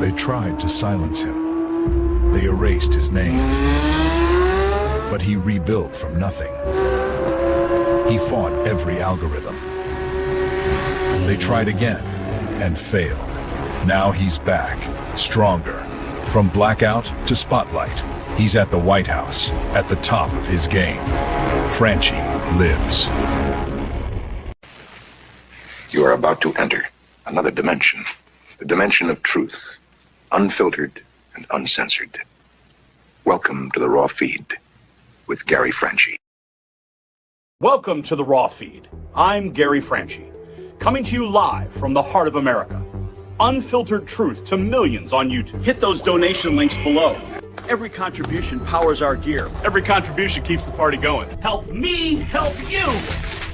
They tried to silence him. They erased his name. But he rebuilt from nothing. He fought every algorithm. They tried again and failed. Now he's back, stronger. From blackout to spotlight, he's at the White House, at the top of his game. Franchi lives. You are about to enter another dimension, the dimension of truth, unfiltered and uncensored. Welcome to the Raw Feed with Gary Franchi. Welcome to the Raw Feed. I'm Gary Franchi, coming to you live from the heart of America. Unfiltered truth to millions on YouTube. Hit those donation links below. Every contribution powers our gear. Every contribution keeps the party going. Help me help you.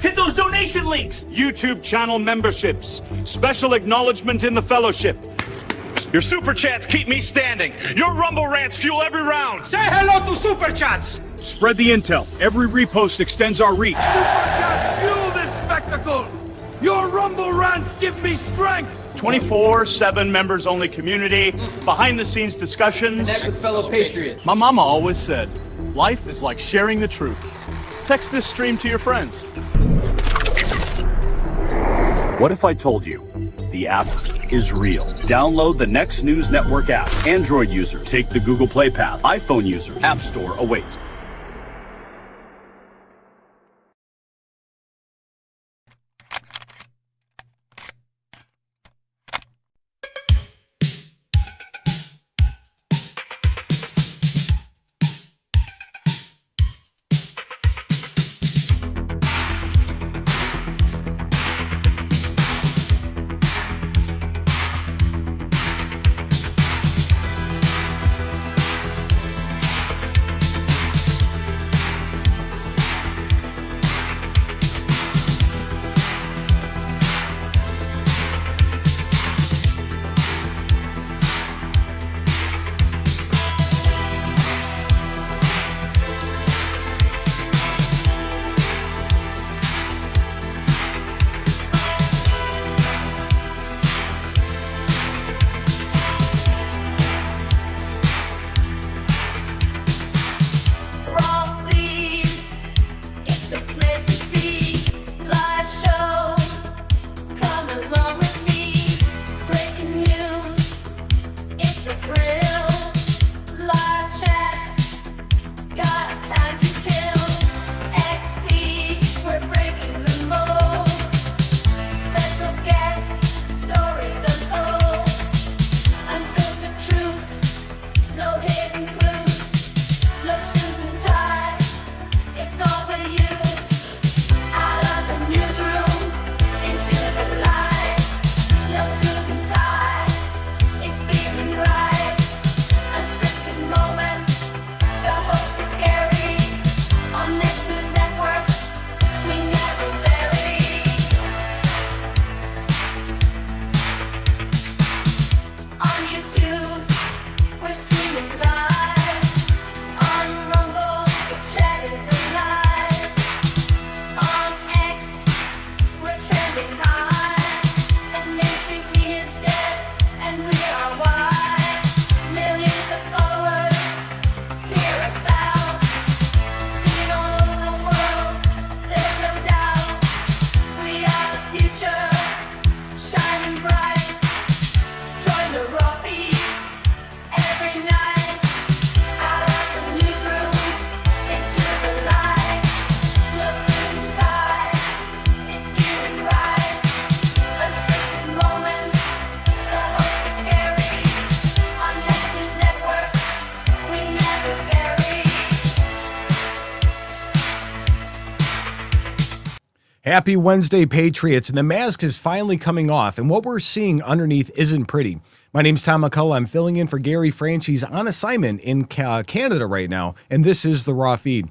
Hit those donation links. YouTube channel memberships. Special acknowledgement in the fellowship. Your super chats keep me standing. Your Rumble rants fuel every round. Say hello to super chats. Spread the intel. Every repost extends our reach. Super chats fuel this spectacle. Your Rumble rants give me strength. 24/7 members-only community, behind-the-scenes discussions. Connect with fellow patriots. My mama always said, life is like sharing the truth. Text this stream to your friends. What if I told you the app is real? Download the Next News Network app. Android users, take the Google Play path. iPhone users, App Store awaits. Happy Wednesday, Patriots, and the mask is finally coming off, and what we're seeing underneath isn't pretty. My name's Tom McCullough. I'm filling in for Gary Franchi's on assignment in Canada right now, and this is the Raw Feed.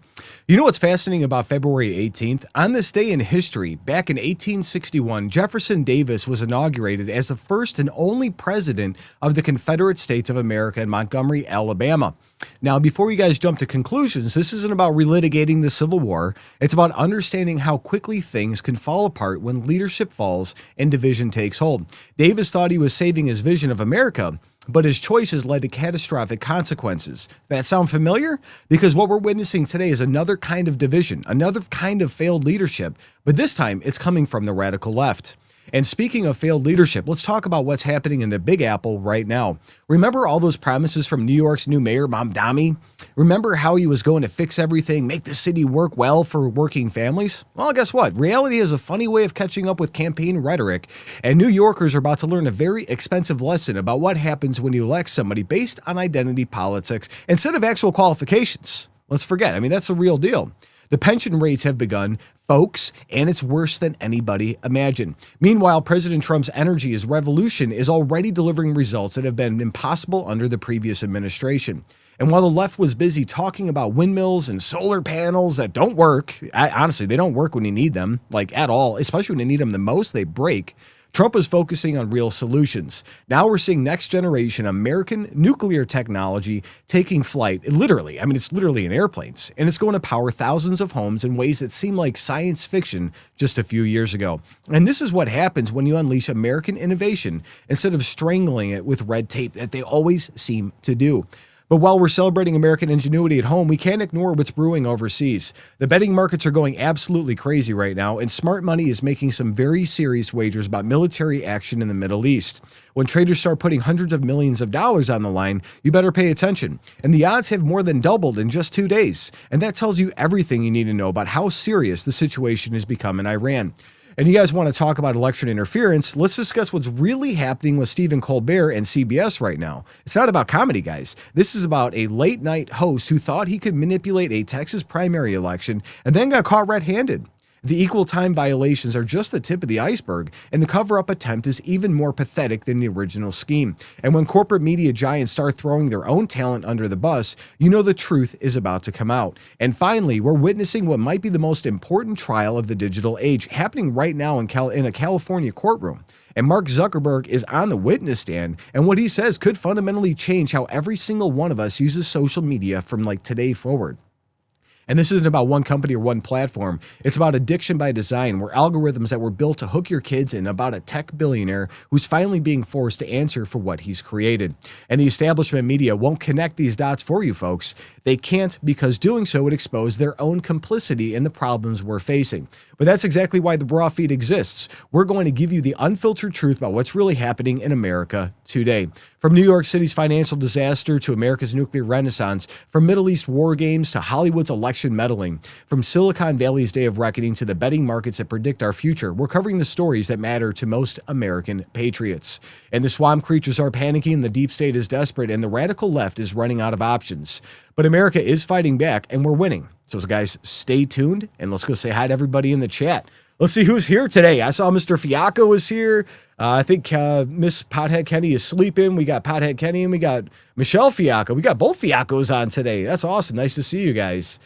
You know what's fascinating about February 18th? On this day in history, back in 1861, Jefferson Davis was inaugurated as the first and only president of the Confederate States of America in Montgomery, Alabama. Now, before you guys jump to conclusions, this isn't about relitigating the Civil War. It's about understanding how quickly things can fall apart when leadership falls and division takes hold. Davis thought he was saving his vision of America, but his choices led to catastrophic consequences. That sound familiar? Because what we're witnessing today is another kind of division, another kind of failed leadership, but this time it's coming from the radical left. And speaking of failed leadership, let's talk about what's happening in the Big Apple right now. Remember all those promises from New York's new mayor, Mamdani? Remember how he was going to fix everything, make the city work well for working families? Well, guess what? Reality is a funny way of catching up with campaign rhetoric, and New Yorkers are about to learn a very expensive lesson about what happens when you elect somebody based on identity politics instead of actual qualifications. Let's forget. I mean, that's the real deal. The pension rates have begun, folks, and it's worse than anybody imagined. Meanwhile, President Trump's energy revolution is already delivering results that have been impossible under the previous administration. And while the left was busy talking about windmills and solar panels that don't work, honestly, they don't work when you need them, like at all, especially when you need them the most, they break. Trump was focusing on real solutions. Now we're seeing next generation American nuclear technology taking flight. Literally, I mean, it's literally in airplanes, and it's going to power thousands of homes in ways that seem like science fiction just a few years ago. And this is what happens when you unleash American innovation instead of strangling it with red tape that they always seem to do. But while we're celebrating American ingenuity at home, we can't ignore what's brewing overseas. The betting markets are going absolutely crazy right now, and smart money is making some very serious wagers about military action in the Middle East. When traders start putting hundreds of millions of dollars on the line, you better pay attention. And the odds have more than doubled in just 2 days. And that tells you everything you need to know about how serious the situation has become in Iran. And you guys want to talk about election interference, let's discuss what's really happening with Stephen Colbert and CBS right now. It's not about comedy, guys. This is about a late-night host who thought he could manipulate a Texas primary election and then got caught red-handed. The equal time violations are just the tip of the iceberg, and the cover-up attempt is even more pathetic than the original scheme. And when corporate media giants start throwing their own talent under the bus, you know the truth is about to come out. And finally, we're witnessing what might be the most important trial of the digital age, happening right now in a California courtroom. And Mark Zuckerberg is on the witness stand, and what he says could fundamentally change how every single one of us uses social media from like today forward. And this isn't about one company or one platform. It's about addiction by design, where algorithms that were built to hook your kids in, about a tech billionaire who's finally being forced to answer for what he's created. And the establishment media won't connect these dots for you folks. They can't, because doing so would expose their own complicity in the problems we're facing. But that's exactly why the Raw Feed exists. We're going to give you the unfiltered truth about what's really happening in America today. From New York City's financial disaster to America's nuclear renaissance, from Middle East war games to Hollywood's election meddling, from Silicon Valley's day of reckoning to the betting markets that predict our future, we're covering the stories that matter to most American patriots. And the swamp creatures are panicking, the deep state is desperate, and the radical left is running out of options. But America is fighting back, and we're winning. So guys, stay tuned, and let's go say hi to everybody in the chat. Let's see who's here today. I saw Mr. Fiacco is here. I think Miss Pothead Kenny is sleeping. We got Pothead Kenny, and we got Michelle Fiacco. We got both Fiaccos on today. That's awesome. Nice to see you guys.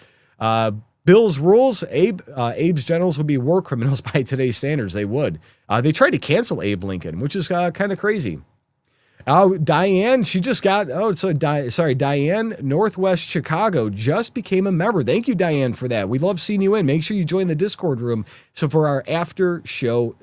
Bill's rules. Abe's generals would be war criminals by today's standards. They would. They tried to cancel Abe Lincoln, which is kind of crazy. Diane, she just got, Diane, Northwest Chicago, just became a member. Thank you, Diane, for that. We love seeing you in. Make sure you join the Discord room. So for our after show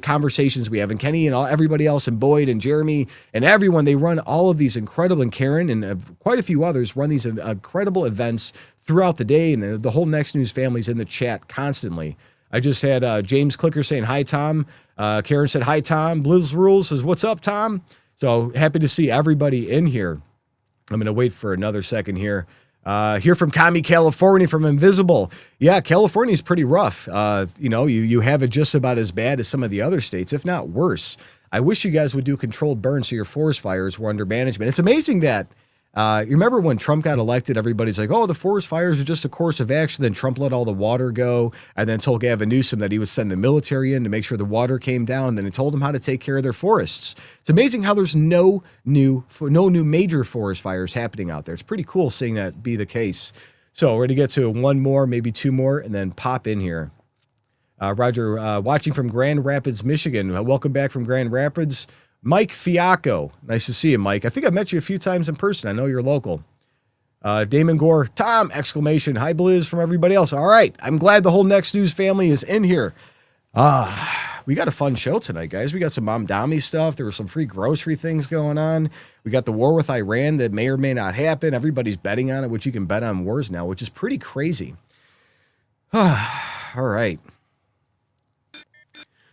conversations we have, and Kenny and everybody else, and Boyd and Jeremy and everyone, they run all of these incredible, and Karen and quite a few others run these incredible events throughout the day. And the whole Next News family's in the chat constantly. I just had James Clicker saying, hi, Tom. Karen said, hi, Tom. Blues Rules says, what's up, Tom? So happy to see everybody in here. I'm going to wait for another second here. Here from Commie, California, from Invisible. Yeah, California is pretty rough. You have it just about as bad as some of the other states, if not worse. I wish you guys would do controlled burns so your forest fires were under management. It's amazing that you remember when Trump got elected, everybody's like, oh, the forest fires are just a course of action. Then Trump let all the water go and then told Gavin Newsom that he would send the military in to make sure the water came down. Then he told them how to take care of their forests. It's amazing how there's no new major forest fires happening out there. It's pretty cool seeing that be the case. So we're going to get to one more, maybe two more, and then pop in here. Roger, watching from Grand Rapids, Michigan. Welcome back from Grand Rapids. Mike Fiacco. Nice to see you, Mike. I think I've met you a few times in person. I know you're local. Damon Gore, Tom, exclamation. Hi, Blizz from everybody else. All right. I'm glad the whole Next News family is in here. we got a fun show tonight, guys. We got some Mamdani stuff. There were some free grocery things going on. We got the war with Iran that may or may not happen. Everybody's betting on it, which you can bet on wars now, which is pretty crazy. All right.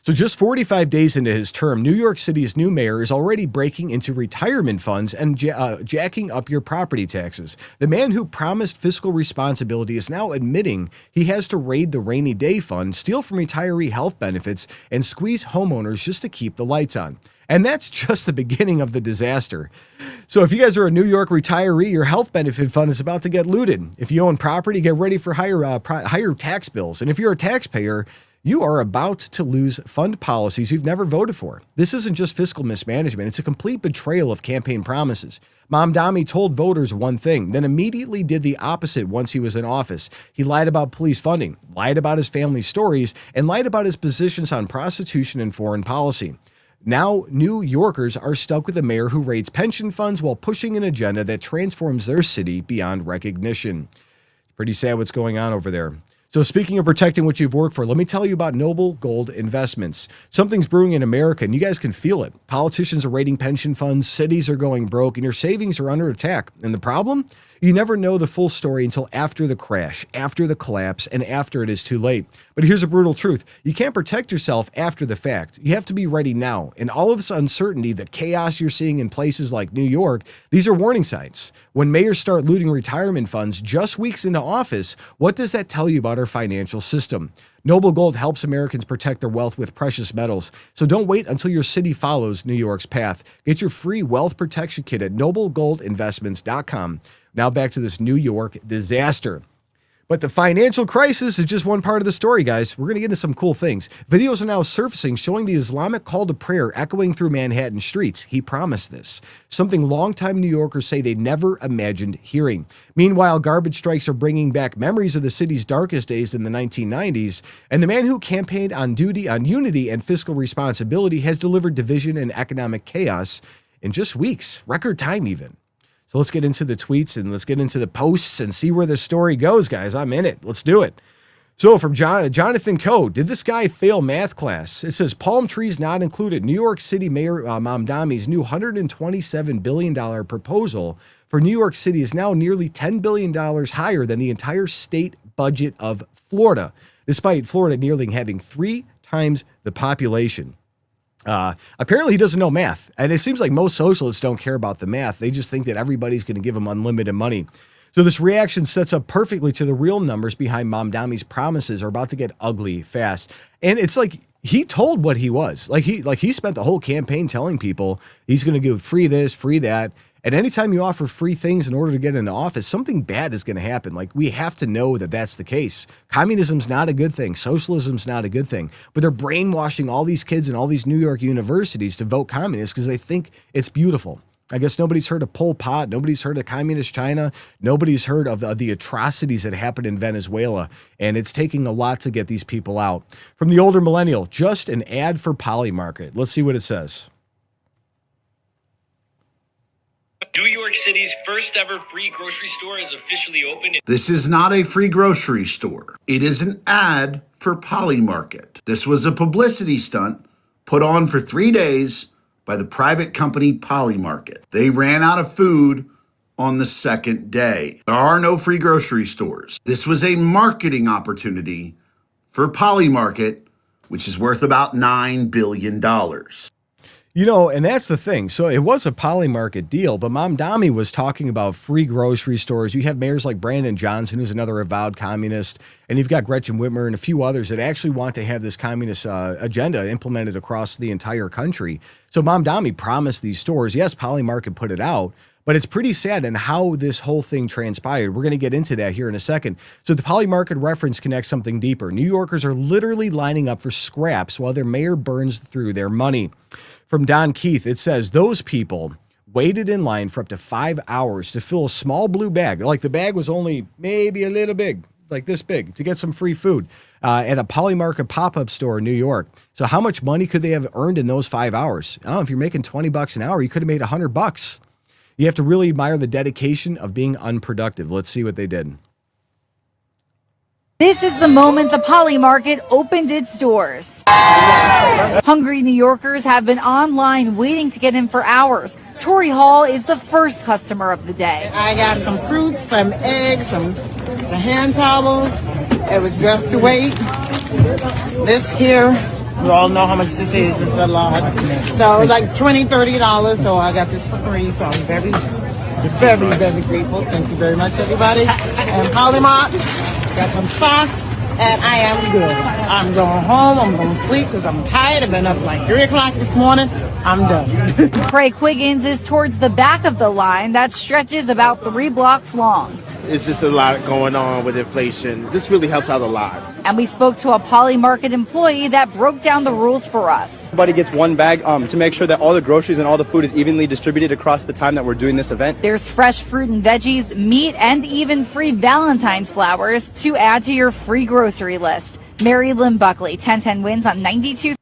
So just 45 days into his term, New York City's new mayor is already breaking into retirement funds and jacking up your property taxes. The man who promised fiscal responsibility is now admitting he has to raid the rainy day fund, steal from retiree health benefits, and squeeze homeowners just to keep the lights on. And that's just the beginning of the disaster. So if you guys are a New York retiree, your health benefit fund is about to get looted. If you own property, get ready for higher tax bills. And if you're a taxpayer, you are about to lose fund policies you've never voted for. This isn't just fiscal mismanagement. It's a complete betrayal of campaign promises. Mamdani told voters one thing, then immediately did the opposite once he was in office. He lied about police funding, lied about his family stories, and lied about his positions on prostitution and foreign policy. Now, New Yorkers are stuck with a mayor who raids pension funds while pushing an agenda that transforms their city beyond recognition. Pretty sad what's going on over there. So speaking of protecting what you've worked for, let me tell you about Noble Gold Investments. Something's brewing in America, and you guys can feel it. Politicians are raiding pension funds, cities are going broke, and your savings are under attack. And the problem? You never know the full story until after the crash, after the collapse, and after it is too late. But here's a brutal truth. You can't protect yourself after the fact. You have to be ready now. And all of this uncertainty, the chaos you're seeing in places like New York, these are warning signs. When mayors start looting retirement funds just weeks into office, what does that tell you about our financial system? Noble Gold helps Americans protect their wealth with precious metals. So don't wait until your city follows New York's path. Get your free wealth protection kit at noblegoldinvestments.com. Now back to this New York disaster. But the financial crisis is just one part of the story, guys. We're going to get into some cool things. Videos are now surfacing showing the Islamic call to prayer echoing through Manhattan streets. He promised this, something longtime New Yorkers say they never imagined hearing. Meanwhile, garbage strikes are bringing back memories of the city's darkest days in the 1990s, and the man who campaigned on unity and fiscal responsibility has delivered division and economic chaos in just weeks, record time even. So let's get into the tweets and let's get into the posts and see where the story goes, guys. I'm in it. Let's do it. So from Jonathan Coe, did this guy fail math class? It says palm trees not included. New York City Mayor Mamdani's new $127 billion proposal for New York City is now nearly $10 billion higher than the entire state budget of Florida, despite Florida nearly having 3 times the population. Apparently he doesn't know math, and it seems like most socialists don't care about the math. They just think that everybody's going to give them unlimited money. So this reaction sets up perfectly to the real numbers behind Mamdani's promises are about to get ugly fast. And it's like he told what he was. Like he spent the whole campaign telling people he's going to give free this, free that. And anytime you offer free things in order to get into office, something bad is going to happen. Like, we have to know that that's the case. Communism's not a good thing. Socialism's not a good thing. But they're brainwashing all these kids in all these New York universities to vote communist because they think it's beautiful. I guess nobody's heard of Pol Pot. Nobody's heard of communist China. Nobody's heard of the atrocities that happened in Venezuela. And it's taking a lot to get these people out. From the older millennial, just an ad for Polymarket. Let's see what it says. New York City's first ever free grocery store is officially open. This is not a free grocery store. It is an ad for Polymarket. This was a publicity stunt put on for 3 days by the private company Polymarket. They ran out of food on the second day. There are no free grocery stores. This was a marketing opportunity for Polymarket, which is worth about $9 billion. You know, and that's the thing. So it was a Polymarket deal, but Mamdani was talking about free grocery stores. You have mayors like Brandon Johnson, who's another avowed communist, and you've got Gretchen Whitmer and a few others that actually want to have this communist agenda implemented across the entire country. So Mamdani promised these stores. Yes, Polymarket put it out, but it's pretty sad in how this whole thing transpired. We're going to get into that here in a second. So the Polymarket reference connects something deeper. New Yorkers are literally lining up for scraps while their mayor burns through their money. From Don Keith, it says, those people waited in line for up to 5 hours to fill a small blue bag. Like the bag was only maybe a little big, like this big, to get some free food at a Polymarket pop-up store in New York. So how much money could they have earned in those 5 hours? I don't know, if you're making $20 an hour, you could have made $100. You have to really admire the dedication of being unproductive. Let's see what they did. This is the moment the Poly Market opened its doors. Hungry New Yorkers have been online waiting to get in for hours. Tori Hall is the first customer of the day. I got some fruits, some eggs, some hand towels. It was just the wait. This here, you all know how much this is. It's a lot. So like $20, $30. So I got this for free. So I'm very grateful. Thank you very much, everybody. And Polymart, got some sauce, and I am good. I'm going home. I'm going to sleep because I'm tired. I've been up like 3 o'clock this morning. I'm done. Craig Quiggins is towards the back of the line that stretches about 3 blocks long. It's just a lot going on with inflation. This really helps out a lot. And we spoke to a Poly Market employee that broke down the rules for us. Everybody gets one bag to make sure that all the groceries and all the food is evenly distributed across the time that we're doing this event. There's fresh fruit and veggies, meat, and even free Valentine's flowers to add to your free grocery list. Mary Lynn Buckley, 1010 Wins on 92.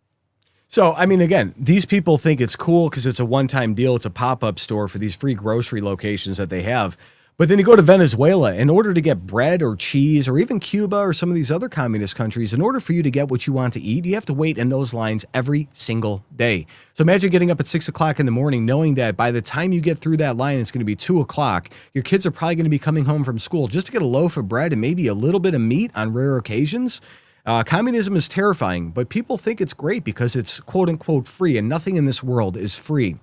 So, I mean, again, these people think it's cool because it's a one-time deal. It's a pop-up store for these free grocery locations that they have. But then you go to Venezuela, in order to get bread or cheese or even Cuba or some of these other communist countries, in order for you to get what you want to eat, you have to wait in those lines every single day. So imagine getting up at 6 o'clock in the morning knowing that by the time you get through that line, it's going to be 2 o'clock. Your kids are probably going to be coming home from school just to get a loaf of bread and maybe a little bit of meat on rare occasions. Communism is terrifying, but people think it's great because it's quote-unquote free, and nothing in this world is free.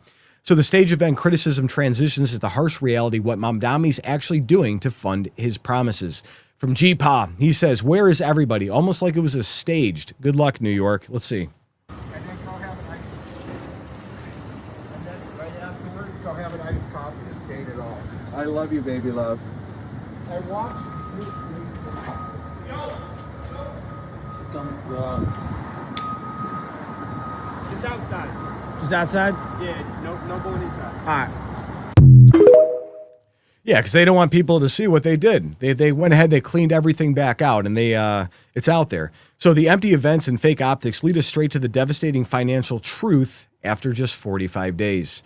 So the stage event criticism transitions to the harsh reality what Mamdani's actually doing to fund his promises. From G-Pa, he says, "Where is everybody?" Almost like it was a staged. Good luck, New York. Let's see. And then go have an ice. And then right afterwards, go have an iced coffee to skate it all. I love you, baby love. I watch this Just outside. Just outside? Yeah, no going inside. All right. Yeah, because they don't want people to see what they did. They went ahead, they cleaned everything back out, and it's out there. So the empty events and fake optics lead us straight to the devastating financial truth after just 45 days.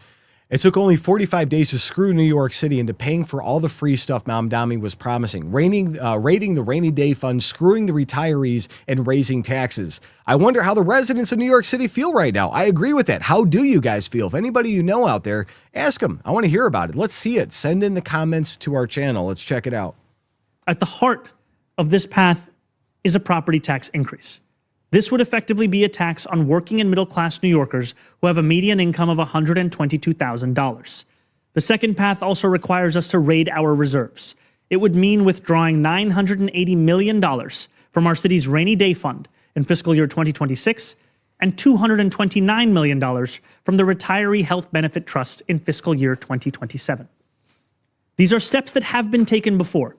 It took only 45 days to screw New York City into paying for all the free stuff Mamdani was promising, raiding the rainy day fund, screwing the retirees, and raising taxes. I wonder how the residents of New York City feel right now. I agree with that. How do you guys feel? If anybody you know out there, ask them. I want to hear about it. Let's see it. Send in the comments to our channel. Let's check it out. At the heart of this path is a property tax increase. This would effectively be a tax on working and middle-class New Yorkers who have a median income of $122,000. The second path also requires us to raid our reserves. It would mean withdrawing $980 million from our city's rainy day fund in fiscal year 2026 and $229 million from the Retiree Health Benefit Trust in fiscal year 2027. These are steps that have been taken before,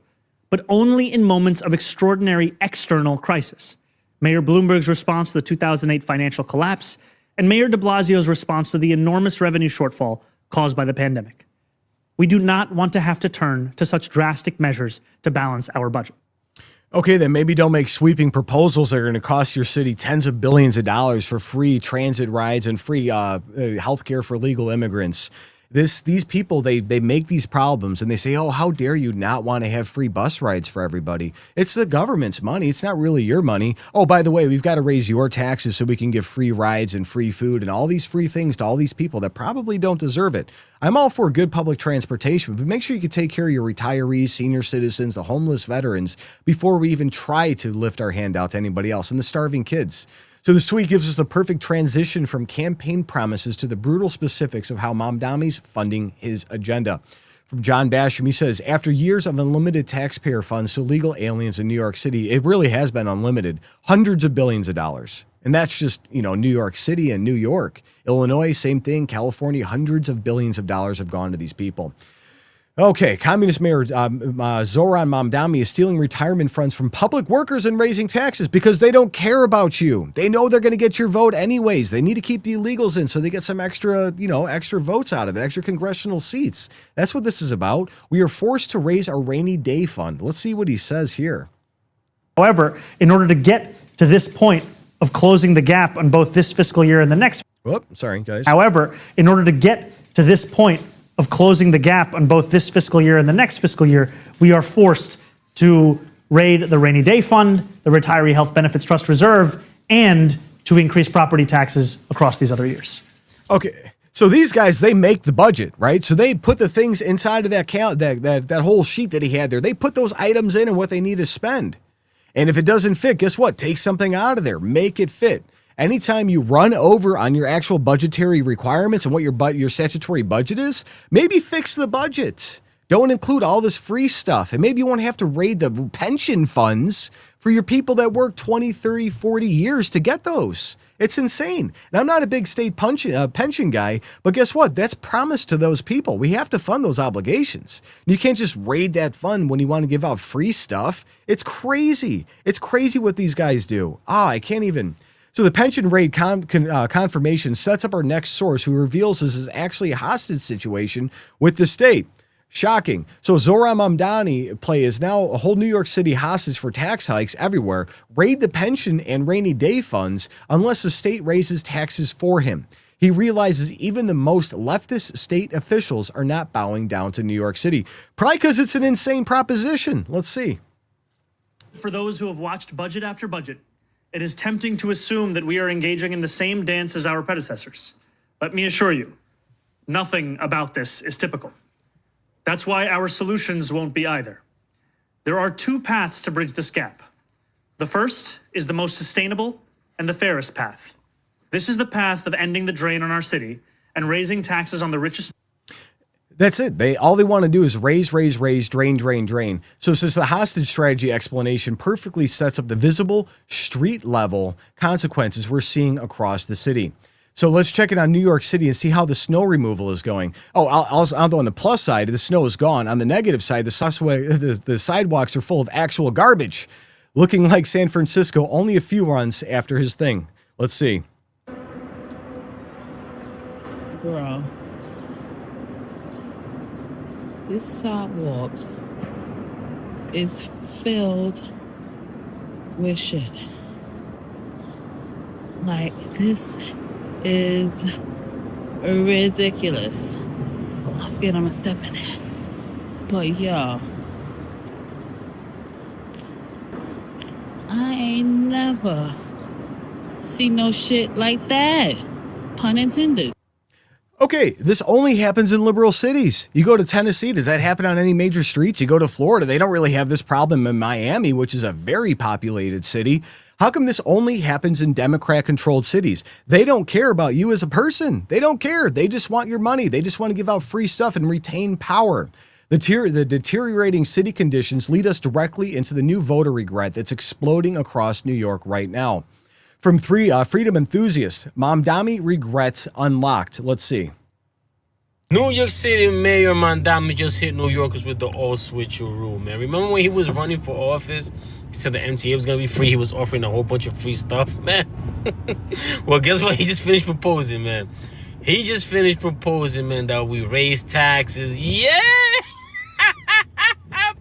but only in moments of extraordinary external crisis. Mayor Bloomberg's response to the 2008 financial collapse, and Mayor de Blasio's response to the enormous revenue shortfall caused by the pandemic. We do not want to have to turn to such drastic measures to balance our budget. Okay, then maybe don't make sweeping proposals that are going to cost your city tens of billions of dollars for free transit rides and free health care for legal immigrants. These people, they make these problems and they say, oh, how dare you not want to have free bus rides for everybody? It's the government's money. It's not really your money. Oh, by the way, we've got to raise your taxes so we can give free rides and free food and all these free things to all these people that probably don't deserve it. I'm all for good public transportation, but make sure you can take care of your retirees, senior citizens, the homeless veterans before we even try to lift our hand out to anybody else, and the starving kids. So this tweet gives us the perfect transition from campaign promises to the brutal specifics of how Mamdani's funding his agenda. From John Basham, he says, after years of unlimited taxpayer funds to illegal aliens in New York City, it really has been unlimited, hundreds of billions of dollars. And that's just, New York City and New York. Illinois, same thing. California, hundreds of billions of dollars have gone to these people. Okay, Communist Mayor Zoran Mamdani is stealing retirement funds from public workers and raising taxes because they don't care about you. They know they're going to get your vote anyways. They need to keep the illegals in so they get some extra votes out of it, extra congressional seats. That's what this is about. We are forced to raise our rainy day fund. Let's see what he says here. However, in order to get to this point of closing the gap on both this fiscal year and the next. Whoop, sorry, guys. However, in order to get to this point of closing the gap on both this fiscal year and the next fiscal year, we are forced to raid the rainy day fund, the retiree health benefits trust reserve, and to increase property taxes across these other years. Okay. So these guys, they make the budget, right? So they put the things inside of that whole sheet that he had there. They put those items in and what they need to spend. And if it doesn't fit, guess what? Take something out of there. Make it fit. Anytime you run over on your actual budgetary requirements and what your statutory budget is, maybe fix the budget. Don't include all this free stuff. And maybe you won't have to raid the pension funds for your people that work 20, 30, 40 years to get those. It's insane. Now, I'm not a big state pension guy, but guess what? That's promised to those people. We have to fund those obligations. You can't just raid that fund when you want to give out free stuff. It's crazy. It's crazy what these guys do. I can't even. So the pension raid confirmation sets up our next source who reveals this is actually a hostage situation with the state. Shocking. So Zohran Mamdani play is now a whole New York City hostage for tax hikes everywhere. Raid the pension and rainy day funds unless the state raises taxes for him. He realizes even the most leftist state officials are not bowing down to New York City. Probably because it's an insane proposition. Let's see. For those who have watched budget after budget, it is tempting to assume that we are engaging in the same dance as our predecessors. Let me assure you, nothing about this is typical. That's why our solutions won't be either. There are two paths to bridge this gap. The first is the most sustainable and the fairest path. This is the path of ending the drain on our city and raising taxes on the richest. That's it. All they want to do is raise, drain. So since the hostage strategy explanation perfectly sets up the visible street level consequences we're seeing across the city. So let's check it on New York City and see how the snow removal is going. On the plus side, the snow is gone. On the negative side, the sidewalks are full of actual garbage, looking like San Francisco only a few months after his thing. Let's see. Bro, this sidewalk is filled with shit. Like, this is ridiculous. I'm scared I'm gonna step in it. But yo, I ain't never seen no shit like that. Pun intended. Okay, this only happens in liberal cities. You go to Tennessee, does that happen on any major streets? You go to Florida, they don't really have this problem in Miami, which is a very populated city. How come this only happens in Democrat-controlled cities? They don't care about you as a person. They don't care. They just want your money. They just want to give out free stuff and retain power. The deteriorating city conditions lead us directly into the new voter regret that's exploding across New York right now. From freedom enthusiast, Mamdani regrets unlocked. Let's see. New York City Mayor Mamdani just hit New Yorkers with the all switcheroo, man. Remember when he was running for office? He said the MTA was going to be free. He was offering a whole bunch of free stuff, man. Well, guess what? He just finished proposing, man. He just finished proposing, man, that we raise taxes. Yeah!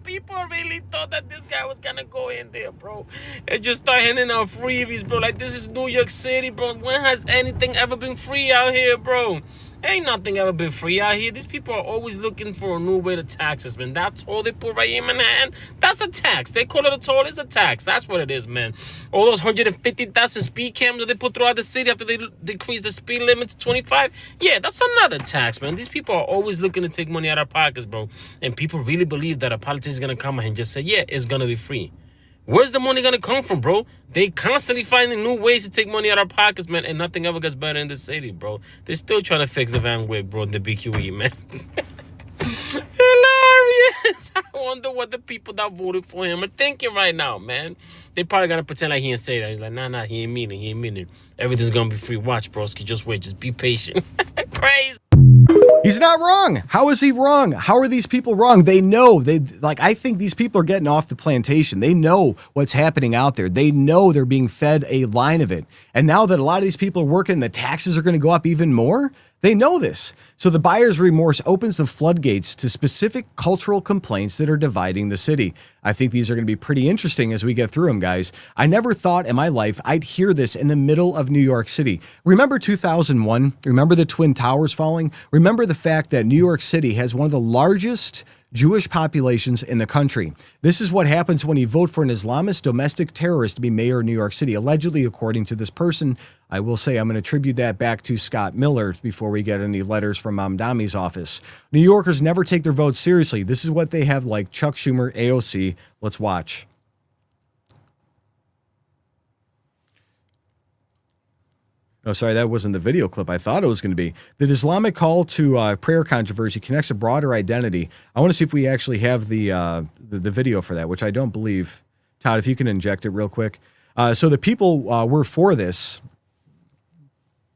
People really thought that this guy was gonna go in there, bro, and just start handing out freebies, bro. Like, this is New York City, bro. When has anything ever been free out here, bro? Ain't nothing ever been free out here. These people are always looking for a new way to tax us, man. That toll they put right in Manhattan, that's a tax. They call it a toll, it's a tax. That's what it is, man. All those 150,000 speed cameras that they put throughout the city after they decrease the speed limit to 25, yeah, that's another tax, man. These people are always looking to take money out of our pockets, bro. And people really believe that a politician is going to come and just say, yeah, it's going to be free. Where's the money gonna come from, bro? They constantly finding new ways to take money out of our pockets, man, and nothing ever gets better in this city, bro. They're still trying to fix the Van Wyck, bro, the BQE, man. Hilarious. I wonder what the people that voted for him are thinking right now, man. They probably gonna pretend like he didn't say that. He's like, nah, he ain't mean it. Everything's gonna be free. Watch, broski. Just wait. Just be patient. Crazy. He's not wrong. How is he wrong? How are these people wrong? They know. I think these people are getting off the plantation. They know what's happening out there. They know they're being fed a line of it. And now that a lot of these people are working, the taxes are going to go up even more. They know this. So the buyer's remorse opens the floodgates to specific cultural complaints that are dividing the city. I think these are going to be pretty interesting as we get through them, guys. I never thought in my life I'd hear this in the middle of New York City. Remember 2001? Remember the Twin Towers falling? Remember the fact that New York City has one of the largest Jewish populations in the country. This is what happens when you vote for an Islamist domestic terrorist to be mayor of New York City, allegedly, according to this person. I will say I'm going to attribute that back to Scott Miller before we get any letters from Mamdami's office. New Yorkers never take their votes seriously. This is what they have like Chuck Schumer, AOC. Let's watch. Oh, sorry, that wasn't the video clip I thought it was going to be. The Islamic call to prayer controversy connects a broader identity. I want to see if we actually have the video for that, which I don't believe. Todd, if you can inject it real quick. So the people were for this.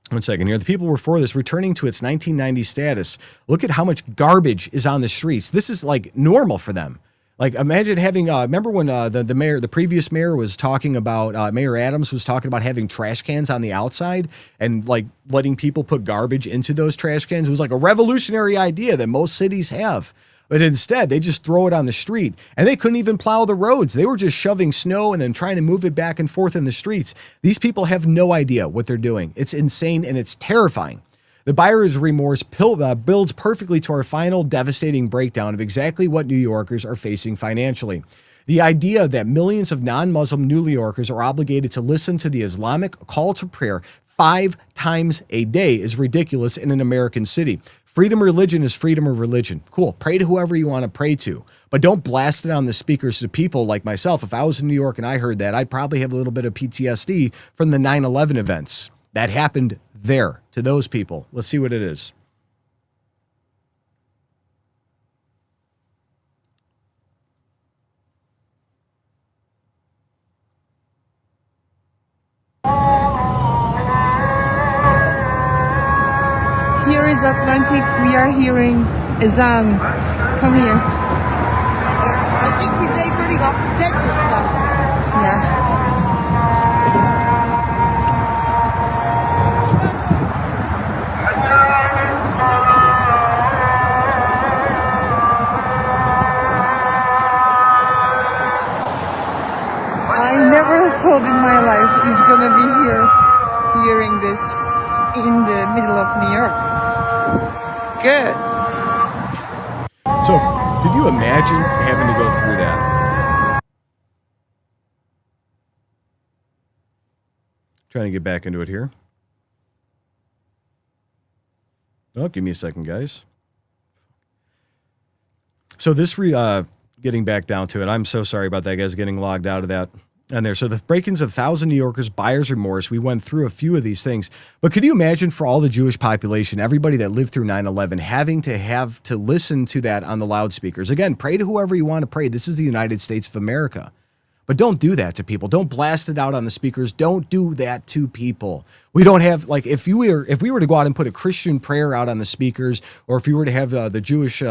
One second here. The people were for this, returning to its 1990 status. Look at how much garbage is on the streets. This is like normal for them. Like, imagine having, remember when the previous mayor was talking about, Mayor Adams was talking about having trash cans on the outside and like letting people put garbage into those trash cans. It was like a revolutionary idea that most cities have. But instead, they just throw it on the street, and they couldn't even plow the roads. They were just shoving snow and then trying to move it back and forth in the streets. These people have no idea what they're doing. It's insane, and it's terrifying. The buyer's remorse builds perfectly to our final devastating breakdown of exactly what New Yorkers are facing financially. The idea that millions of non-Muslim New Yorkers are obligated to listen to the Islamic call to prayer 5 times a day is ridiculous in an American city. Freedom of religion is freedom of religion. Cool. Pray to whoever you want to pray to, but don't blast it on the speakers to people like myself. If I was in New York and I heard that, I'd probably have a little bit of PTSD from the 9/11 events. That happened there to those people. Let's see what it is. Here is Atlantic. We are hearing Azan. Come here. I think we take off Texas stuff. Yeah. I never thought in my life he's gonna be here hearing this in the middle of New York. Good. So, could you imagine having to go through that? Trying to get back into it here. Oh, give me a second, guys. So this getting back down to it, I'm so sorry about that, guys, getting logged out of that. And there, so the break-ins of 1,000 New Yorkers, buyer's remorse. We went through a few of these things, but could you imagine for all the Jewish population, everybody that lived through 9/11, having to listen to that on the loudspeakers? Again, pray to whoever you want to pray. This is the United States of America. But don't do that to people. Don't blast it out on the speakers. Don't do that to people. We don't have, like, if we were to go out and put a Christian prayer out on the speakers, or if you were to have the Jewish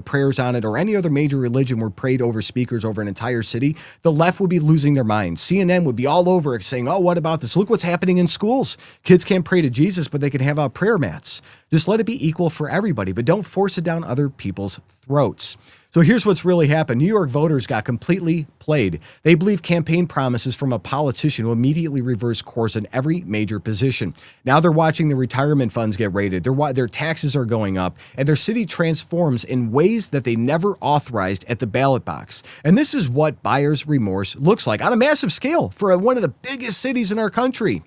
prayers on it, or any other major religion were prayed over speakers over an entire city, the left would be losing their minds. CNN would be all over it saying, oh, what about this? Look what's happening in schools. Kids can't pray to Jesus, but they can have prayer mats. Just let it be equal for everybody, but don't force it down other people's throats. So here's what's really happened. New York voters got completely played. They believe campaign promises from a politician will immediately reverse course in every major position. Now they're watching the retirement funds get raided. Their taxes are going up, and their city transforms in ways that they never authorized at the ballot box. And this is what buyer's remorse looks like on a massive scale for one of the biggest cities in our country.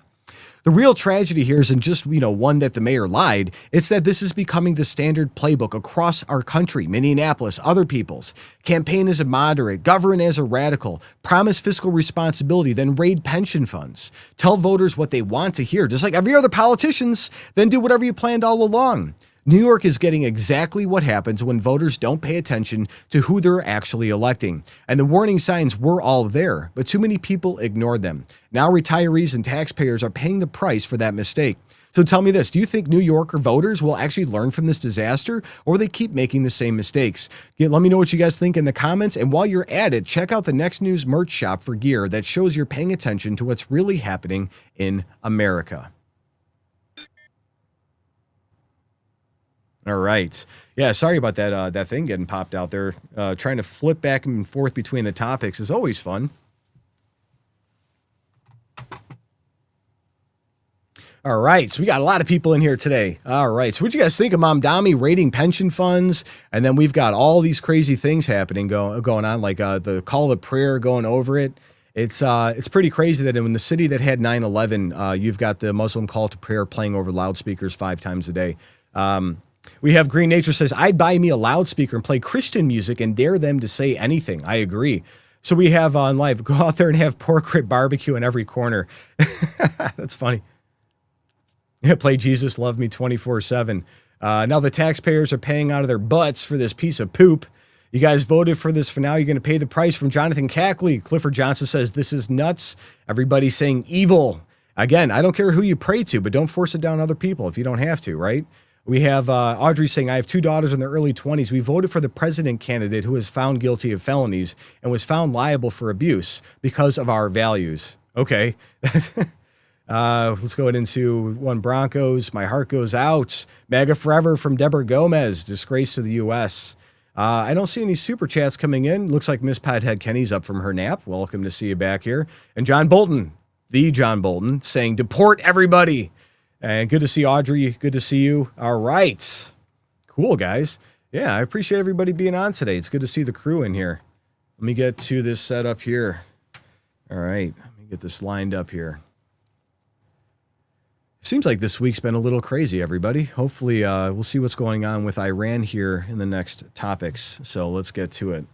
The real tragedy here isn't just, one that the mayor lied. It's that this is becoming the standard playbook across our country, Minneapolis, other people's. Campaign as a moderate, govern as a radical, promise fiscal responsibility, then raid pension funds. Tell voters what they want to hear, just like every other politicians, then do whatever you planned all along. New York is getting exactly what happens when voters don't pay attention to who they're actually electing. And the warning signs were all there, but too many people ignored them. Now retirees and taxpayers are paying the price for that mistake. So tell me this, do you think New Yorker voters will actually learn from this disaster, or will they keep making the same mistakes? Let me know what you guys think in the comments, and while you're at it, check out the Next News merch shop for gear that shows you're paying attention to what's really happening in America. All right. Yeah, sorry about that thing getting popped out there. Trying to flip back and forth between the topics is always fun. All right, so we got a lot of people in here today. All right, so what do you guys think of Mamdani raiding pension funds? And then we've got all these crazy things happening going on, like the call to prayer going over it. It's pretty crazy that in the city that had 9/11, you've got the Muslim call to prayer playing over loudspeakers 5 times a day. We have Green Nature says, I'd buy me a loudspeaker and play Christian music and dare them to say anything. I agree. So we have on live, go out there and have pork rib barbecue in every corner. That's funny. Play Jesus Love Me 24/7. Now the taxpayers are paying out of their butts for this piece of poop. You guys voted for this. For now, you're going to pay the price from Jonathan Cackley. Clifford Johnson says, this is nuts. Everybody's saying evil. Again, I don't care who you pray to, but don't force it down other people if you don't have to, right? We have Audrey saying, I have 2 daughters in their early 20s. We voted for the president candidate who was found guilty of felonies and was found liable for abuse because of our values. Okay. Let's go into one Broncos. My heart goes out. MAGA forever from Deborah Gomez. Disgrace to the U.S. I don't see any super chats coming in. Looks like Miss Pothead Kenny's up from her nap. Welcome to see you back here. And John Bolton, the John Bolton, saying deport everybody. And good to see Audrey. Good to see you. All right. Cool, guys. Yeah, I appreciate everybody being on today. It's good to see the crew in here. Let me get to this setup here. All right. Let me get this lined up here. Seems like this week's been a little crazy, everybody. Hopefully, we'll see what's going on with Iran here in the next topics. So let's get to it.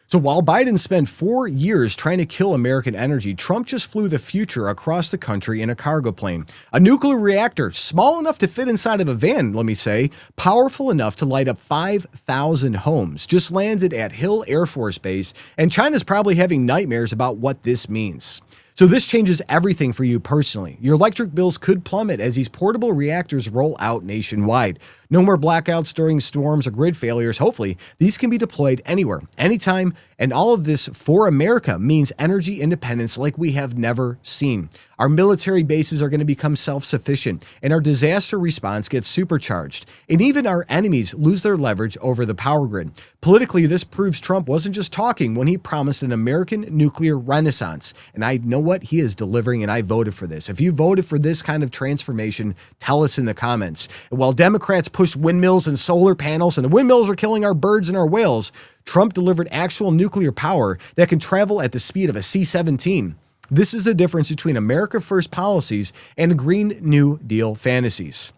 So while Biden spent 4 years trying to kill American energy, Trump just flew the future across the country in a cargo plane. A nuclear reactor, small enough to fit inside of a van, let me say, powerful enough to light up 5,000 homes, just landed at Hill Air Force Base, and China's probably having nightmares about what this means. So this changes everything for you personally. Your electric bills could plummet as these portable reactors roll out nationwide. No more blackouts during storms or grid failures. Hopefully, these can be deployed anywhere, anytime, and all of this for America means energy independence like we have never seen. Our military bases are going to become self-sufficient, and our disaster response gets supercharged. And even our enemies lose their leverage over the power grid. Politically, this proves Trump wasn't just talking when he promised an American nuclear renaissance. And I know what he is delivering, and I voted for this. If you voted for this kind of transformation, tell us in the comments. And while Democrats pushed windmills and solar panels, and the windmills are killing our birds and our whales, Trump delivered actual nuclear power that can travel at the speed of a C-17. This is the difference between America First policies and Green New Deal fantasies.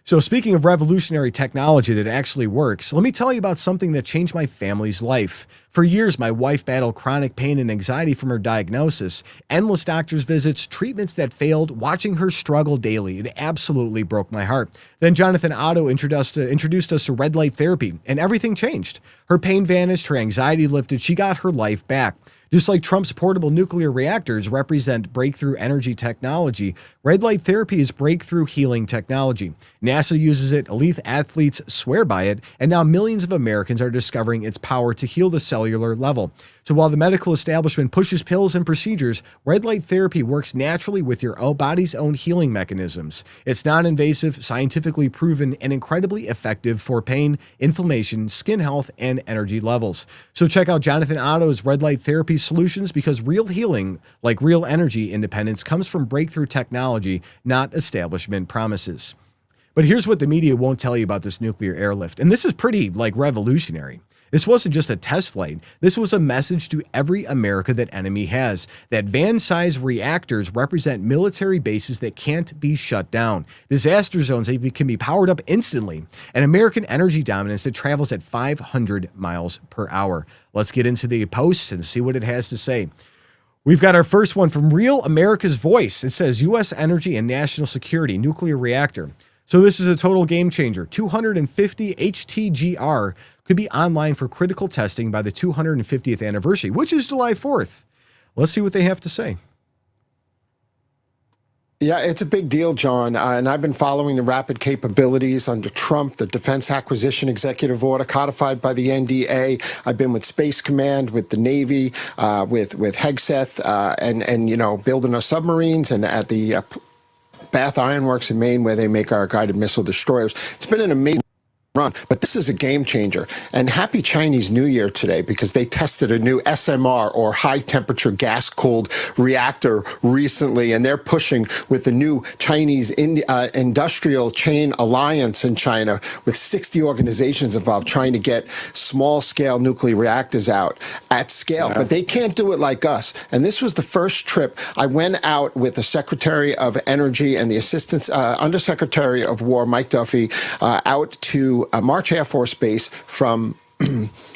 So speaking of revolutionary technology that actually works, let me tell you about something that changed my family's life. For years, my wife battled chronic pain and anxiety from her diagnosis, endless doctor's visits, treatments that failed, watching her struggle daily. It absolutely broke my heart. Then Jonathan Otto introduced us to red light therapy, and everything changed. Her pain vanished, her anxiety lifted, she got her life back. Just like Trump's portable nuclear reactors represent breakthrough energy technology, red light therapy is breakthrough healing technology. NASA uses it, elite athletes swear by it, and now millions of Americans are discovering its power to heal the cellular level. So while the medical establishment pushes pills and procedures, red light therapy works naturally with your own body's own healing mechanisms. It's non-invasive, scientifically proven, and incredibly effective for pain, inflammation, skin health, and energy levels. So check out Jonathan Otto's red light therapy solutions, because real healing, like real energy independence, comes from breakthrough technology, not establishment promises. But here's what the media won't tell you about this nuclear airlift. And this is pretty, revolutionary. This wasn't just a test flight. This was a message to every America that enemy has, that van-sized reactors represent military bases that can't be shut down, disaster zones that can be powered up instantly, and American energy dominance that travels at 500 miles per hour. Let's get into the post and see what it has to say. We've got our first one from Real America's Voice. It says, U.S. Energy and National Security Nuclear Reactor. So this is a total game changer. 250 HTGR could be online for critical testing by the 250th anniversary, which is July 4th. Let's see what they have to say. Yeah, it's a big deal, John. And I've been following the rapid capabilities under Trump, the Defense Acquisition Executive Order codified by the NDA. I've been with Space Command, with the Navy, with Hegseth, and building our submarines, and at the Bath Iron Works in Maine, where they make our guided missile destroyers. It's been an amazing. run. But this is a game changer. And happy Chinese New Year today, because they tested a new SMR, or high temperature gas cooled reactor, recently. And they're pushing with the new Chinese industrial chain alliance in China, with 60 organizations involved, trying to get small scale nuclear reactors out at scale. But they can't do it like us. And this was the first trip I went out with the Secretary of Energy and the Assistant Undersecretary of War, Mike Duffy, out to March Air Force Base from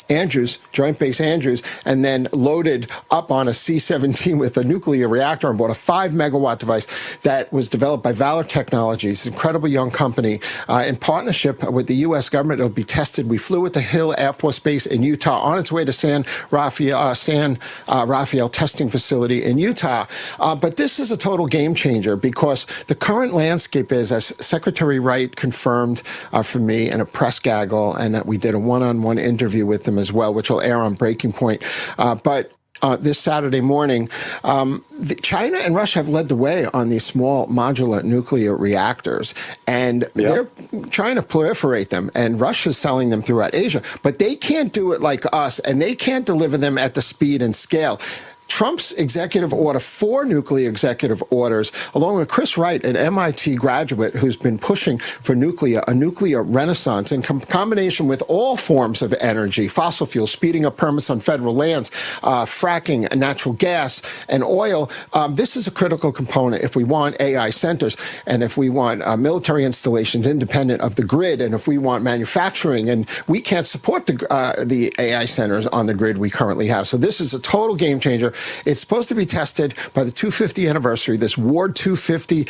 Andrews, Joint Base Andrews, and then loaded up on a C-17 with a nuclear reactor on board, a 5-megawatt device that was developed by Valor Technologies, an incredible young company, in partnership with the U.S. government. It'll be tested. We flew at the Hill Air Force Base in Utah, on its way to San Rafael testing facility in Utah. But this is a total game changer, because the current landscape is, as Secretary Wright confirmed for me in a press gaggle, and that we did a one-on-one interview with them as well, which will air on Breaking Point. But this Saturday morning, China and Russia have led the way on these small modular nuclear reactors, and they're trying to proliferate them, and Russia's selling them throughout Asia. But they can't do it like us, and they can't deliver them at the speed and scale. Trump's executive order, 4 nuclear executive orders, along with Chris Wright, an MIT graduate who's been pushing for a nuclear renaissance in combination with all forms of energy, fossil fuels, speeding up permits on federal lands, fracking, natural gas, and oil. This is a critical component if we want AI centers, and if we want military installations independent of the grid, and if we want manufacturing. And we can't support the AI centers on the grid we currently have. So this is a total game changer. It's supposed to be tested by the 250th anniversary. This Ward 250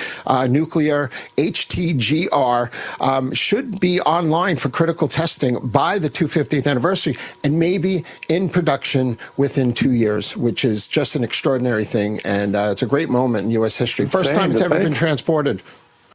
nuclear HTGR should be online for critical testing by the 250th anniversary, and maybe in production within 2 years, which is just an extraordinary thing. And it's a great moment in U.S. history. First time it's ever been transported.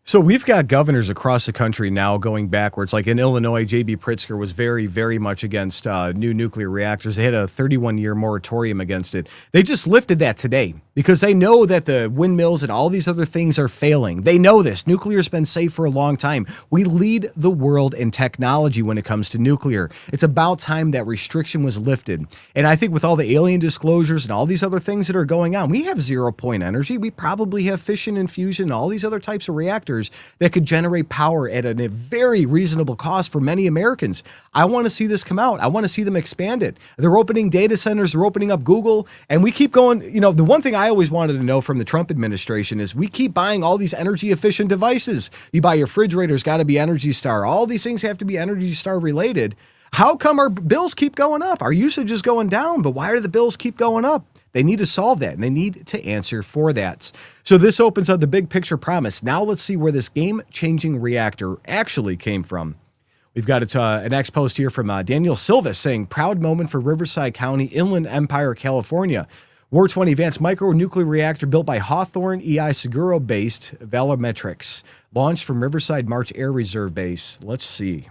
So we've got governors across the country now going backwards. Like in Illinois, J.B. Pritzker was very, very much against new nuclear reactors. They had a 31-year moratorium against it. They just lifted that today because they know that the windmills and all these other things are failing. They know this. Nuclear's been safe for a long time. We lead the world in technology when it comes to nuclear. It's about time that restriction was lifted. And I think with all the alien disclosures and all these other things that are going on, we have zero-point energy. We probably have fission and fusion and all these other types of reactors that could generate power at a very reasonable cost for many Americans. I want to see this come out. I want to see them expand it. They're opening data centers. They're opening up Google. And we keep going. You know, the one thing I always wanted to know from the Trump administration is we keep buying all these energy efficient devices. You buy your refrigerator's got to be Energy Star. All these things have to be Energy Star related. How come our bills keep going up? Our usage is going down, but why do the bills keep going up? They need to solve that, and they need to answer for that. So this opens up the big picture promise. Now let's see where this game-changing reactor actually came from. We've got an ex post here from Daniel Silva saying, proud moment for Riverside County, Inland Empire, California. War 20 advanced micro-nuclear reactor built by Hawthorne EI Seguro-based Valometrics. Launched from Riverside March Air Reserve Base. Let's see.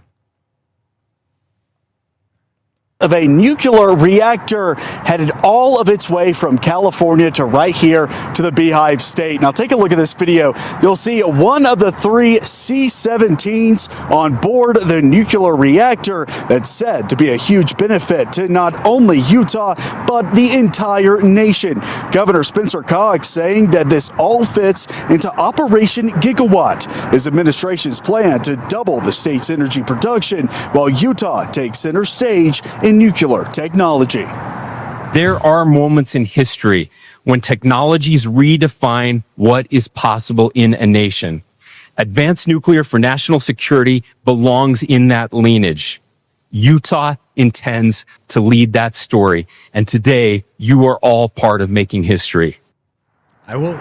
Of a nuclear reactor headed all of its way from California to right here to the Beehive State. Now take a look at this video. You'll see one of the 3 C-17s on board the nuclear reactor that's said to be a huge benefit to not only Utah, but the entire nation. Governor Spencer Cox saying that this all fits into Operation Gigawatt, his administration's plan to double the state's energy production, while Utah takes center stage in nuclear technology. There are moments in history when technologies redefine what is possible in a nation. Advanced nuclear for national security belongs in that lineage. Utah intends to lead that story, and today you are all part of making history. I will.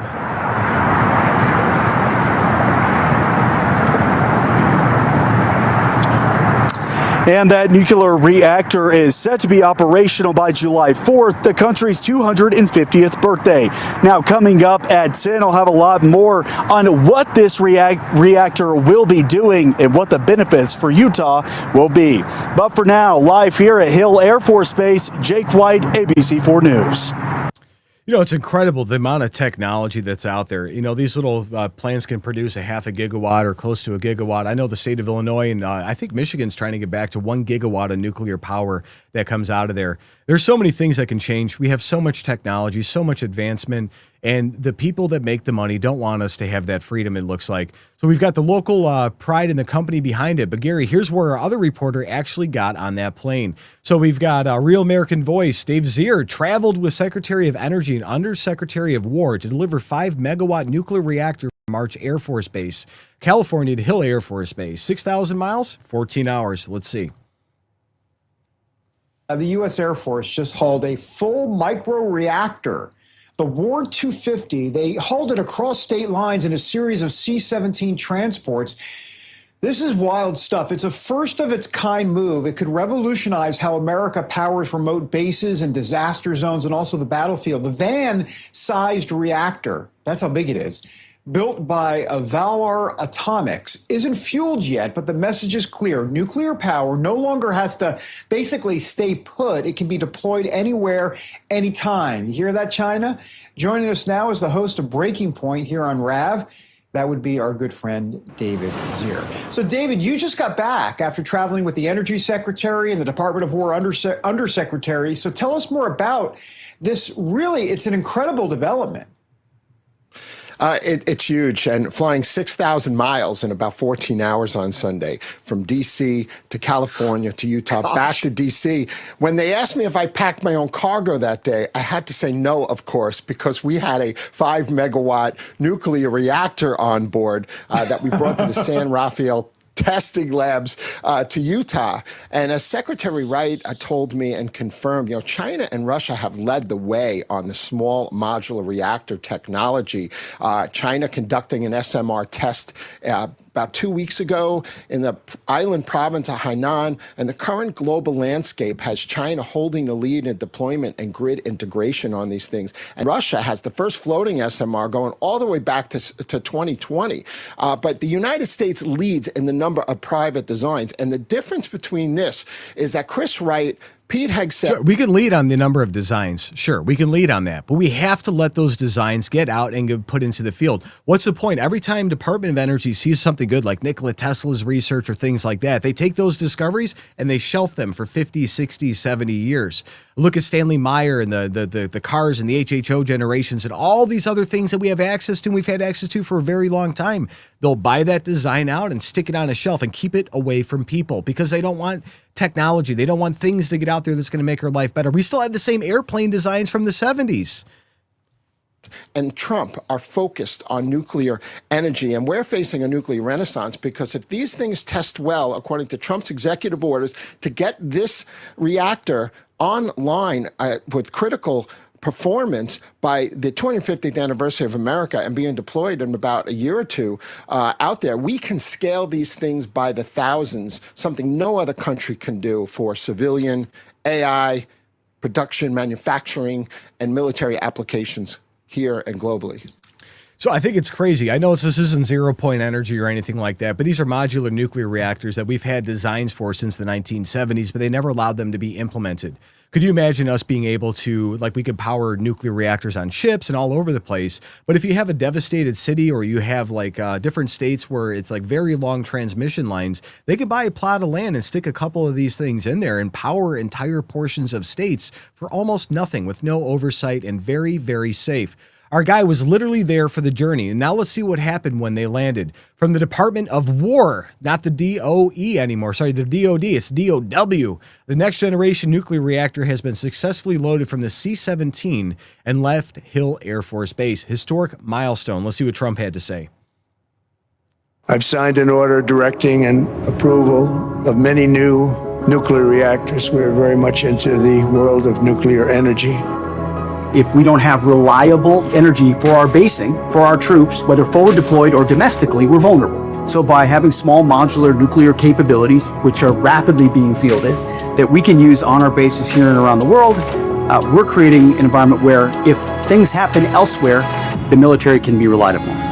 And that nuclear reactor is set to be operational by July 4th, the country's 250th birthday. Now, coming up at 10, I'll have a lot more on what this reactor will be doing and what the benefits for Utah will be. But for now, live here at Hill Air Force Base, Jake White, ABC4 News. You know, it's incredible the amount of technology that's out there. You know, these little plants can produce a half a gigawatt or close to a gigawatt. I know the state of Illinois and I think Michigan's trying to get back to 1 gigawatt of nuclear power that comes out of there. There's so many things that can change. We have so much technology, so much advancement, and the people that make the money don't want us to have that freedom, it looks like. So we've got the local pride in the company behind it. But Gary, here's where our other reporter actually got on that plane. So we've got a Real American Voice. Dave Zier traveled with Secretary of Energy and Undersecretary of War to deliver 5-megawatt nuclear reactor from March Air Force Base, California to Hill Air Force Base. 6,000 miles, 14 hours. Let's see. The U.S. Air Force just hauled a full micro-reactor, the Ward 250. They hauled it across state lines in a series of C-17 transports. This is wild stuff. It's a first-of-its-kind move. It could revolutionize how America powers remote bases and disaster zones and also the battlefield. The van-sized reactor, that's how big it is, built by Valor Atomics, isn't fueled yet, but the message is clear. Nuclear power no longer has to basically stay put. It can be deployed anywhere, anytime. You hear that, China? Joining us now is the host of Breaking Point here on RAV. That would be our good friend, David Zier. So, David, you just got back after traveling with the Energy Secretary and the Department of War Undersecretary. So tell us more about this. Really, it's an incredible development. It's huge, and flying 6,000 miles in about 14 hours on Sunday from D.C. to California to Utah, back to D.C. When they asked me if I packed my own cargo that day, I had to say no, of course, because we had a 5-megawatt nuclear reactor on board that we brought to the San Rafael testing labs to Utah. And as Secretary Wright told me and confirmed, China and Russia have led the way on the small modular reactor technology. China conducting an SMR test about 2 weeks ago in the island province of Hainan, and the current global landscape has China holding the lead in deployment and grid integration on these things. And Russia has the first floating SMR going all the way back to 2020. But the United States leads in the number of private designs. And the difference between this is that Chris Wright, Pete Hegseth. Sure, we can lead on the number of designs. Sure, we can lead on that. But we have to let those designs get out and get put into the field. What's the point? Every time Department of Energy sees something good like Nikola Tesla's research or things like that, they take those discoveries and they shelf them for 50, 60, 70 years. Look at Stanley Meyer and the cars and the HHO generations and all these other things that we have access to and we've had access to for a very long time. They'll buy that design out and stick it on a shelf and keep it away from people because they don't want technology. They don't want things to get out there that's going to make our life better. We still have the same airplane designs from the 70s. And Trump are focused on nuclear energy, and we're facing a nuclear renaissance because if these things test well, according to Trump's executive orders, to get this reactor online with critical performance by the 250th anniversary of America and being deployed in about a year or two out there, we can scale these things by the thousands, something no other country can do for civilian, AI, production, manufacturing, and military applications here and globally. So I think it's crazy. I know this isn't 0-point energy or anything like that, but these are modular nuclear reactors that we've had designs for since the 1970s, but they never allowed them to be implemented. Could you imagine us being able to, like, we could power nuclear reactors on ships and all over the place, but if you have a devastated city or you have like different states where it's like very long transmission lines, they could buy a plot of land and stick a couple of these things in there and power entire portions of states for almost nothing with no oversight and very, very safe. Our guy was literally there for the journey. And now let's see what happened when they landed. From the Department of War, not the DOE anymore. Sorry, the DOD, it's DOW. The next generation nuclear reactor has been successfully loaded from the C-17 and left Hill Air Force Base. Historic milestone. Let's see what Trump had to say. I've signed an order directing and approval of many new nuclear reactors. We're very much into the world of nuclear energy. If we don't have reliable energy for our basing, for our troops, whether forward deployed or domestically, we're vulnerable. So by having small modular nuclear capabilities, which are rapidly being fielded, that we can use on our bases here and around the world, we're creating an environment where if things happen elsewhere, the military can be relied upon.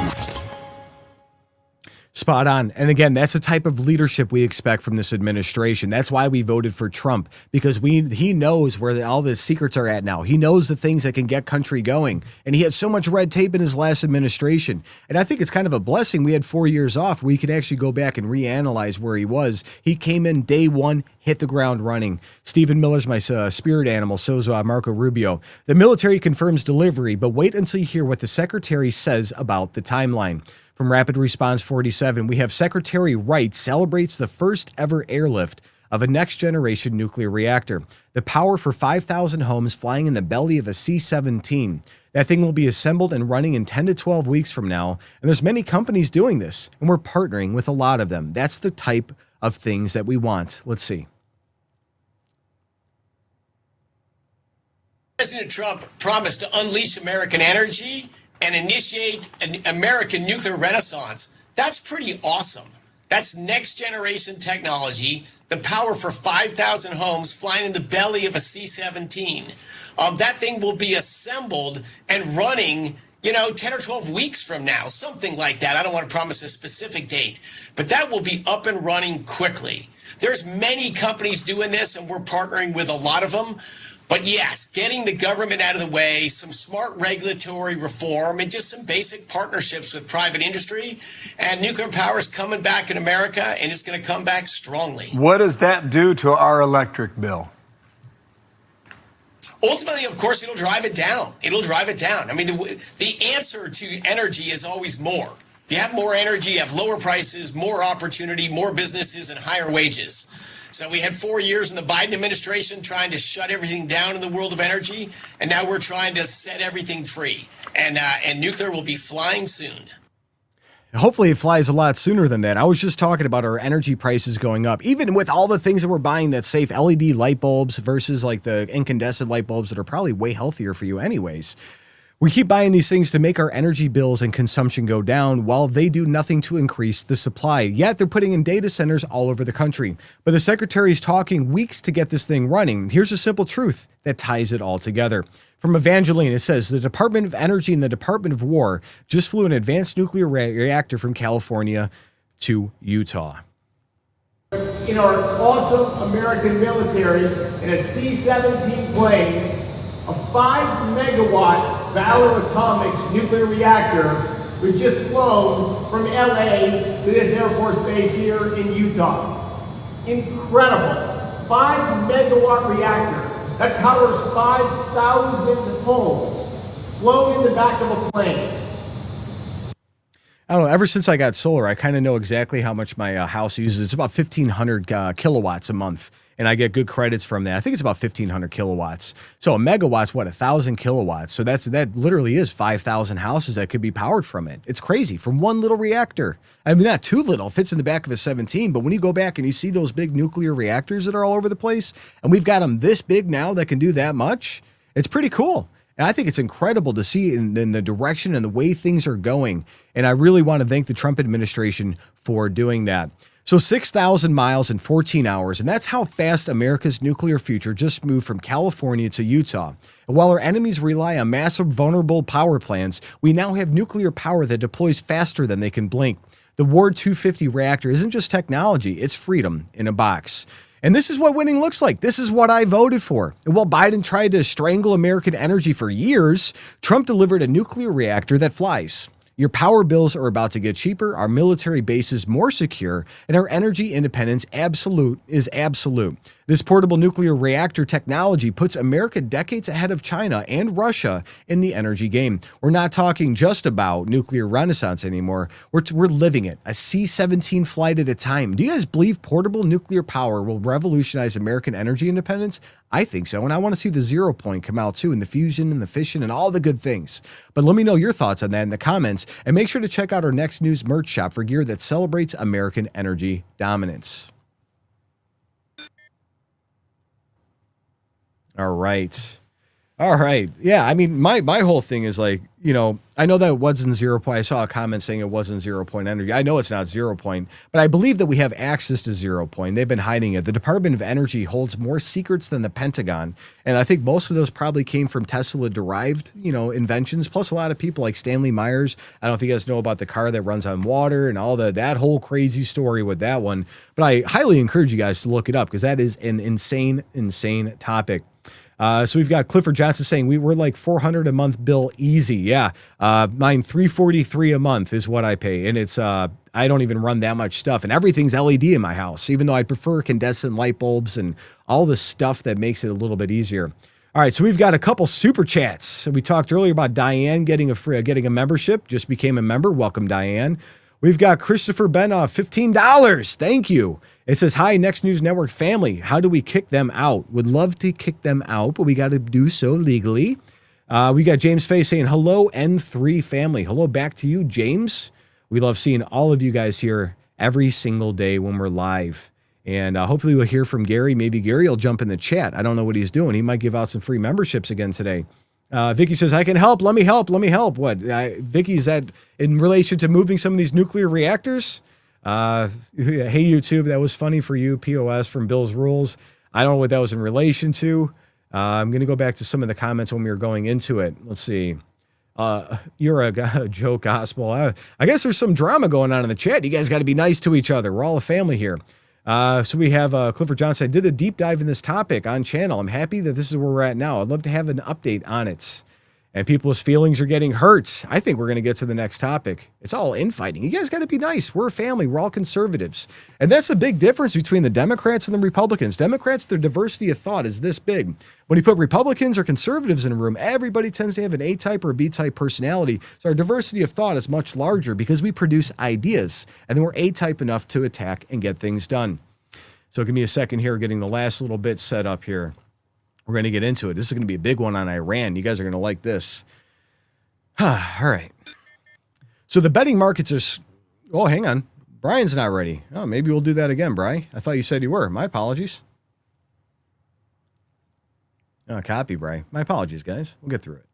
Spot on. And again, that's the type of leadership we expect from this administration. That's why we voted for Trump, because he knows where all the secrets are at now. He knows the things that can get country going. And he had so much red tape in his last administration. And I think it's kind of a blessing we had 4 years off where we could actually go back and reanalyze where he was. He came in day one, hit the ground running. Stephen Miller's my spirit animal, so's Marco Rubio. The military confirms delivery, but wait until you hear what the secretary says about the timeline. From Rapid Response 47, we have Secretary Wright celebrates the first ever airlift of a next-generation nuclear reactor. The power for 5,000 homes flying in the belly of a C-17. That thing will be assembled and running in 10 to 12 weeks from now, and there's many companies doing this, and we're partnering with a lot of them. That's the type of things that we want. Let's see. President Trump promised to unleash American energy and initiate an American nuclear renaissance. That's pretty awesome. That's next generation technology, the power for 5,000 homes flying in the belly of a C-17. That thing will be assembled and running, 10 or 12 weeks from now, something like that. I don't want to promise a specific date, but that will be up and running quickly. There's many companies doing this, and we're partnering with a lot of them. But yes, getting the government out of the way, some smart regulatory reform, and just some basic partnerships with private industry. And nuclear power is coming back in America, and it's going to come back strongly. What does that do to our electric bill? Ultimately, of course, it'll drive it down. It'll drive it down. I mean, the answer to energy is always more. If you have more energy, you have lower prices, more opportunity, more businesses, and higher wages. So we had 4 years in the Biden administration trying to shut everything down in the world of energy, and now we're trying to set everything free. And nuclear will be flying soon. Hopefully it flies a lot sooner than that. I was just talking about our energy prices going up, even with all the things that we're buying that's safe, LED light bulbs versus like the incandescent light bulbs that are probably way healthier for you anyways. We keep buying these things to make our energy bills and consumption go down while they do nothing to increase the supply. Yet they're putting in data centers all over the country. But the secretary is talking weeks to get this thing running. Here's a simple truth that ties it all together. From Evangeline, it says the Department of Energy and the Department of War just flew an advanced nuclear reactor from California to Utah. In our awesome American military, in a C-17 plane, a 5-megawatt Valor Atomics nuclear reactor was just flown from LA to this Air Force base here in Utah. Incredible. 5-megawatt reactor that powers 5,000 homes, flown in the back of a plane. I don't know. Ever since I got solar, I kind of know exactly how much my house uses. It's about 1,500 kilowatts a month, and I get good credits from that. I think it's about 1,500 kilowatts. So a megawatt's what, 1,000 kilowatts. So that literally is 5,000 houses that could be powered from it. It's crazy from one little reactor. I mean, not too little. It fits in the back of a 17. But when you go back and you see those big nuclear reactors that are all over the place, and we've got them this big now that can do that much, it's pretty cool. And I think it's incredible to see in the direction and the way things are going. And I really want to thank the Trump administration for doing that. So 6,000 miles in 14 hours, and that's how fast America's nuclear future just moved from California to Utah. And while our enemies rely on massive vulnerable power plants, we now have nuclear power that deploys faster than they can blink. The Ward 250 reactor isn't just technology, it's freedom in a box. And this is what winning looks like. This is what I voted for. And while Biden tried to strangle American energy for years, Trump delivered a nuclear reactor that flies. Your power bills are about to get cheaper, our military bases more secure, and our energy independence is absolute. This portable nuclear reactor technology puts America decades ahead of China and Russia in the energy game. We're not talking just about nuclear renaissance anymore. We're living it, a C-17 flight at a time. Do you guys believe portable nuclear power will revolutionize American energy independence? I think so, and I want to see the 0 point come out too, and the fusion and the fission and all the good things. But let me know your thoughts on that in the comments, and make sure to check out our Next News merch shop for gear that celebrates American energy dominance. All right. Yeah, I mean, my whole thing is like, you know, I know that it wasn't 0 point. I saw a comment saying it wasn't 0 point energy. I know it's not 0 point, but I believe that we have access to 0 point. They've been hiding it. The Department of Energy holds more secrets than the Pentagon. And I think most of those probably came from Tesla-derived, you know, inventions, plus a lot of people like Stanley Myers. I don't know if you guys know about the car that runs on water and all that whole crazy story with that one. But I highly encourage you guys to look it up because that is an insane topic. So we've got Clifford Johnson saying we're like $400 a month bill easy. Yeah. Mine $343 a month is what I pay. And it's, I don't even run that much stuff and everything's LED in my house, even though I prefer incandescent light bulbs and all the stuff that makes it a little bit easier. All right. So we've got a couple super chats. So we talked earlier about Diane getting a membership, just became a member. Welcome, Diane. We've got Christopher Benoff, $15. Thank you. It says, hi, Next News Network family. How do we kick them out? Would love to kick them out, but we got to do so legally. We got James Fay saying, hello, N3 family. Hello back to you, James. We love seeing all of you guys here every single day when we're live. And hopefully we'll hear from Gary. Maybe Gary will jump in the chat. I don't know what he's doing. He might give out some free memberships again today. Vicky says, I can help. Let me help. What? Vicky, is that in relation to moving some of these nuclear reactors? Hey, YouTube, that was funny for you. POS from Bill's Rules. I don't know what that was in relation to. I'm going to go back to some of the comments when we were going into it. Let's see. You're a Joe Gospel. I guess there's some drama going on in the chat. You guys got to be nice to each other. We're all a family here. So we have Clifford Johnson. I did a deep dive in this topic on channel. I'm happy that this is where we're at now. I'd love to have an update on it. And people's feelings are getting hurt. I think we're going to get to the next topic. It's all infighting. You guys got to be nice. We're a family. We're all conservatives. And that's the big difference between the Democrats and the Republicans. Democrats, their diversity of thought is this big. When you put Republicans or conservatives in a room, everybody tends to have an A-type or a B-type personality. So our diversity of thought is much larger because we produce ideas. And then we're A-type enough to attack and get things done. So give me a second here, getting the last little bit set up here. We're going to get into it. This is going to be a big one on Iran. You guys are going to like this. All right. So the betting markets are... Oh, hang on. Brian's not ready. Oh, maybe we'll do that again, Brian. I thought you said you were. My apologies. Oh, copy, Brian. My apologies, guys. We'll get through it.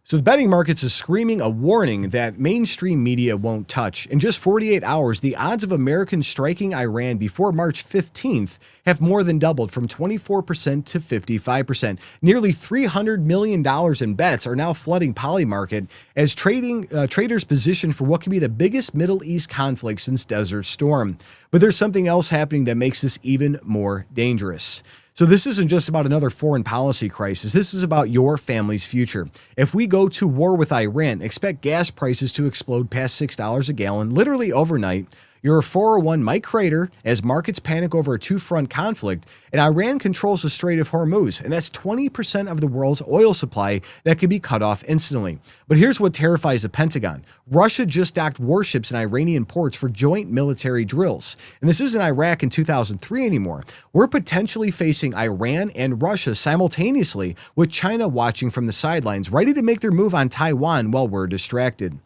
So the betting markets is screaming a warning that mainstream media won't touch. In just 48 hours, the odds of Americans striking Iran before March 15th have more than doubled from 24% to 55%. Nearly $300 million in bets are now flooding Polymarket as traders position for what could be the biggest Middle East conflict since Desert Storm. But there's something else happening that makes this even more dangerous. So this isn't just about another foreign policy crisis. This is about your family's future. If we go to war with Iran, expect gas prices to explode past $6 a gallon, literally overnight. Your 401 might crater as markets panic over a two-front conflict, and Iran controls the Strait of Hormuz, and that's 20% of the world's oil supply that could be cut off instantly. But here's what terrifies the Pentagon. Russia just docked warships in Iranian ports for joint military drills. And this isn't Iraq in 2003 anymore. We're potentially facing Iran and Russia simultaneously, with China watching from the sidelines, ready to make their move on Taiwan while we're distracted.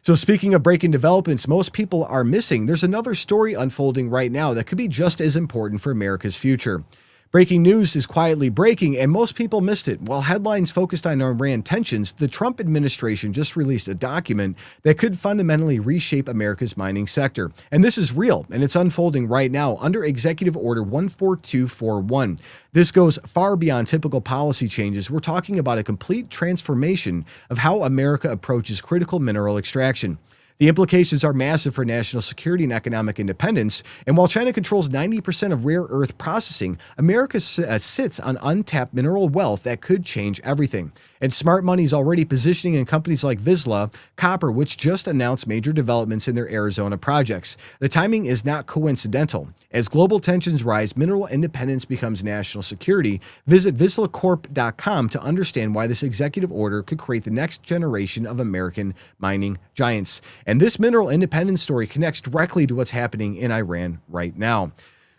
So speaking of breaking developments most people are missing, there's another story unfolding right now that could be just as important for America's future. Breaking news is quietly breaking, and most people missed it. While headlines focused on Iran tensions, the Trump administration just released a document that could fundamentally reshape America's mining sector. And this is real, and it's unfolding right now under Executive Order 14241. This goes far beyond typical policy changes. We're talking about a complete transformation of how America approaches critical mineral extraction. The implications are massive for national security and economic independence, and while China controls 90% of rare earth processing, America sits on untapped mineral wealth that could change everything. And smart money is already positioning in companies like Vizsla Copper, which just announced major developments in their Arizona projects. The timing is not coincidental. As global tensions rise, mineral independence becomes national security. Visit VizslaCorp.com to understand why this executive order could create the next generation of American mining giants. And this mineral independence story connects directly to what's happening in Iran right now.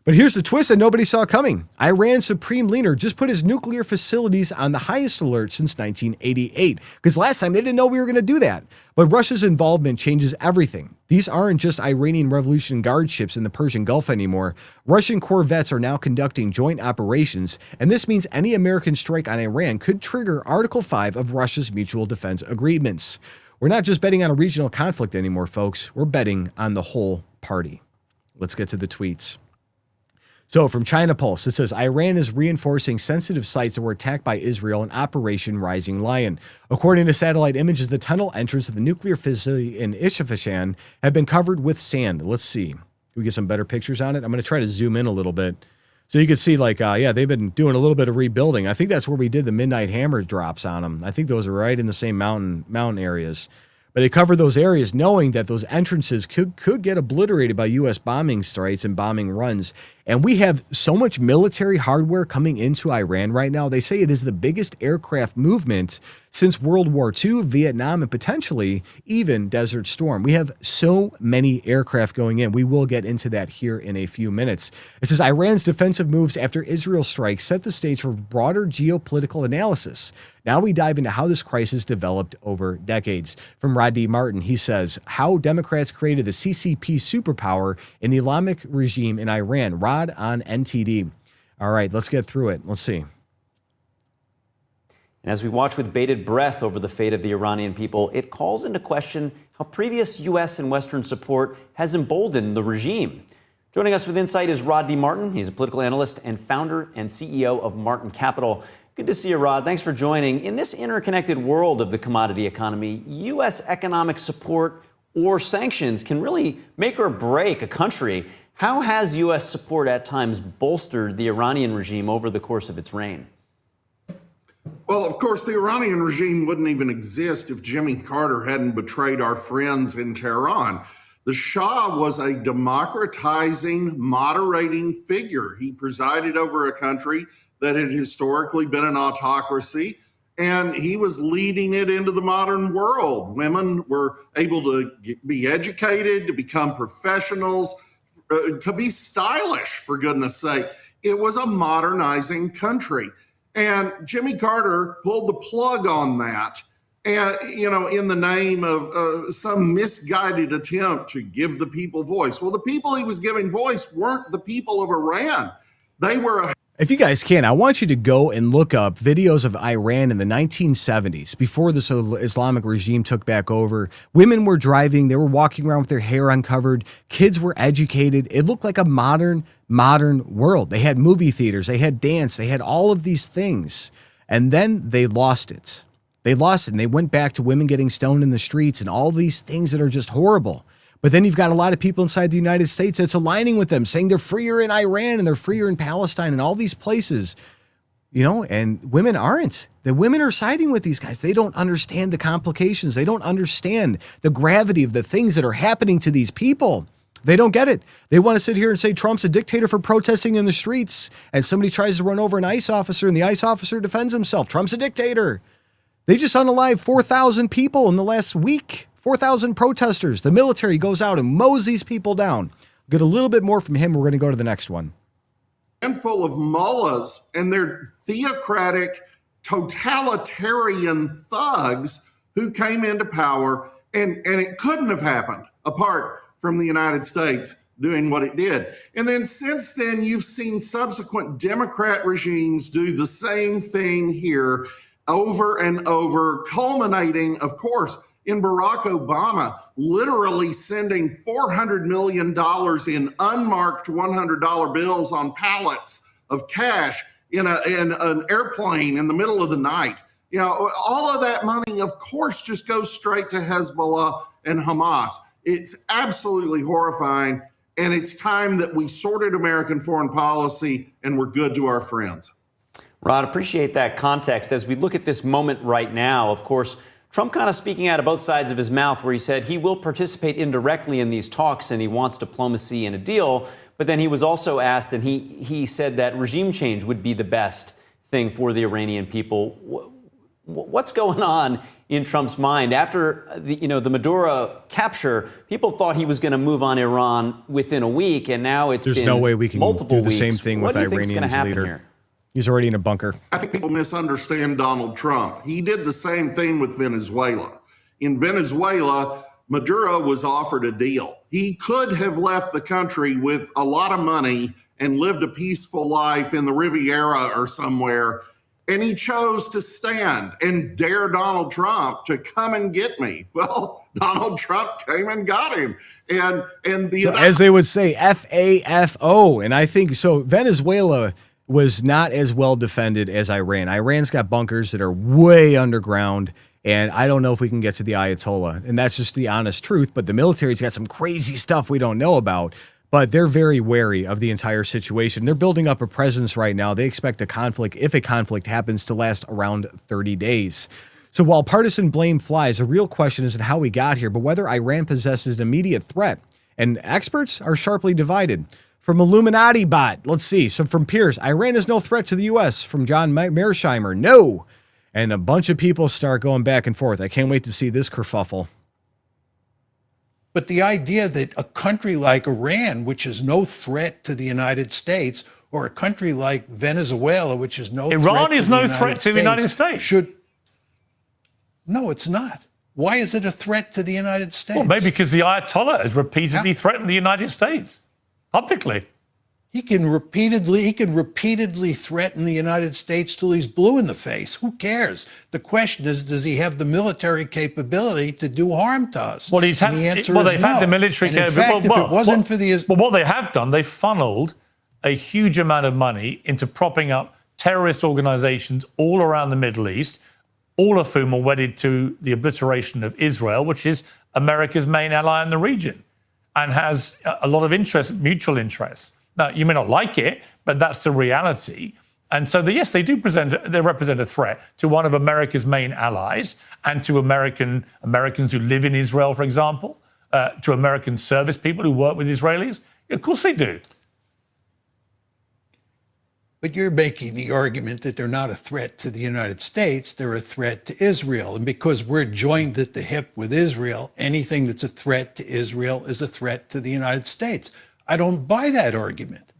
But here's the twist that nobody saw coming. Iran's supreme leader just put his nuclear facilities on the highest alert since 1988. Because last time they didn't know we were going to do that. But Russia's involvement changes everything. These aren't just Iranian Revolution Guard ships in the Persian Gulf anymore. Russian corvettes are now conducting joint operations, and this means any American strike on Iran could trigger Article 5 of Russia's mutual defense agreements. We're not just betting on a regional conflict anymore, folks. We're betting on the whole party. Let's get to the tweets. So from China Pulse, it says, Iran is reinforcing sensitive sites that were attacked by Israel in Operation Rising Lion. According to satellite images, the tunnel entrance of the nuclear facility in Isfahan have been covered with sand. Let's see. Can we get some better pictures on it? I'm going to try to zoom in a little bit. So you can see, like, yeah, they've been doing a little bit of rebuilding. I think that's where we did the Midnight Hammer drops on them. I think those are right in the same mountain areas. But they covered those areas knowing that those entrances could get obliterated by U.S. bombing strikes and bombing runs. And we have so much military hardware coming into Iran right now. They say it is the biggest aircraft movement since World War II, Vietnam, and potentially even Desert Storm. We have so many aircraft going in. We will get into that here in a few minutes. It says Iran's defensive moves after Israel strikes set the stage for broader geopolitical analysis. Now we dive into how this crisis developed over decades. From Rod D. Martin, he says, how Democrats created the CCP superpower in the Islamic regime in Iran. Rod on NTD. All right, let's get through it. Let's see. And as we watch with bated breath over the fate of the Iranian people, it calls into question how previous U.S. and Western support has emboldened the regime. Joining us with insight is Rod D. Martin. He's a political analyst and founder and CEO of Martin Capital. Good to see you, Rod. Thanks for joining. In this interconnected world of the commodity economy, U.S. economic support or sanctions can really make or break a country. How has U.S. support at times bolstered the Iranian regime over the course of its reign? Well, of course, the Iranian regime wouldn't even exist if Jimmy Carter hadn't betrayed our friends in Tehran. The Shah was a democratizing, moderating figure. He presided over a country that had historically been an autocracy, and he was leading it into the modern world. Women were able to be educated, to become professionals, to be stylish, for goodness sake. It was a modernizing country. And Jimmy Carter pulled the plug on that. And, you know, in the name of some misguided attempt to give the people voice. Well, the people he was giving voice weren't the people of Iran. They were If you guys can, I want you to go and look up videos of Iran in the 1970s, before this Islamic regime took back over. Women were driving, they were walking around with their hair uncovered, kids were educated. It looked like a modern world. They had movie theaters, they had dance, they had all of these things. And then they lost it. They lost it, and they went back to women getting stoned in the streets and all these things that are just horrible. But then you've got a lot of people inside the United States that's aligning with them, saying they're freer in Iran and they're freer in Palestine and all these places, you know, and women aren't. The women are siding with these guys. They don't understand the complications. They don't understand the gravity of the things that are happening to these people. They don't get it. They want to sit here and say Trump's a dictator for protesting in the streets, and somebody tries to run over an ICE officer and the ICE officer defends himself. Trump's a dictator. They just unalived 4,000 people in the last week. 4,000 protesters. The military goes out and mows these people down. Get a little bit more from him. We're going to go to the next one. Handful of mullahs and their theocratic, totalitarian thugs who came into power, and it couldn't have happened apart from the United States doing what it did. And then since then, you've seen subsequent Democrat regimes do the same thing here over and over, culminating, of course, in Barack Obama literally sending $400 million in unmarked $100 bills on pallets of cash in an airplane in the middle of the night. You know, all of that money, of course, just goes straight to Hezbollah and Hamas. It's absolutely horrifying, and it's time that we sorted American foreign policy and we're good to our friends. Rod, appreciate that context. As we look at this moment right now, of course, Trump kind of speaking out of both sides of his mouth, where he said he will participate indirectly in these talks and he wants diplomacy and a deal. But then he was also asked, and he said that regime change would be the best thing for the Iranian people. What's going on in Trump's mind? After the Maduro capture, people thought he was going to move on Iran within a week, and now it's There's been no way we can multiple do the weeks. same thing with Iranian's leader. Here? He's already in a bunker. I think people misunderstand Donald Trump. He did the same thing with Venezuela. In Venezuela, Maduro was offered a deal. He could have left the country with a lot of money and lived a peaceful life in the Riviera or somewhere, and he chose to stand and dare Donald Trump to come and get me. Well, Donald Trump came and got him. So as they would say, FAFO. And I think so. Venezuela was not as well defended as Iran. Iran's got bunkers that are way underground, and I don't know if we can get to the Ayatollah. And that's just the honest truth. But the military's got some crazy stuff we don't know about. But they're very wary of the entire situation. They're building up a presence right now. They expect a conflict, if a conflict happens, to last around 30 days. So while partisan blame flies, the real question isn't how we got here, but whether Iran possesses an immediate threat. And experts are sharply divided. From Illuminati bot, let's see. So from Pierce, Iran is no threat to the U.S. From John Mearsheimer, no. And a bunch of people start going back and forth. I can't wait to see this kerfuffle. But the idea that a country like Iran, which is no threat to the United States, or a country like Venezuela, which is no Iran is no threat to the United States. No, it's not. Why is it a threat to the United States? Well, maybe because the Ayatollah has repeatedly threatened the United States publicly. He can repeatedly threaten the United States till he's blue in the face. Who cares? The question is, does he have the military capability to do harm to us? Well, they've had the military capability. If it wasn't for the... But what they have done, they funneled a huge amount of money into propping up terrorist organizations all around the Middle East, all of whom are wedded to the obliteration of Israel, which is America's main ally in the region, and has a lot of interest, mutual interests. Now, you may not like it, but that's the reality. And so, yes, they represent a threat to one of America's main allies and to Americans who live in Israel, for example, to American service people who work with Israelis. Of course they do. But you're making the argument that they're not a threat to the United States, they're a threat to Israel. And because we're joined at the hip with Israel, anything that's a threat to Israel is a threat to the United States. I don't buy that argument.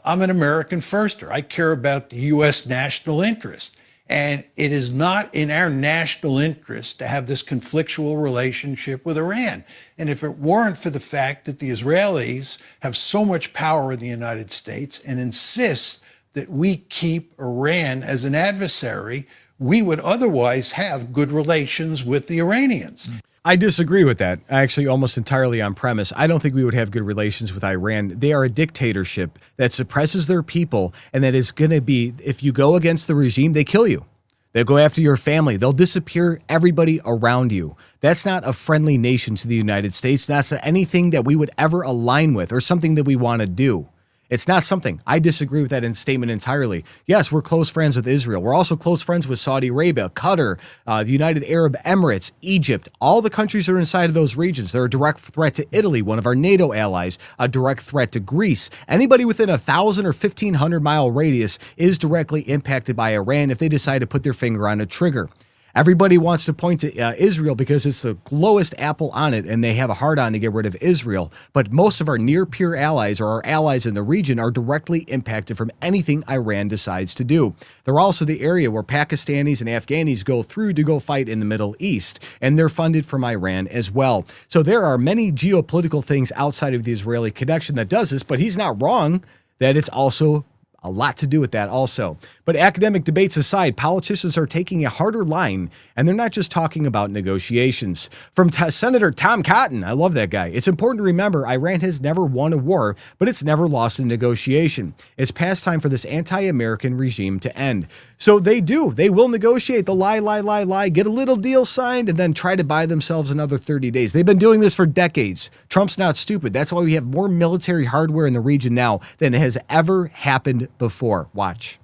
I'm an American firster. I care about the U.S. national interest. And it is not in our national interest to have this conflictual relationship with Iran. And if it weren't for the fact that the Israelis have so much power in the United States and insist that we keep Iran as an adversary, we would otherwise have good relations with the Iranians. I disagree with that. Actually, almost entirely on premise. I don't think we would have good relations with Iran. They are a dictatorship that suppresses their people, and that is going to be, if you go against the regime, they kill you. They'll go after your family. They'll disappear everybody around you. That's not a friendly nation to the United States. That's not anything that we would ever align with or something that we want to do. It's not something. I disagree with that statement entirely. Yes, we're close friends with Israel. We're also close friends with Saudi Arabia, Qatar, the United Arab Emirates, Egypt, all the countries that are inside of those regions. They're a direct threat to Italy, one of our NATO allies, a direct threat to Greece. Anybody within 1,000 or 1,500 mile radius is directly impacted by Iran if they decide to put their finger on a trigger. Everybody wants to point to Israel because it's the lowest apple on it, and they have a hard-on to get rid of Israel. But most of our near-peer allies or our allies in the region are directly impacted from anything Iran decides to do. They're also the area where Pakistanis and Afghanis go through to go fight in the Middle East, and they're funded from Iran as well. So there are many geopolitical things outside of the Israeli connection that does this, but he's not wrong that it's also a lot to do with that also. But academic debates aside, politicians are taking a harder line, and they're not just talking about negotiations. From Senator Tom Cotton, I love that guy. It's important to remember Iran has never won a war, but it's never lost a negotiation. It's past time for this anti-American regime to end. So they do. They will negotiate. They'll lie, get a little deal signed, and then try to buy themselves another 30 days. They've been doing this for decades. Trump's not stupid. That's why we have more military hardware in the region now than has ever happened before. Watch.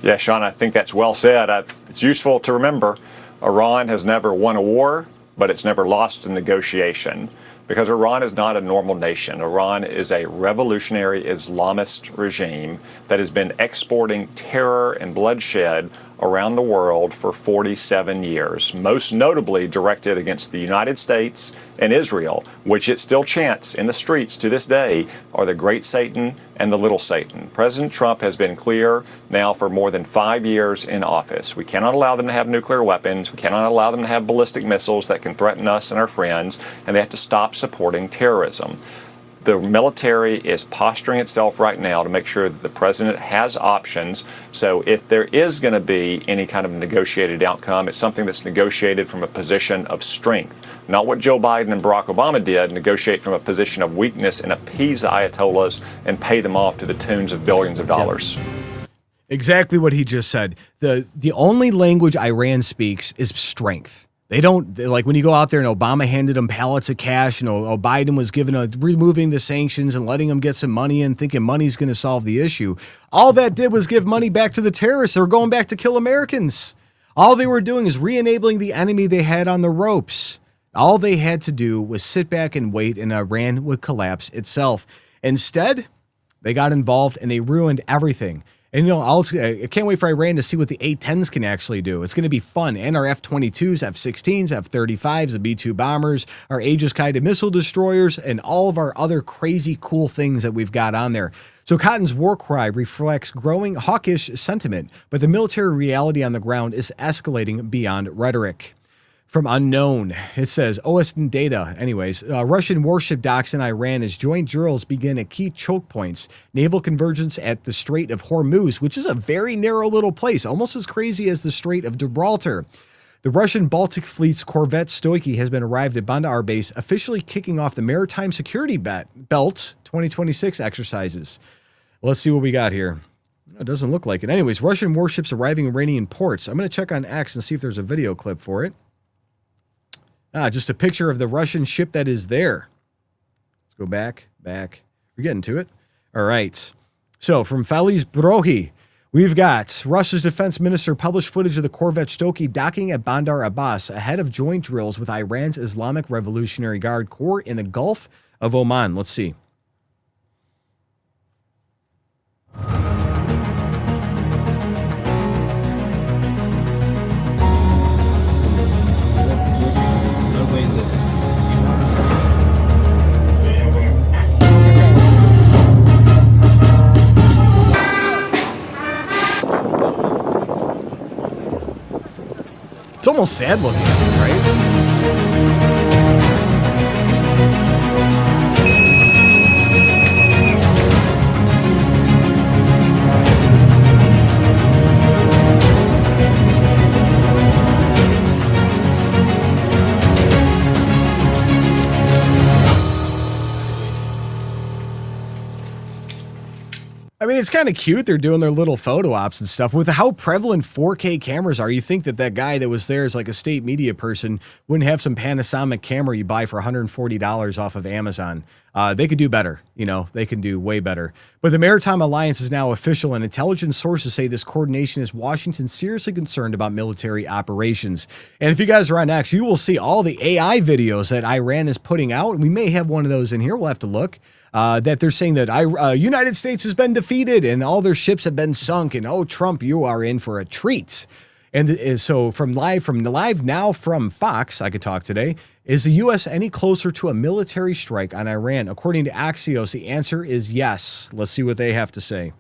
Yeah, Sean, I think that's well said. It's useful to remember Iran has never won a war, but it's never lost a negotiation, because Iran is not a normal nation. Iran is a revolutionary Islamist regime that has been exporting terror and bloodshed around the world for 47 years, most notably directed against the United States and Israel, which it still chants in the streets to this day are the great Satan and the little Satan. President Trump has been clear now for more than 5 years in office. We cannot allow them to have nuclear weapons. We cannot allow them to have ballistic missiles that can threaten us and our friends, and they have to stop supporting terrorism. The military is posturing itself right now to make sure that the president has options. So if there is going to be any kind of negotiated outcome, it's something that's negotiated from a position of strength, not what Joe Biden and Barack Obama did, negotiate from a position of weakness and appease the Ayatollahs and pay them off to the tunes of billions of dollars. Exactly what he just said. The only language Iran speaks is strength. They don't, like when you go out there and Obama handed them pallets of cash, Biden was removing the sanctions and letting them get some money in, thinking money's going to solve the issue. All that did was give money back to the terrorists. They were going back to kill Americans. All they were doing is re-enabling the enemy they had on the ropes. All they had to do was sit back and wait, and Iran would collapse itself. Instead, they got involved and they ruined everything. And, I can't wait for Iran to see what the A-10s can actually do. It's going to be fun. And our F-22s, F-16s, F-35s, the B-2 bombers, our Aegis-guided missile destroyers, and all of our other crazy cool things that we've got on there. So Cotton's war cry reflects growing hawkish sentiment, but the military reality on the ground is escalating beyond rhetoric. From unknown, it says, OSN data, Russian warship docks in Iran as joint drills begin at key choke points. Naval convergence at the Strait of Hormuz, which is a very narrow little place, almost as crazy as the Strait of Gibraltar. The Russian Baltic Fleet's corvette Stoichi has been arrived at Bandar Base, officially kicking off the Maritime Security Belt 2026 exercises. Let's see what we got here. It doesn't look like it. Anyways, Russian warships arriving in Iranian ports. I'm going to check on X and see if there's a video clip for it. Just a picture of the Russian ship that is there. Let's go back. We're getting to it. All right. So from Faliz Brohi, we've got Russia's defense minister published footage of the corvette Stoichi docking at Bandar Abbas ahead of joint drills with Iran's Islamic Revolutionary Guard Corps in the Gulf of Oman. Let's see. It's almost sad looking, right? I mean, it's kind of cute. They're doing their little photo ops and stuff. With how prevalent 4K cameras are, you think that guy that was there is like a state media person wouldn't have some Panasonic camera you buy for $140 off of Amazon. They could do better. They can do way better. But the Maritime Alliance is now official, and intelligence sources say this coordination is Washington seriously concerned about military operations. And if you guys are on X, you will see all the AI videos that Iran is putting out. We may have one of those in here. We'll have to look. That they're saying that United States has been defeated and all their ships have been sunk, and Trump, you are in for a treat. And so from live now from Fox, I could talk today, is the U.S. any closer to a military strike on Iran? According to Axios, the answer is yes. Let's see what they have to say.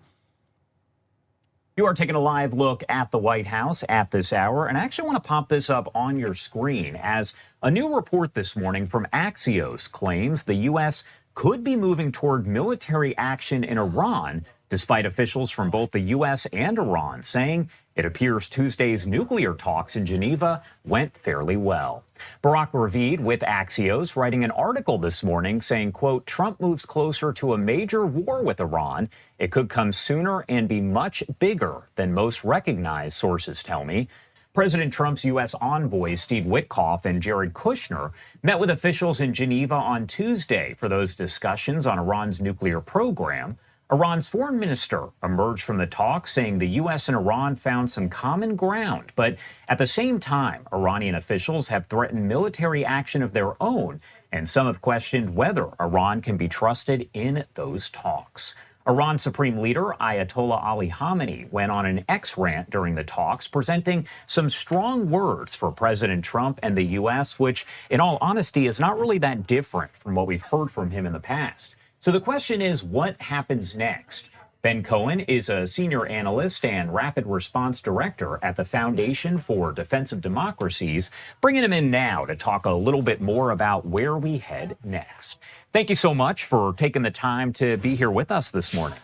You are taking a live look at the White House at this hour, and I actually want to pop this up on your screen as a new report this morning from Axios claims the U.S. could be moving toward military action in Iran, despite officials from both the U.S. and Iran saying it appears Tuesday's nuclear talks in Geneva went fairly well. Barak Ravid with Axios writing an article this morning saying, quote, Trump moves closer to a major war with Iran. It could come sooner and be much bigger than most recognized, sources tell me. President Trump's U.S. envoys Steve Witkoff and Jared Kushner met with officials in Geneva on Tuesday for those discussions on Iran's nuclear program. Iran's foreign minister emerged from the talks saying the U.S. and Iran found some common ground. But at the same time, Iranian officials have threatened military action of their own, and some have questioned whether Iran can be trusted in those talks. Iran Supreme Leader Ayatollah Ali Khamenei went on an X-rant during the talks, presenting some strong words for President Trump and the U.S., which, in all honesty, is not really that different from what we've heard from him in the past. So the question is, what happens next? Ben Cohen is a senior analyst and rapid response director at the Foundation for Defensive Democracies, bringing him in now to talk a little bit more about where we head next. Thank you so much for taking the time to be here with us this morning.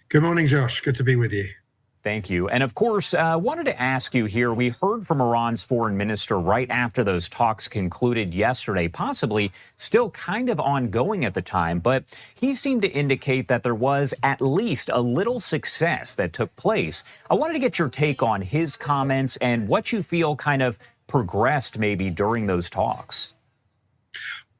Good morning, Josh. Good to be with you. Thank you. And of course, wanted to ask you here, we heard from Iran's foreign minister right after those talks concluded yesterday, possibly still kind of ongoing at the time, but he seemed to indicate that there was at least a little success that took place. I wanted to get your take on his comments and what you feel kind of progressed maybe during those talks.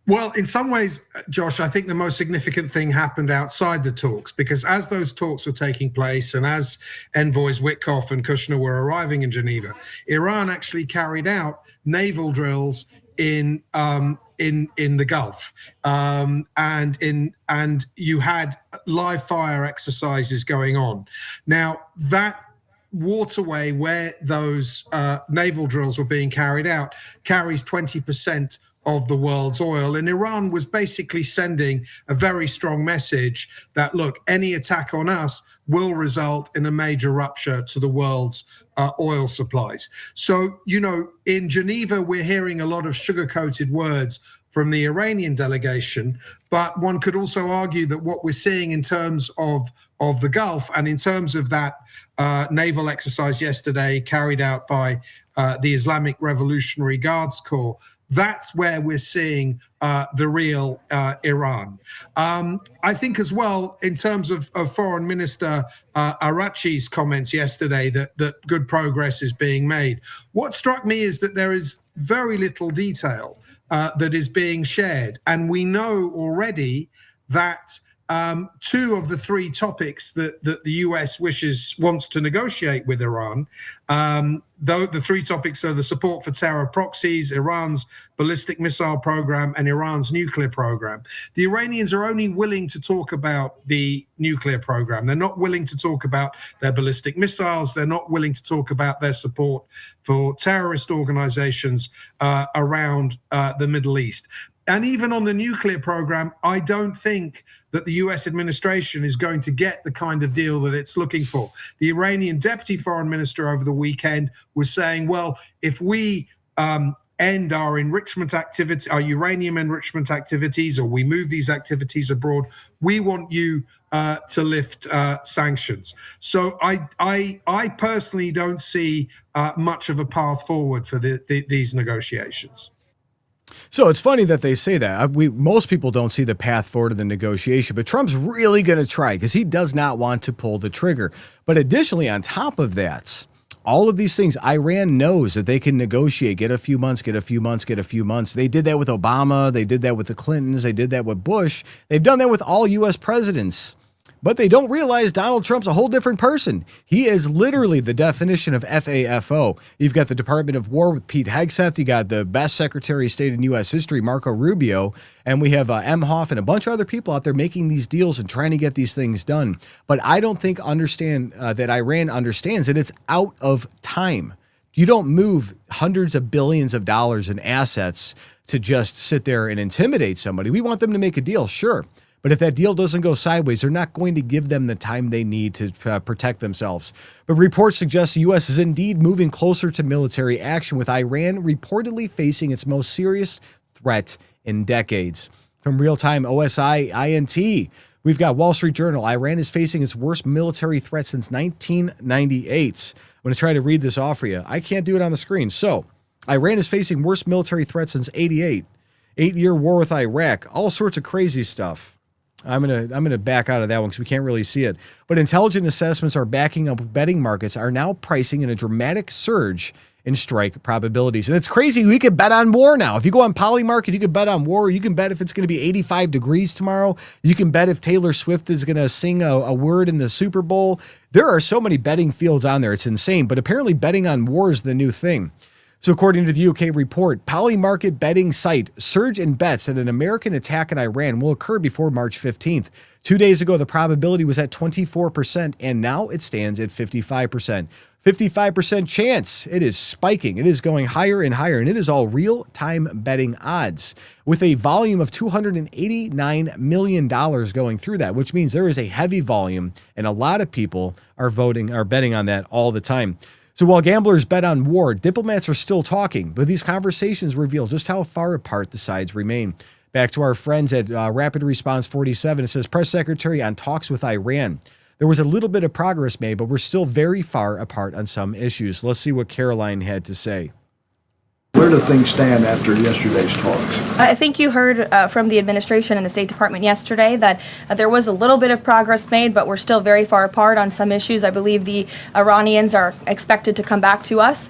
Well, in some ways, Josh, I think the most significant thing happened outside the talks, because as those talks were taking place and as envoys Witkoff and Kushner were arriving in Geneva, Iran actually carried out naval drills in the Gulf, and you had live fire exercises going on. Now, that waterway where those naval drills were being carried out carries 20% of the world's oil. And Iran was basically sending a very strong message that, look, any attack on us will result in a major rupture to the world's oil supplies. So, you know, in Geneva, we're hearing a lot of sugar-coated words from the Iranian delegation, but one could also argue that what we're seeing in terms of the Gulf and in terms of that naval exercise yesterday carried out by the Islamic Revolutionary Guards Corps, that's where we're seeing the real Iran. I think as well, in terms of Foreign Minister Araghchi's comments yesterday, that good progress is being made. What struck me is that there is very little detail that is being shared. And we know already that two of the three topics that the US wants to negotiate with Iran, though the three topics are the support for terror proxies, Iran's ballistic missile program, and Iran's nuclear program. The Iranians are only willing to talk about the nuclear program. They're not willing to talk about their ballistic missiles. They're not willing to talk about their support for terrorist organizations around the Middle East. And even on the nuclear program, I don't think that the US administration is going to get the kind of deal that it's looking for. The Iranian deputy foreign minister over the weekend was saying, well, if we end our enrichment activity, our uranium enrichment activities, or we move these activities abroad, we want you to lift sanctions. So I personally don't see much of a path forward for these negotiations. So it's funny that they say that. Most people don't see the path forward of the negotiation, but Trump's really going to try because he does not want to pull the trigger. But additionally, on top of that, all of these things, Iran knows that they can negotiate, get a few months, get a few months, get a few months. They did that with Obama. They did that with the Clintons. They did that with Bush. They've done that with all U.S. presidents. But they don't realize Donald Trump's a whole different person. He is literally the definition of FAFO. You've got the Department of War with Pete Hegseth. You got the best Secretary of State in U.S. history, Marco Rubio. And we have Emhoff and a bunch of other people out there making these deals and trying to get these things done. But I don't think that Iran understands that it's out of time. You don't move hundreds of billions of dollars in assets to just sit there and intimidate somebody. We want them to make a deal, sure. But if that deal doesn't go sideways, they're not going to give them the time they need to protect themselves. But reports suggest the U.S. is indeed moving closer to military action, with Iran reportedly facing its most serious threat in decades. From real-time OSI INT, we've got Wall Street Journal. Iran is facing its worst military threat since 1998. I'm going to try to read this off for you. I can't do it on the screen. So, Iran is facing worst military threat since 88. 8-year war with Iraq. All sorts of crazy stuff. I'm gonna back out of that one because we can't really see it. But intelligent assessments are backing up betting markets are now pricing in a dramatic surge in strike probabilities. And it's crazy. We could bet on war now. If you go on Polymarket, you can bet on war. You can bet if it's going to be 85 degrees tomorrow. You can bet if Taylor Swift is going to sing a word in the Super Bowl. There are so many betting fields on there. It's insane. But apparently betting on war is the new thing. So according to the UK report, Polymarket betting site surge in bets that an American attack on Iran will occur before March 15th. 2 days ago, the probability was at 24%, and now it stands at 55%. 55% chance. It is spiking. It is going higher and higher, and it is all real-time betting odds with a volume of $289 million going through that, which means there is a heavy volume, and a lot of people are betting on that all the time. So while gamblers bet on war, diplomats are still talking, but these conversations reveal just how far apart the sides remain. Back to our friends at Rapid Response 47, it says, Press Secretary on talks with Iran. There was a little bit of progress made, but we're still very far apart on some issues. Let's see what Caroline had to say. Where do things stand after yesterday's talks? I think you heard from the administration and the State Department yesterday that there was a little bit of progress made, but we're still very far apart on some issues. I believe the Iranians are expected to come back to us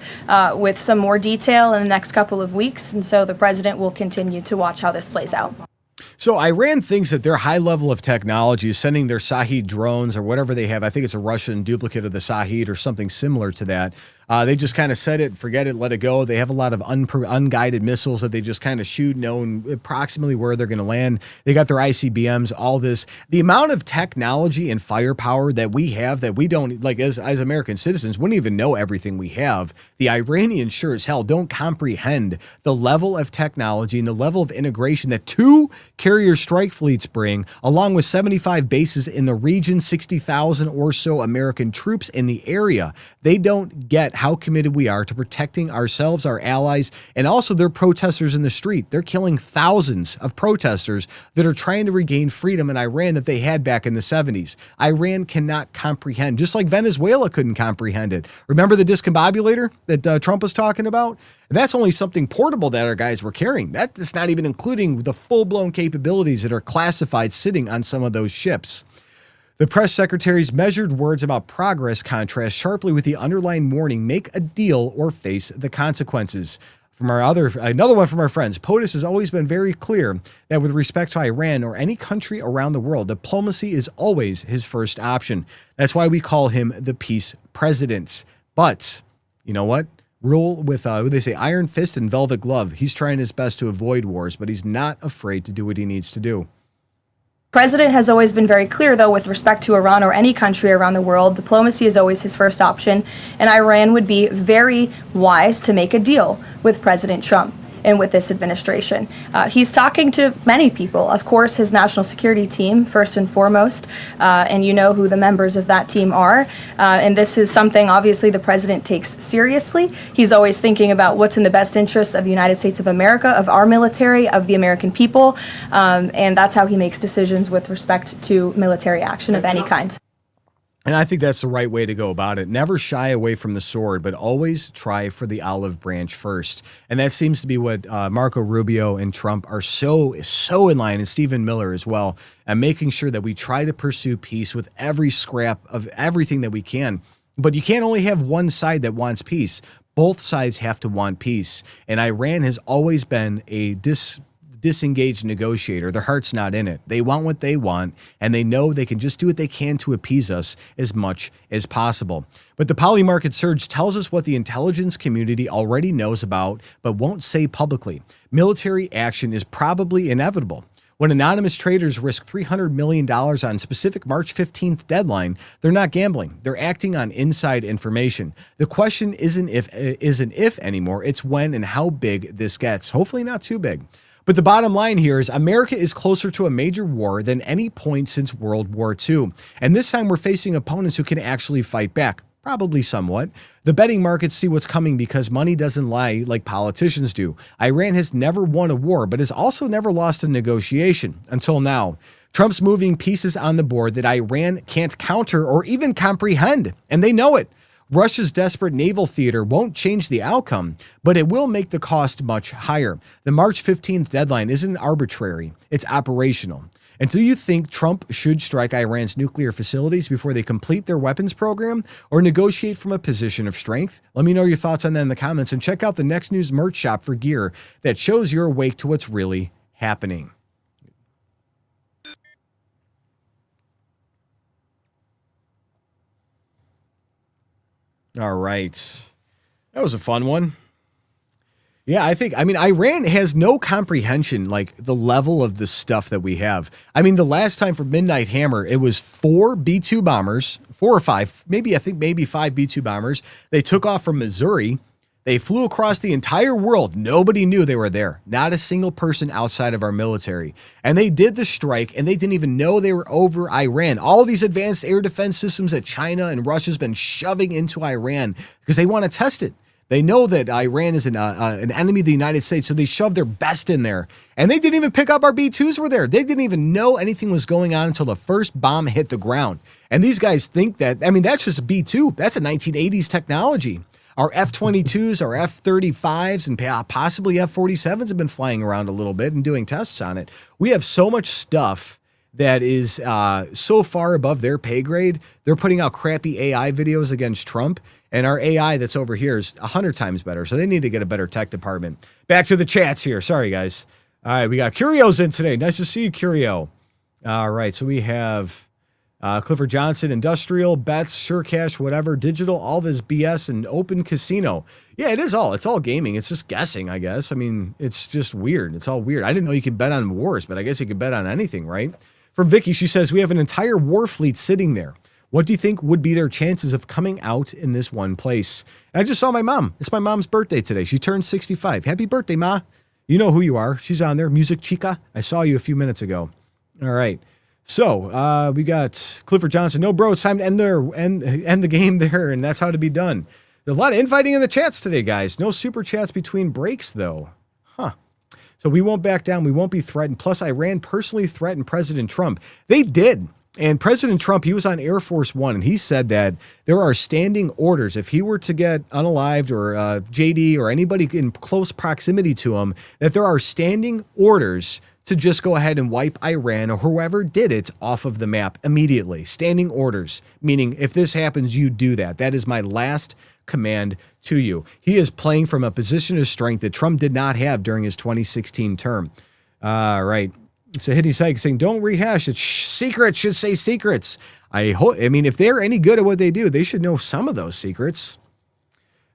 with some more detail in the next couple of weeks, and so the president will continue to watch how this plays out. So Iran thinks that their high level of technology is sending their Shahed drones or whatever they have. I think it's a Russian duplicate of the Shahed or something similar to that. They just kind of set it, forget it, let it go. They have a lot of unguided missiles that they just kind of shoot, knowing approximately where they're going to land. They got their ICBMs, all this. The amount of technology and firepower that we have that we don't, like as American citizens, wouldn't even know everything we have. The Iranians sure as hell don't comprehend the level of technology and the level of integration that 2 carrier strike fleets bring, along with 75 bases in the region, 60,000 or so American troops in the area. They don't get how committed we are to protecting ourselves, our allies, and also their protesters in the street. They're killing thousands of protesters that are trying to regain freedom in Iran that they had back in the 70s. Iran cannot comprehend, just like Venezuela couldn't comprehend it. Remember the discombobulator that Trump was talking about? And that's only something portable that our guys were carrying. That's not even including the full-blown capabilities that are classified sitting on some of those ships. The press secretary's measured words about progress contrast sharply with the underlying warning, make a deal or face the consequences. From another one from our friends, POTUS has always been very clear that with respect to Iran or any country around the world, diplomacy is always his first option. That's why we call him the peace president. But you know what? Rule with, what they say, iron fist and velvet glove. He's trying his best to avoid wars, but he's not afraid to do what he needs to do. President has always been very clear, though, with respect to Iran or any country around the world, diplomacy is always his first option, and Iran would be very wise to make a deal with President Trump and with this administration. He's talking to many people, of course, his national security team, first and foremost, and you know who the members of that team are. And this is something, obviously, the president takes seriously. He's always thinking about what's in the best interest of the United States of America, of our military, of the American people, and that's how he makes decisions with respect to military action of any kind. And I think that's the right way to go about it. Never shy away from the sword, but always try for the olive branch first. And that seems to be what Marco Rubio and Trump are so in line, and Stephen Miller as well, and making sure that we try to pursue peace with every scrap of everything that we can. But you can't only have one side that wants peace. Both sides have to want peace. And Iran has always been a disengaged negotiator. Their heart's not in it. They want what they want, and they know they can just do what they can to appease us as much as possible. But the polymarket surge tells us what the intelligence community already knows about, but won't say publicly. Military action is probably inevitable. When anonymous traders risk $300 million on specific March 15th deadline, they're not gambling. They're acting on inside information. The question isn't if anymore, it's when and how big this gets. Hopefully not too big. But the bottom line here is America is closer to a major war than any point since World War II. And this time we're facing opponents who can actually fight back. Probably somewhat. The betting markets see what's coming because money doesn't lie like politicians do. Iran has never won a war, but has also never lost a negotiation until now. Trump's moving pieces on the board that Iran can't counter or even comprehend, and they know it. Russia's desperate naval theater won't change the outcome, but it will make the cost much higher. The March 15th deadline isn't arbitrary, it's operational. And do you think Trump should strike Iran's nuclear facilities before they complete their weapons program or negotiate from a position of strength? Let me know your thoughts on that in the comments, and check out the Next News merch shop for gear that shows you're awake to what's really happening. All right. That was a fun one. Yeah, I mean, Iran has no comprehension, like the level of the stuff that we have. I mean, the last time for Midnight Hammer, it was 4 B-2 bombers, 4 or 5, maybe 5 B-2 bombers. They took off from Missouri. They flew across the entire world. Nobody knew they were there. Not a single person outside of our military. And they did the strike, and they didn't even know they were over Iran. All these advanced air defense systems that China and Russia's been shoving into Iran because they want to test it. They know that Iran is an enemy of the United States, so they shoved their best in there. And they didn't even pick up our B-2s were there. They didn't even know anything was going on until the first bomb hit the ground. And these guys think that, I mean, that's just a B-2. That's a 1980s technology. Our F-22s, our F-35s, and possibly F-47s have been flying around a little bit and doing tests on it. We have so much stuff that is so far above their pay grade. They're putting out crappy AI videos against Trump. And our AI that's over here is 100 times better. So they need to get a better tech department. Back to the chats here. Sorry, guys. All right, we got Curio's in today. Nice to see you, Curio. All right, so we have Clifford Johnson, Industrial, Bets, Sure Cash, whatever, Digital, all this BS, and Open Casino. Yeah, it is all. It's all gaming. It's just guessing, I guess. I mean, it's just weird. It's all weird. I didn't know you could bet on wars, but I guess you could bet on anything, right? From Vicky, she says, we have an entire war fleet sitting there. What do you think would be their chances of coming out in this one place? And I just saw my mom. It's my mom's birthday today. She turned 65. Happy birthday, Ma. You know who you are. She's on there. Music Chica. I saw you a few minutes ago. All right. So we got Clifford Johnson. No, bro, it's time to end the game there, and that's how to be done. There's a lot of infighting in the chats today, guys. No super chats between breaks, though. Huh. So we won't back down. We won't be threatened. Plus, Iran personally threatened President Trump. They did. And President Trump, he was on Air Force One, and he said that there are standing orders. If he were to get unalived or JD or anybody in close proximity to him, that there are standing orders to just go ahead and wipe Iran or whoever did it off of the map immediately. Standing orders, meaning if this happens, you do that. That is my last command to you. He is playing from a position of strength that Trump did not have during his 2016 term. All right. So Hitty Sykes saying, don't rehash it. Secrets should say secrets. I mean, if they're any good at what they do, they should know some of those secrets.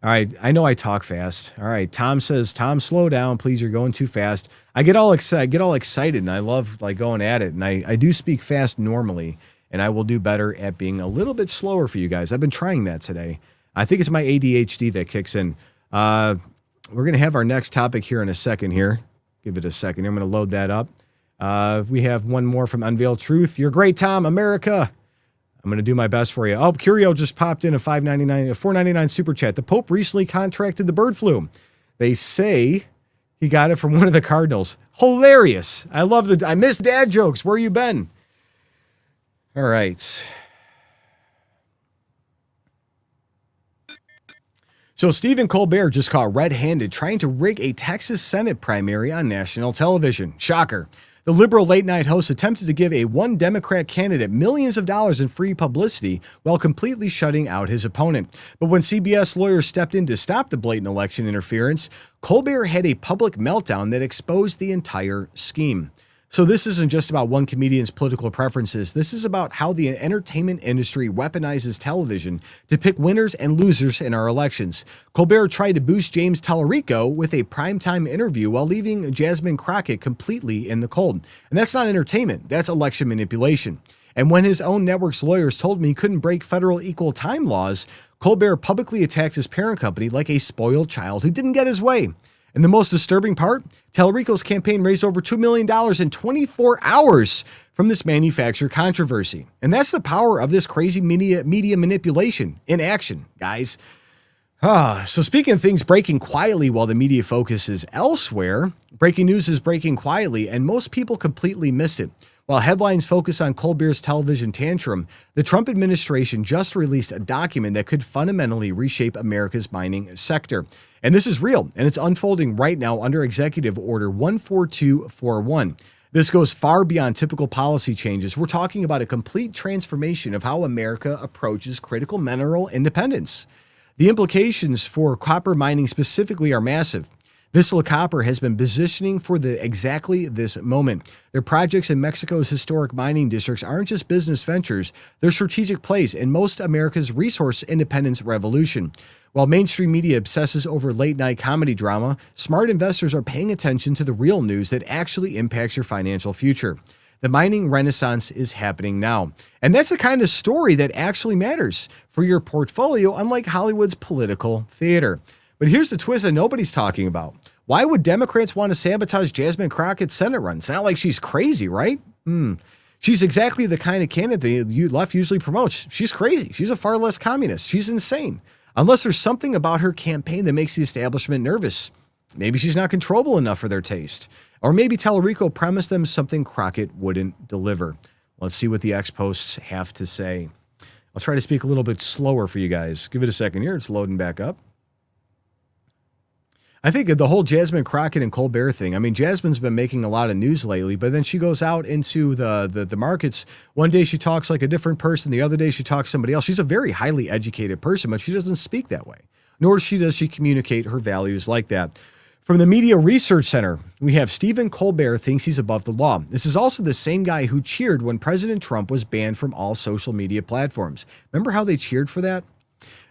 All right. I know I talk fast. All right. Tom says, Tom, slow down. Please, you're going too fast. I get all excited and I love like going at it. And I do speak fast normally, and I will do better at being a little bit slower for you guys. I've been trying that today. I think it's my ADHD that kicks in. We're going to have our next topic here in a second here. Give it a second. I'm going to load that up. We have one more from Unveiled Truth. You're great, Tom. America. I'm going to do my best for you. Oh, Curio just popped in a $4.99 super chat. The Pope recently contracted the bird flu. They say he got it from one of the Cardinals. Hilarious. I miss dad jokes. Where you been? All right. So Stephen Colbert just caught red-handed trying to rig a Texas Senate primary on national television. Shocker. The liberal late-night host attempted to give one Democrat candidate millions of dollars in free publicity while completely shutting out his opponent. But when CBS lawyers stepped in to stop the blatant election interference, Colbert had a public meltdown that exposed the entire scheme. So this isn't just about one comedian's political preferences. This is about how the entertainment industry weaponizes television to pick winners and losers in our elections. Colbert tried to boost James Tallarico with a primetime interview while leaving Jasmine Crockett completely in the cold. And that's not entertainment. That's election manipulation. And when his own network's lawyers told him he couldn't break federal equal time laws, Colbert publicly attacked his parent company like a spoiled child who didn't get his way. And the most disturbing part, Tallarico's campaign raised over $2 million in 24 hours from this manufacturer controversy. And that's the power of this crazy media manipulation in action, guys. So speaking of things breaking quietly while the media focuses elsewhere, breaking news is breaking quietly, and most people completely missed it. While headlines focus on Colbert's television tantrum, the Trump administration just released a document that could fundamentally reshape America's mining sector. And this is real, and it's unfolding right now under Executive Order 14241. This goes far beyond typical policy changes. We're talking about a complete transformation of how America approaches critical mineral independence. The implications for copper mining specifically are massive. Vissla Copper has been positioning for exactly this moment. Their projects in Mexico's historic mining districts aren't just business ventures, they're strategic plays in most America's resource independence revolution. While mainstream media obsesses over late-night comedy drama, smart investors are paying attention to the real news that actually impacts your financial future. The mining renaissance is happening now. And that's the kind of story that actually matters for your portfolio, unlike Hollywood's political theater. But here's the twist that nobody's talking about. Why would Democrats want to sabotage Jasmine Crockett's Senate run? It's not like she's crazy, right? She's exactly the kind of candidate the left usually promotes. She's crazy. She's a far less communist. She's insane. Unless there's something about her campaign that makes the establishment nervous. Maybe she's not controllable enough for their taste. Or maybe Tallarico promised them something Crockett wouldn't deliver. Let's see what the X-Posts have to say. I'll try to speak a little bit slower for you guys. Give it a second here. It's loading back up. I think the whole Jasmine Crockett and Colbert thing, I mean, Jasmine's been making a lot of news lately, but then she goes out into the markets. One day she talks like a different person. The other day she talks somebody else. She's a very highly educated person, but she doesn't speak that way. Nor does she communicate her values like that. From the Media Research Center, we have Stephen Colbert thinks he's above the law. This is also the same guy who cheered when President Trump was banned from all social media platforms. Remember how they cheered for that?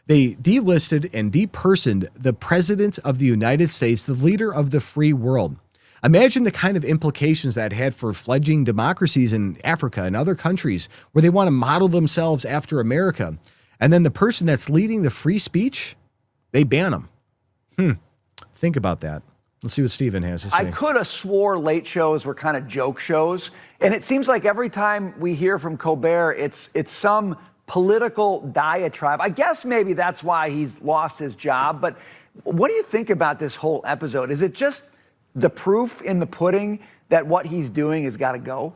They delisted and depersoned the President of the United States, the leader of the free world. Imagine the kind of implications that had for fledgling democracies in Africa and other countries where they want to model themselves after America. And then the person that's leading the free speech, they ban them. Think about that. Let's see what Stephen has to say. I could have swore late shows were kind of joke shows. And it seems like every time we hear from Colbert, it's some political diatribe. I guess maybe that's why he's lost his job. But what do you think about this whole episode? Is it just the proof in the pudding that what he's doing has got to go?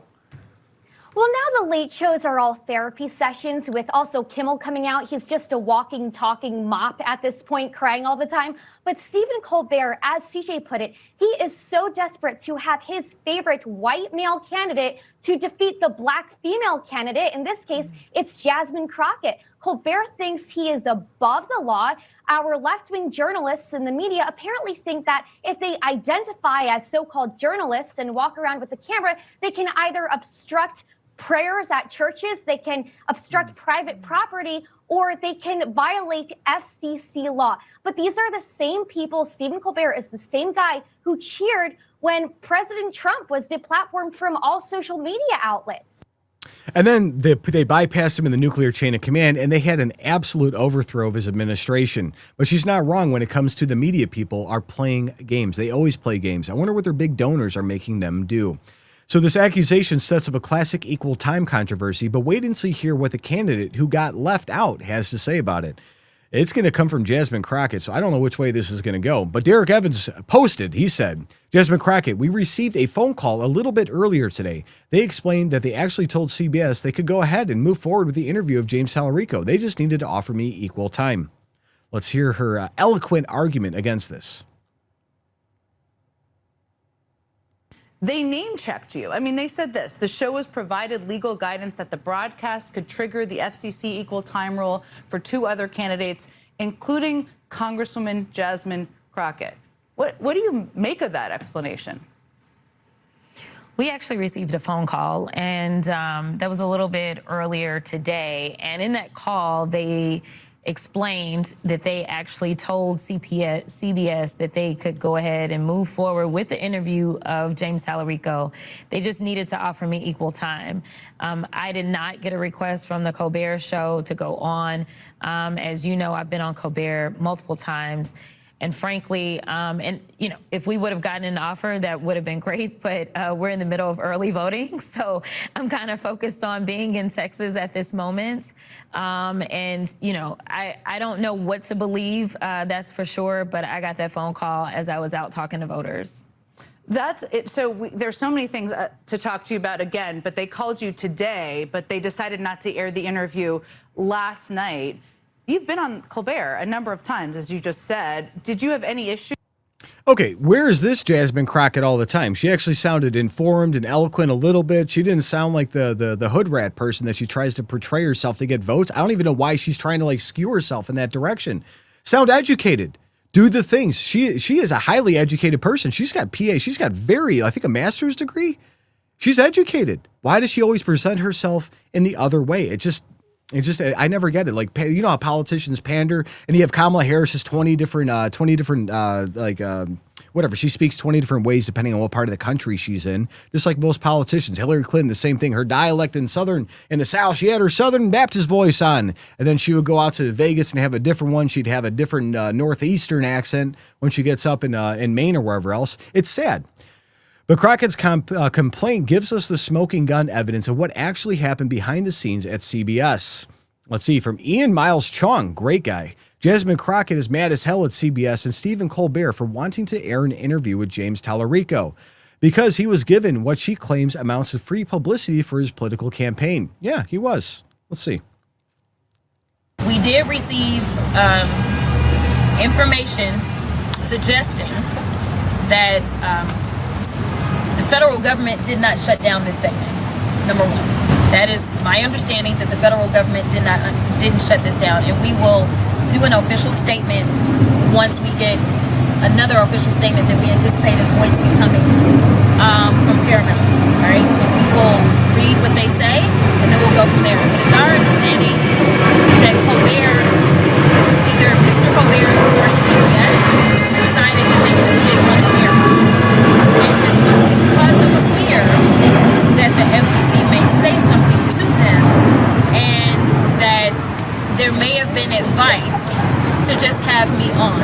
Well, now the late shows are all therapy sessions with also Kimmel coming out. He's just a walking, talking mop at this point, crying all the time. But Stephen Colbert, as CJ put it, he is so desperate to have his favorite white male candidate to defeat the black female candidate. In this case, it's Jasmine Crockett. Colbert thinks he is above the law. Our left-wing journalists in the media apparently think that if they identify as so-called journalists and walk around with a camera, they can either obstruct prayers at churches, they can obstruct private property, or they can violate FCC law. But these are the same people. Stephen Colbert is the same guy who cheered when President Trump was deplatformed from all social media outlets. And then they bypassed him in the nuclear chain of command, and they had an absolute overthrow of his administration. But she's not wrong when it comes to the media people are playing games. They always play games. I wonder what their big donors are making them do. So this accusation sets up a classic equal time controversy, but wait until you hear what the candidate who got left out has to say about it. It's going to come from Jasmine Crockett, so I don't know which way this is going to go. But Derek Evans posted, he said, Jasmine Crockett, we received a phone call a little bit earlier today. They explained that they actually told CBS they could go ahead and move forward with the interview of James Tallarico. They just needed to offer me equal time. Let's hear her eloquent argument against this. They name-checked you. I mean, they said this. The show was provided legal guidance that the broadcast could trigger the FCC equal time rule for two other candidates, including Congresswoman Jasmine Crockett. What do you make of that explanation? We actually received a phone call, and that was a little bit earlier today. And in that call, they explained that they actually told CBS that they could go ahead and move forward with the interview of James Tallarico. They just needed to offer me equal time. I did not get a request from the Colbert Show to go on. As you know, I've been on Colbert multiple times. And frankly, if we would have gotten an offer, that would have been great. But we're in the middle of early voting, so I'm kind of focused on being in Texas at this moment. I don't know what to believe, that's for sure. But I got that phone call as I was out talking to voters. That's it. So there's so many things to talk to you about again. But they called you today, but they decided not to air the interview last night. You've been on Colbert a number of times, as you just said. Did you have any issue? Okay, where is this Jasmine Crockett all the time? She actually sounded informed and eloquent a little bit. She didn't sound like the hood rat person that she tries to portray herself to get votes. I don't even know why she's trying to skew herself in that direction. Sound educated. do the things. She is a highly educated person. She's got PA. She's got I think a master's degree. She's educated. Why does she always present herself in the other way? I never get it. Like, you know how politicians pander, and you have Kamala Harris's 20 different whatever. She speaks 20 different ways depending on what part of the country she's in. Just like most politicians. Hillary Clinton, the same thing. Her dialect in the South, she had her Southern Baptist voice on. And then she would go out to Vegas and have a different one. She'd have a different Northeastern accent when she gets up in Maine or wherever else. It's sad. But Crockett's complaint gives us the smoking gun evidence of what actually happened behind the scenes at CBS. Let's see, from Ian Miles Chong, great guy. Jasmine Crockett is mad as hell at CBS and Stephen Colbert for wanting to air an interview with James Tallarico because he was given what she claims amounts to free publicity for his political campaign. Yeah, he was. Let's see. We did receive information suggesting that the federal government did not shut down this segment, number one. That is my understanding, that the federal government didn't shut this down, and we will do an official statement once we get another official statement that we anticipate is going to be coming from Paramount. All right, so we will read what they say, and then we'll go from there. It is our understanding that Colbert, either Mr. Colbert or CBS, decided that they just didn't want to hear it. And this was because of a fear that the FCC may say something to them, and that there may have been advice to just have me on,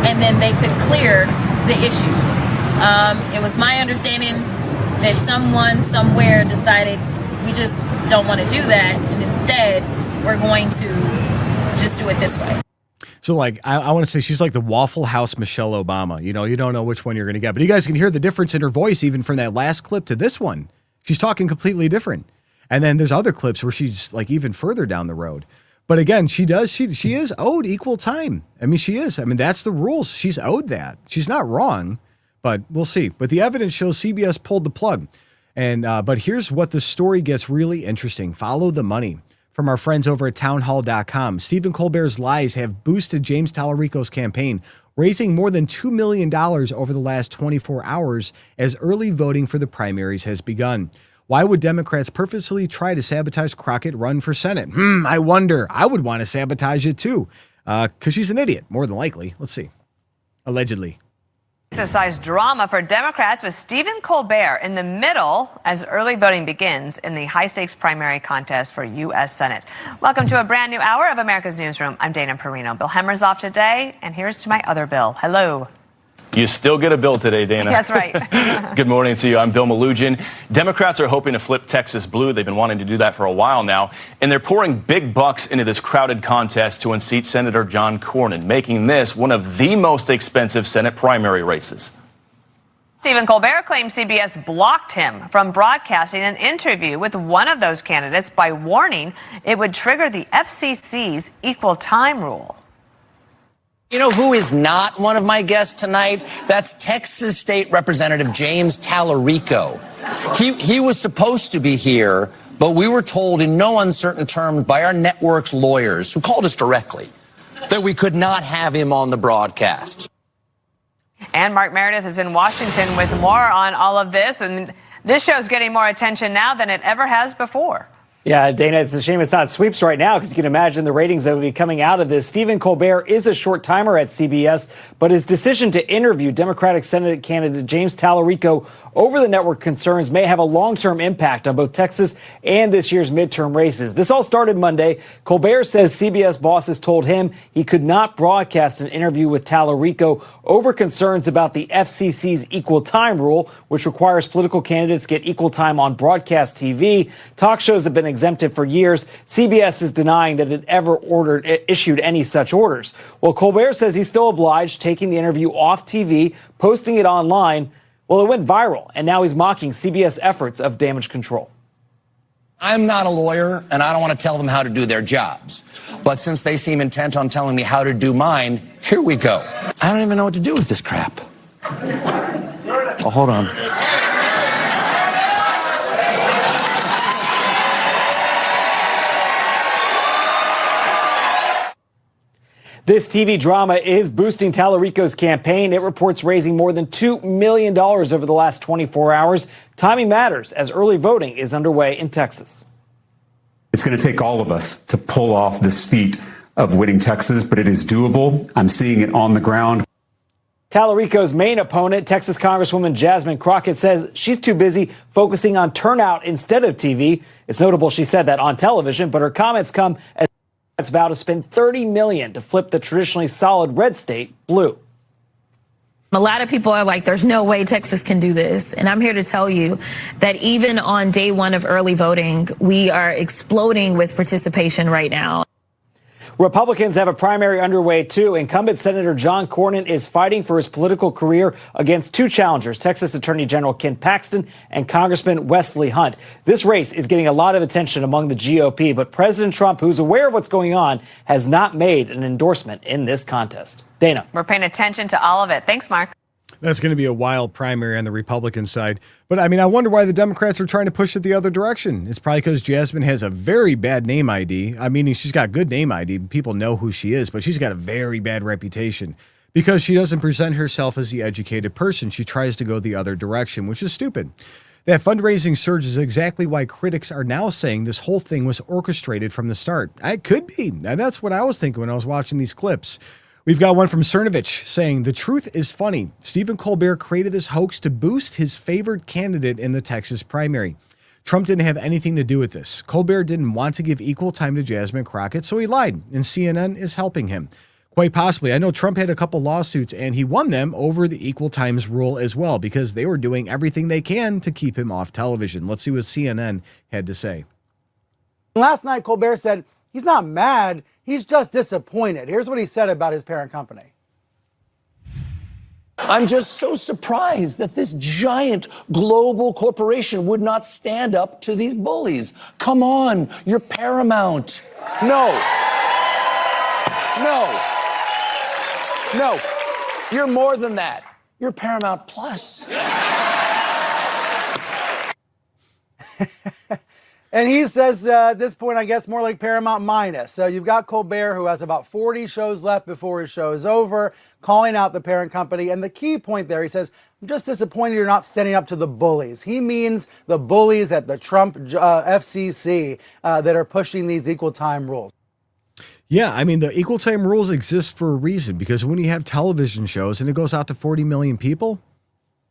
and then they could clear the issue. It was my understanding that someone somewhere decided we just don't want to do that, and instead we're going to just do it this way. So, like, I want to say she's like the Waffle House Michelle Obama. You know, you don't know which one you're going to get. But you guys can hear the difference in her voice even from that last clip to this one. She's talking completely different. And then there's other clips where she's like even further down the road. But again, she is owed equal time. I mean, she is. I mean, that's the rules. She's owed that. She's not wrong, but we'll see. But the evidence shows CBS pulled the plug. And but here's what the story gets really interesting. Follow the money. From our friends over at townhall.com, Stephen Colbert's lies have boosted James Tallarico's campaign, raising more than $2 million over the last 24 hours as early voting for the primaries has begun. Why would Democrats purposely try to sabotage Crockett run for Senate? I wonder. I would want to sabotage it too, because she's an idiot, more than likely. Let's see. Allegedly. Exercise drama for Democrats with Stephen Colbert in the middle as early voting begins in the high-stakes primary contest for U.S. Senate. Welcome to a brand new hour of America's Newsroom. I'm Dana Perino. Bill Hemmer's off today, and here's to my other Bill. Hello. You still get a bill today, Dana. That's right. Good morning to you. I'm Bill Malugin. Democrats are hoping to flip Texas blue. They've been wanting to do that for a while now. And they're pouring big bucks into this crowded contest to unseat Senator John Cornyn, making this one of the most expensive Senate primary races. Stephen Colbert claims CBS blocked him from broadcasting an interview with one of those candidates by warning it would trigger the FCC's equal time rule. You know who is not one of my guests tonight? That's Texas State Representative James Tallarico. He was supposed to be here, but we were told in no uncertain terms by our network's lawyers, who called us directly, that we could not have him on the broadcast. And Mark Meredith is in Washington with more on all of this, and this show's getting more attention now than it ever has before. Yeah, Dana, it's a shame it's not sweeps right now because you can imagine the ratings that would be coming out of this. Stephen Colbert is a short timer at CBS, but his decision to interview Democratic Senate candidate James Tallarico over the network concerns may have a long-term impact on both Texas and this year's midterm races. This all started Monday. Colbert says CBS bosses told him he could not broadcast an interview with Tallarico over concerns about the FCC's equal time rule, which requires political candidates get equal time on broadcast TV. Talk shows have been exempted for years. CBS is denying that it ever issued any such orders. Well, Colbert says he's still obliged, taking the interview off TV, posting it online. Well, it went viral, and now he's mocking CBS efforts of damage control. I'm not a lawyer, and I don't want to tell them how to do their jobs. But since they seem intent on telling me how to do mine, here we go. I don't even know what to do with this crap. Oh, hold on. This TV drama is boosting Tallarico's campaign. It reports raising more than $2 million over the last 24 hours. Timing matters as early voting is underway in Texas. It's going to take all of us to pull off this feat of winning Texas, but it is doable. I'm seeing it on the ground. Tallarico's main opponent, Texas Congresswoman Jasmine Crockett, says she's too busy focusing on turnout instead of TV. It's notable she said that on television, but her comments come as it's about to spend $30 million to flip the traditionally solid red state blue. A lot of people are like, there's no way Texas can do this. And I'm here to tell you that even on day one of early voting, we are exploding with participation right now. Republicans have a primary underway, too. Incumbent Senator John Cornyn is fighting for his political career against two challengers, Texas Attorney General Ken Paxton and Congressman Wesley Hunt. This race is getting a lot of attention among the GOP, but President Trump, who's aware of what's going on, has not made an endorsement in this contest. Dana. We're paying attention to all of it. Thanks, Mark. That's going to be a wild primary on the Republican side. But I mean, I wonder why the Democrats are trying to push it the other direction. It's probably because Jasmine has a very bad name ID. I mean, she's got good name ID. People know who she is, but she's got a very bad reputation because she doesn't present herself as the educated person. She tries to go the other direction, which is stupid. That fundraising surge is exactly why critics are now saying this whole thing was orchestrated from the start. It could be. And that's what I was thinking when I was watching these clips. We've got one from Cernovich saying, the truth is funny. Stephen Colbert created this hoax to boost his favored candidate in the Texas primary. Trump didn't have anything to do with this. Colbert didn't want to give equal time to Jasmine Crockett, so he lied, and CNN is helping him. Quite possibly. I know Trump had a couple lawsuits, and he won them over the equal times rule as well, because they were doing everything they can to keep him off television. Let's see what CNN had to say. Last night, Colbert said he's not mad. He's just disappointed. Here's what he said about his parent company. I'm just so surprised that this giant global corporation would not stand up to these bullies. Come on, you're Paramount. No. You're more than that. You're Paramount Plus. And he says at this point, I guess, more like Paramount Minus. So you've got Colbert, who has about 40 shows left before his show is over, calling out the parent company. And the key point there, he says, I'm just disappointed you're not standing up to the bullies. He means the bullies at the Trump FCC that are pushing these equal time rules. Yeah, I mean, the equal time rules exist for a reason, because when you have television shows and it goes out to 40 million people,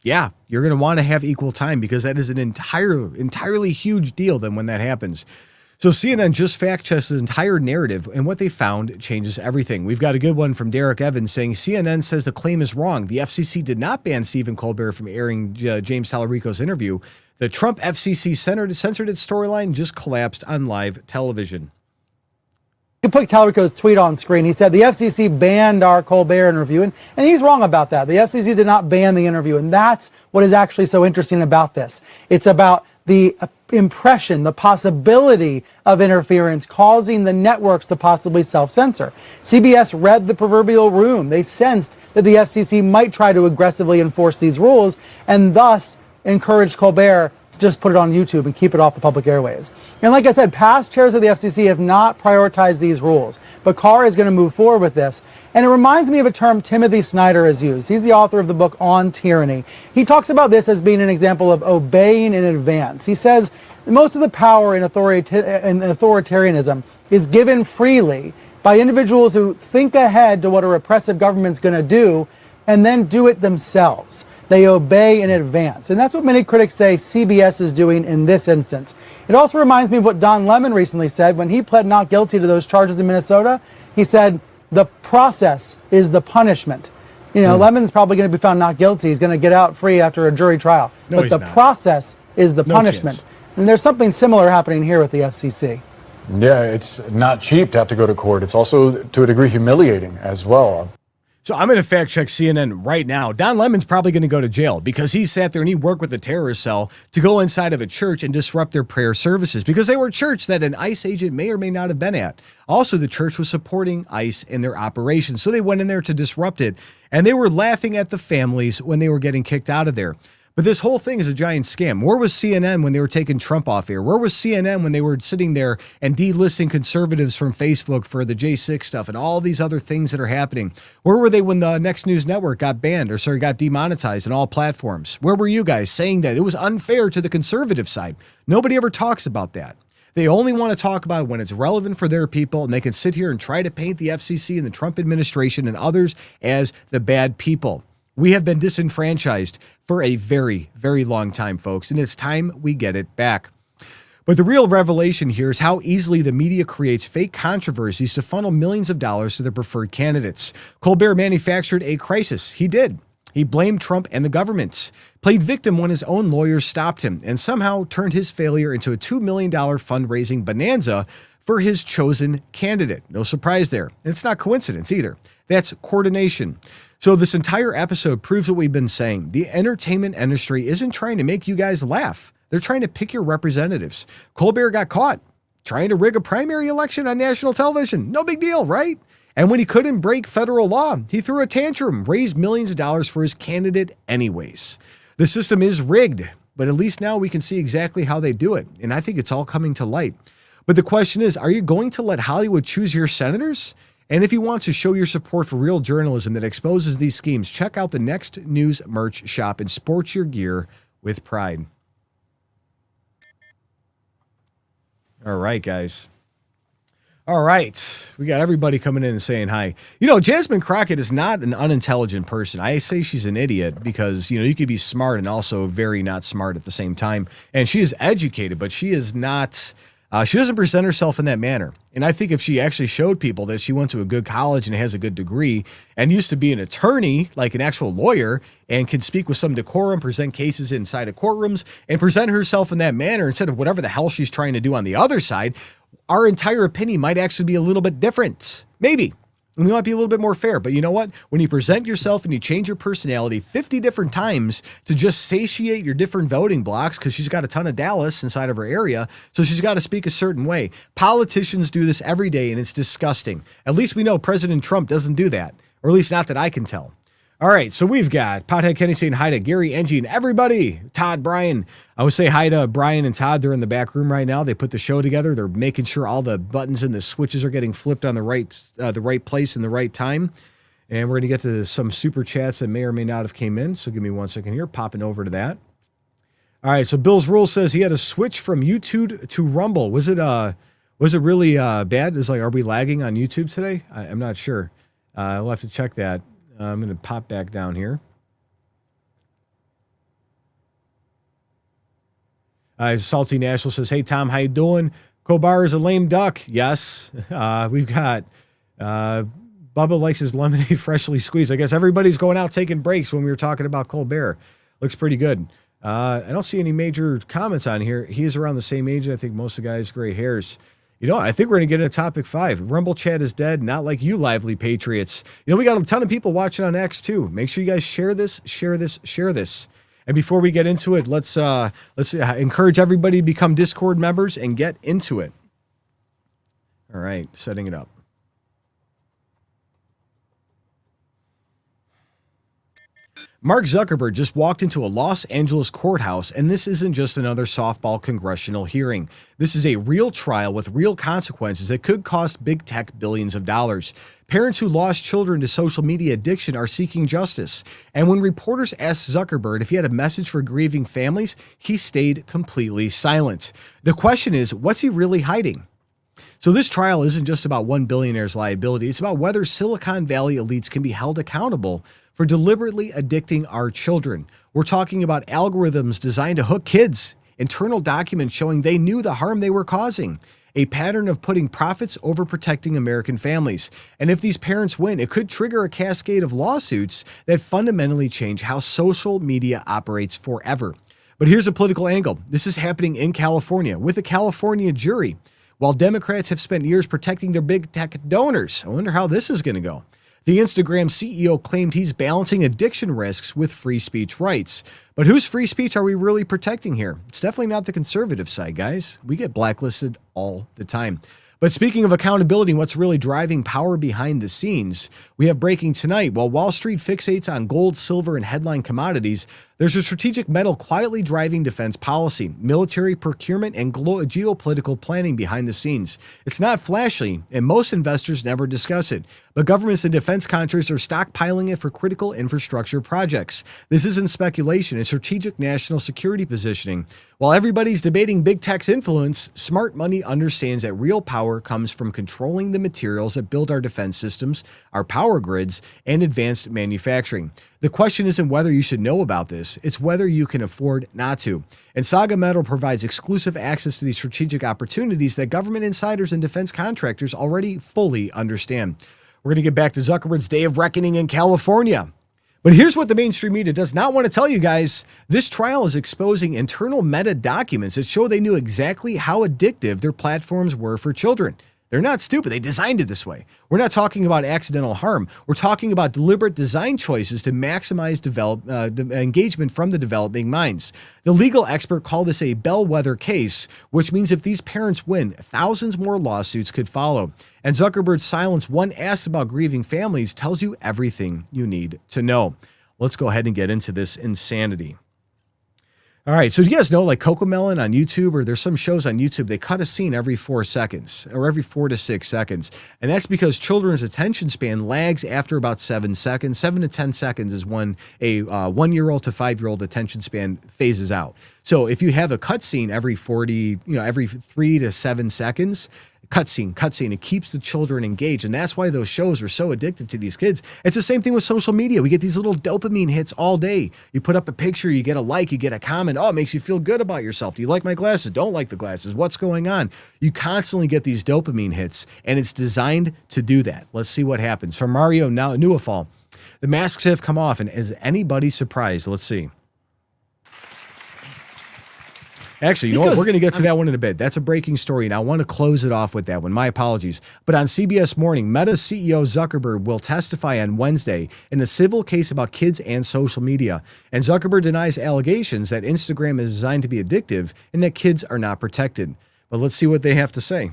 yeah, you're going to want to have equal time because that is an entirely huge deal then when that happens. So CNN just fact-checks the entire narrative, and what they found changes everything. We've got a good one from Derek Evans saying CNN says the claim is wrong. The FCC did not ban Stephen Colbert from airing James Tallarico's interview. The Trump FCC censored its storyline, just collapsed on live television. You put Tallarico's tweet on screen. He said the FCC banned our Colbert interview, and he's wrong about that. The FCC did not ban the interview, and that's what is actually so interesting about this. It's about the impression, the possibility of interference causing the networks to possibly self-censor. CBS read the proverbial room. They sensed that the FCC might try to aggressively enforce these rules, and thus encouraged Colbert just put it on YouTube and keep it off the public airwaves. And like I said, past chairs of the FCC have not prioritized these rules, but Carr is going to move forward with this. And it reminds me of a term Timothy Snyder has used. He's the author of the book On Tyranny. He talks about this as being an example of obeying in advance. He says most of the power in authoritarianism is given freely by individuals who think ahead to what a repressive government's going to do and then do it themselves. They obey in advance. And that's what many critics say CBS is doing in this instance. It also reminds me of what Don Lemon recently said when he pled not guilty to those charges in Minnesota. He said, the process is the punishment. You know, Lemon's probably going to be found not guilty. He's going to get out free after a jury trial. No, but the process is the punishment. Chance. And there's something similar happening here with the FCC. Yeah, it's not cheap to have to go to court. It's also, to a degree, humiliating as well. So I'm going to fact check CNN right now. Don Lemon's probably going to go to jail because he sat there and he worked with the terrorist cell to go inside of a church and disrupt their prayer services because they were a church that an ICE agent may or may not have been at. Also, the church was supporting ICE in their operations. So they went in there to disrupt it, and they were laughing at the families when they were getting kicked out of there. But this whole thing is a giant scam. Where was CNN when they were taking Trump off air? Where was CNN when they were sitting there and delisting conservatives from Facebook for the J6 stuff and all these other things that are happening? Where were they when the Next News Network got banned got demonetized on all platforms? Where were you guys saying that it was unfair to the conservative side? Nobody ever talks about that. They only want to talk about when it's relevant for their people, and they can sit here and try to paint the FCC and the Trump administration and others as the bad people. We have been disenfranchised for a very, very long time, folks, and it's time we get it back. But the real revelation here is how easily the media creates fake controversies to funnel millions of dollars to their preferred candidates. Colbert manufactured a crisis. He did. He blamed Trump and the government, played victim when his own lawyers stopped him, and somehow turned his failure into a $2 million fundraising bonanza for his chosen candidate. No surprise there. And it's not coincidence either. That's coordination. So this entire episode proves what we've been saying. The entertainment industry isn't trying to make you guys laugh. They're trying to pick your representatives. Colbert got caught trying to rig a primary election on national television. No big deal, right? And when he couldn't break federal law, he threw a tantrum, raised millions of dollars for his candidate anyways. The system is rigged, but at least now we can see exactly how they do it. And I think it's all coming to light. But the question is, are you going to let Hollywood choose your senators? And if you want to show your support for real journalism that exposes these schemes, check out the Next News merch shop and sport your gear with pride. All right, guys. All right. We got everybody coming in and saying hi. You know, Jasmine Crockett is not an unintelligent person. I say she's an idiot because, you know, you could be smart and also very not smart at the same time. And she is educated, but she is not... she doesn't present herself in that manner. And I think if she actually showed people that she went to a good college and has a good degree and used to be an attorney, like an actual lawyer, and can speak with some decorum, present cases inside of courtrooms, and present herself in that manner instead of whatever the hell she's trying to do on the other side, our entire opinion might actually be a little bit different. Maybe. And we might be a little bit more fair. But you know what? When you present yourself and you change your personality 50 different times to just satiate your different voting blocks, because she's got a ton of Dallas inside of her area, so she's got to speak a certain way. Politicians do this every day, and it's disgusting. At least we know President Trump doesn't do that, or at least not that I can tell. All right, so we've got Pothead Kenny saying hi to Gary, Angie, and everybody. Todd, Brian. I would say hi to Brian and Todd. They're in the back room right now. They put the show together. They're making sure all the buttons and the switches are getting flipped on the right place in the right time. And we're going to get to some super chats that may or may not have came in. So give me 1 second here. Popping over to that. All right, so Bill's Rule says he had a switch from YouTube to Rumble. Was it really bad? Is like, are we lagging on YouTube today? I'm not sure. We'll have to check that. I'm going to pop back down here. Salty National says, hey, Tom, how you doing? Colbert is a lame duck. Yes. We've got Bubba likes his lemonade freshly squeezed. I guess everybody's going out taking breaks when we were talking about Colbert. Looks pretty good. I don't see any major comments on here. He is around the same age. I think most of the guys, gray hairs. You know, I think we're going to get into topic 5. Rumble chat is dead, not like you lively patriots. You know, we got a ton of people watching on X too. Make sure you guys share this. And before we get into it, let's encourage everybody to become Discord members and get into it. All right, setting it up. Mark Zuckerberg just walked into a Los Angeles courthouse, and this isn't just another softball congressional hearing. This is a real trial with real consequences that could cost big tech billions of dollars. Parents who lost children to social media addiction are seeking justice. And when reporters asked Zuckerberg if he had a message for grieving families, he stayed completely silent. The question is, what's he really hiding? So this trial isn't just about one billionaire's liability. It's about whether Silicon Valley elites can be held accountable for deliberately addicting our children. We're talking about algorithms designed to hook kids, internal documents showing they knew the harm they were causing, a pattern of putting profits over protecting American families. And if these parents win, it could trigger a cascade of lawsuits that fundamentally change how social media operates forever. But here's a political angle. This is happening in California with a California jury. While Democrats have spent years protecting their big tech donors, I wonder how this is going to go. The Instagram CEO claimed he's balancing addiction risks with free speech rights. But whose free speech are we really protecting here? It's definitely not the conservative side, guys. We get blacklisted all the time. But speaking of accountability and what's really driving power behind the scenes, we have breaking tonight. While Wall Street fixates on gold, silver, and headline commodities, There's a strategic metal quietly driving defense policy, military procurement, and geopolitical planning behind the scenes. It's not flashy, and most investors never discuss it, but governments and defense contractors are stockpiling it for critical infrastructure projects. This isn't speculation, it's strategic national security positioning. While everybody's debating big tech's influence, smart money understands that real power comes from controlling the materials that build our defense systems, our power grids, and advanced manufacturing. The question isn't whether you should know about this, it's whether you can afford not to. And Saga Metal provides exclusive access to these strategic opportunities that government insiders and defense contractors already fully understand. We're going to get back to Zuckerberg's day of reckoning in California. But here's what the mainstream media does not want to tell you guys. This trial is exposing internal Meta documents that show they knew exactly how addictive their platforms were for children. They're not stupid. They designed it this way. We're not talking about accidental harm. We're talking about deliberate design choices to maximize engagement from the developing minds. The legal expert called this a bellwether case, which means if these parents win, thousands more lawsuits could follow. And Zuckerberg's silence, when asked about grieving families, tells you everything you need to know. Let's go ahead and get into this insanity. All right, so do you guys know, like Cocomelon on YouTube, or there's some shows on YouTube, they cut a scene every 4 seconds, or every 4 to 6 seconds. And that's because children's attention span lags after about 7 seconds. 7 to 10 seconds is when a 1-year-old to 5-year-old attention span phases out. So if you have a cut scene every 3 to 7 seconds, cutscene. It keeps the children engaged. And that's why those shows are so addictive to these kids. It's the same thing with social media. We get these little dopamine hits all day. You put up a picture, you get a like, you get a comment. Oh, it makes you feel good about yourself. Do you like my glasses? Don't like the glasses. What's going on? You constantly get these dopamine hits, and it's designed to do that. Let's see what happens. From Mario Nuafal, the masks have come off, and is anybody surprised? Let's see. Actually, you know what? We're going to get to that one in a bit. That's a breaking story, and I want to close it off with that one. My apologies. But on CBS Morning, Meta CEO Zuckerberg will testify on Wednesday in a civil case about kids and social media. And Zuckerberg denies allegations that Instagram is designed to be addictive and that kids are not protected. But let's see what they have to say.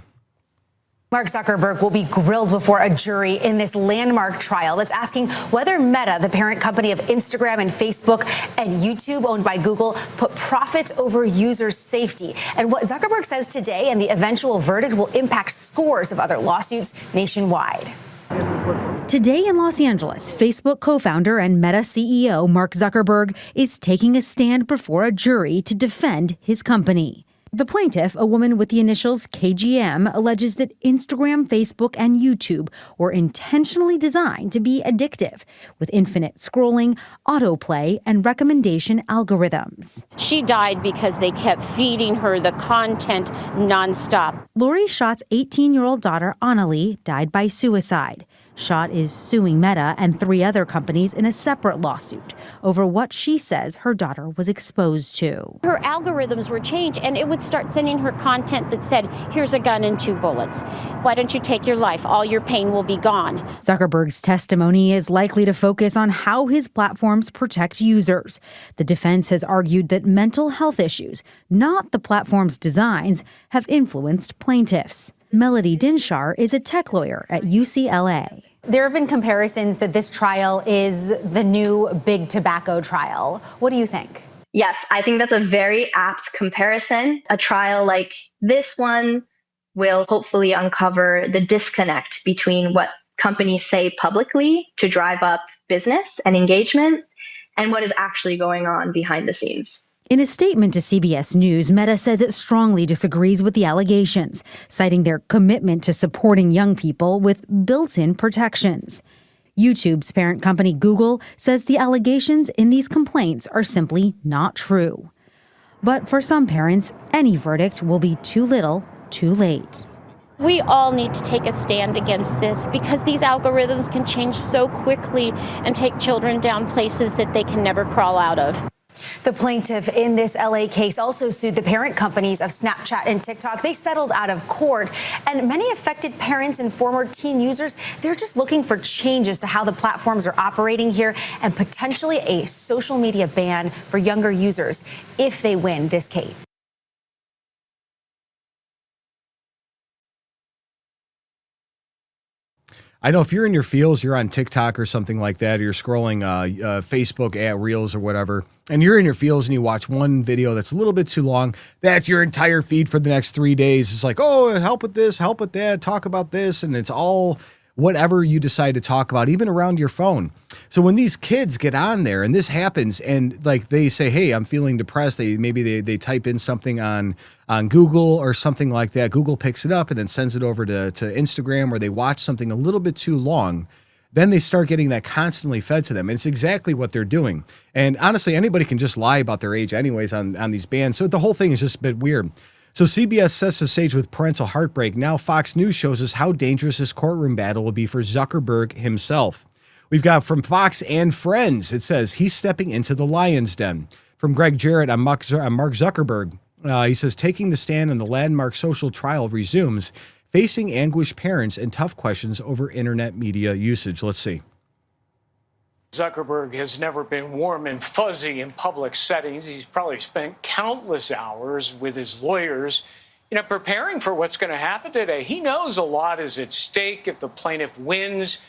Mark Zuckerberg will be grilled before a jury in this landmark trial that's asking whether Meta, the parent company of Instagram and Facebook and YouTube owned by Google, put profits over users' safety. And what Zuckerberg says today and the eventual verdict will impact scores of other lawsuits nationwide. Today in Los Angeles, Facebook co-founder and Meta CEO Mark Zuckerberg is taking a stand before a jury to defend his company. The plaintiff, a woman with the initials KGM, alleges that Instagram, Facebook, and YouTube were intentionally designed to be addictive, with infinite scrolling, autoplay, and recommendation algorithms. She died because they kept feeding her the content nonstop. Lori Schott's 18-year-old daughter, Annalie, died by suicide. Schott is suing Meta and 3 other companies in a separate lawsuit over what she says her daughter was exposed to. Her algorithms were changed, and it would start sending her content that said, here's a gun and 2 bullets. Why don't you take your life? All your pain will be gone. Zuckerberg's testimony is likely to focus on how his platforms protect users. The defense has argued that mental health issues, not the platform's designs, have influenced plaintiffs. Melody Dinshar is a tech lawyer at UCLA. There have been comparisons that this trial is the new big tobacco trial. What do you think? Yes, I think that's a very apt comparison. A trial like this one will hopefully uncover the disconnect between what companies say publicly to drive up business and engagement and what is actually going on behind the scenes. In a statement to CBS News, Meta says it strongly disagrees with the allegations, citing their commitment to supporting young people with built-in protections. YouTube's parent company Google says the allegations in these complaints are simply not true. But for some parents, any verdict will be too little, too late. We all need to take a stand against this because these algorithms can change so quickly and take children down places that they can never crawl out of. The plaintiff in this LA case also sued the parent companies of Snapchat and TikTok. They settled out of court, and many affected parents and former teen users, they're just looking for changes to how the platforms are operating here and potentially a social media ban for younger users if they win this case. I know if you're in your feels, you're on TikTok or something like that, or you're scrolling Facebook Reels or whatever, and you're in your feels and you watch one video that's a little bit too long, that's your entire feed for the next 3 days. It's like, oh, help with this, help with that, talk about this, and it's all whatever you decide to talk about, even around your phone. So when these kids get on there and this happens and like they say, hey, I'm feeling depressed, they type in something on Google or something like that. Google picks it up and then sends it over to Instagram, or they watch something a little bit too long. Then they start getting that constantly fed to them. And it's exactly what they're doing. And honestly, anybody can just lie about their age anyways on these bans. So the whole thing is just a bit weird. So CBS sets the stage with parental heartbreak. Now Fox News shows us how dangerous this courtroom battle will be for Zuckerberg himself. We've got from Fox and Friends, it says he's stepping into the lion's den. From Greg Jarrett on Mark Zuckerberg, he says taking the stand in the landmark social trial resumes, facing anguished parents and tough questions over internet media usage. Let's see. Zuckerberg has never been warm and fuzzy in public settings. He's probably spent countless hours with his lawyers, preparing for what's going to happen today. He knows a lot is at stake. If the plaintiff wins,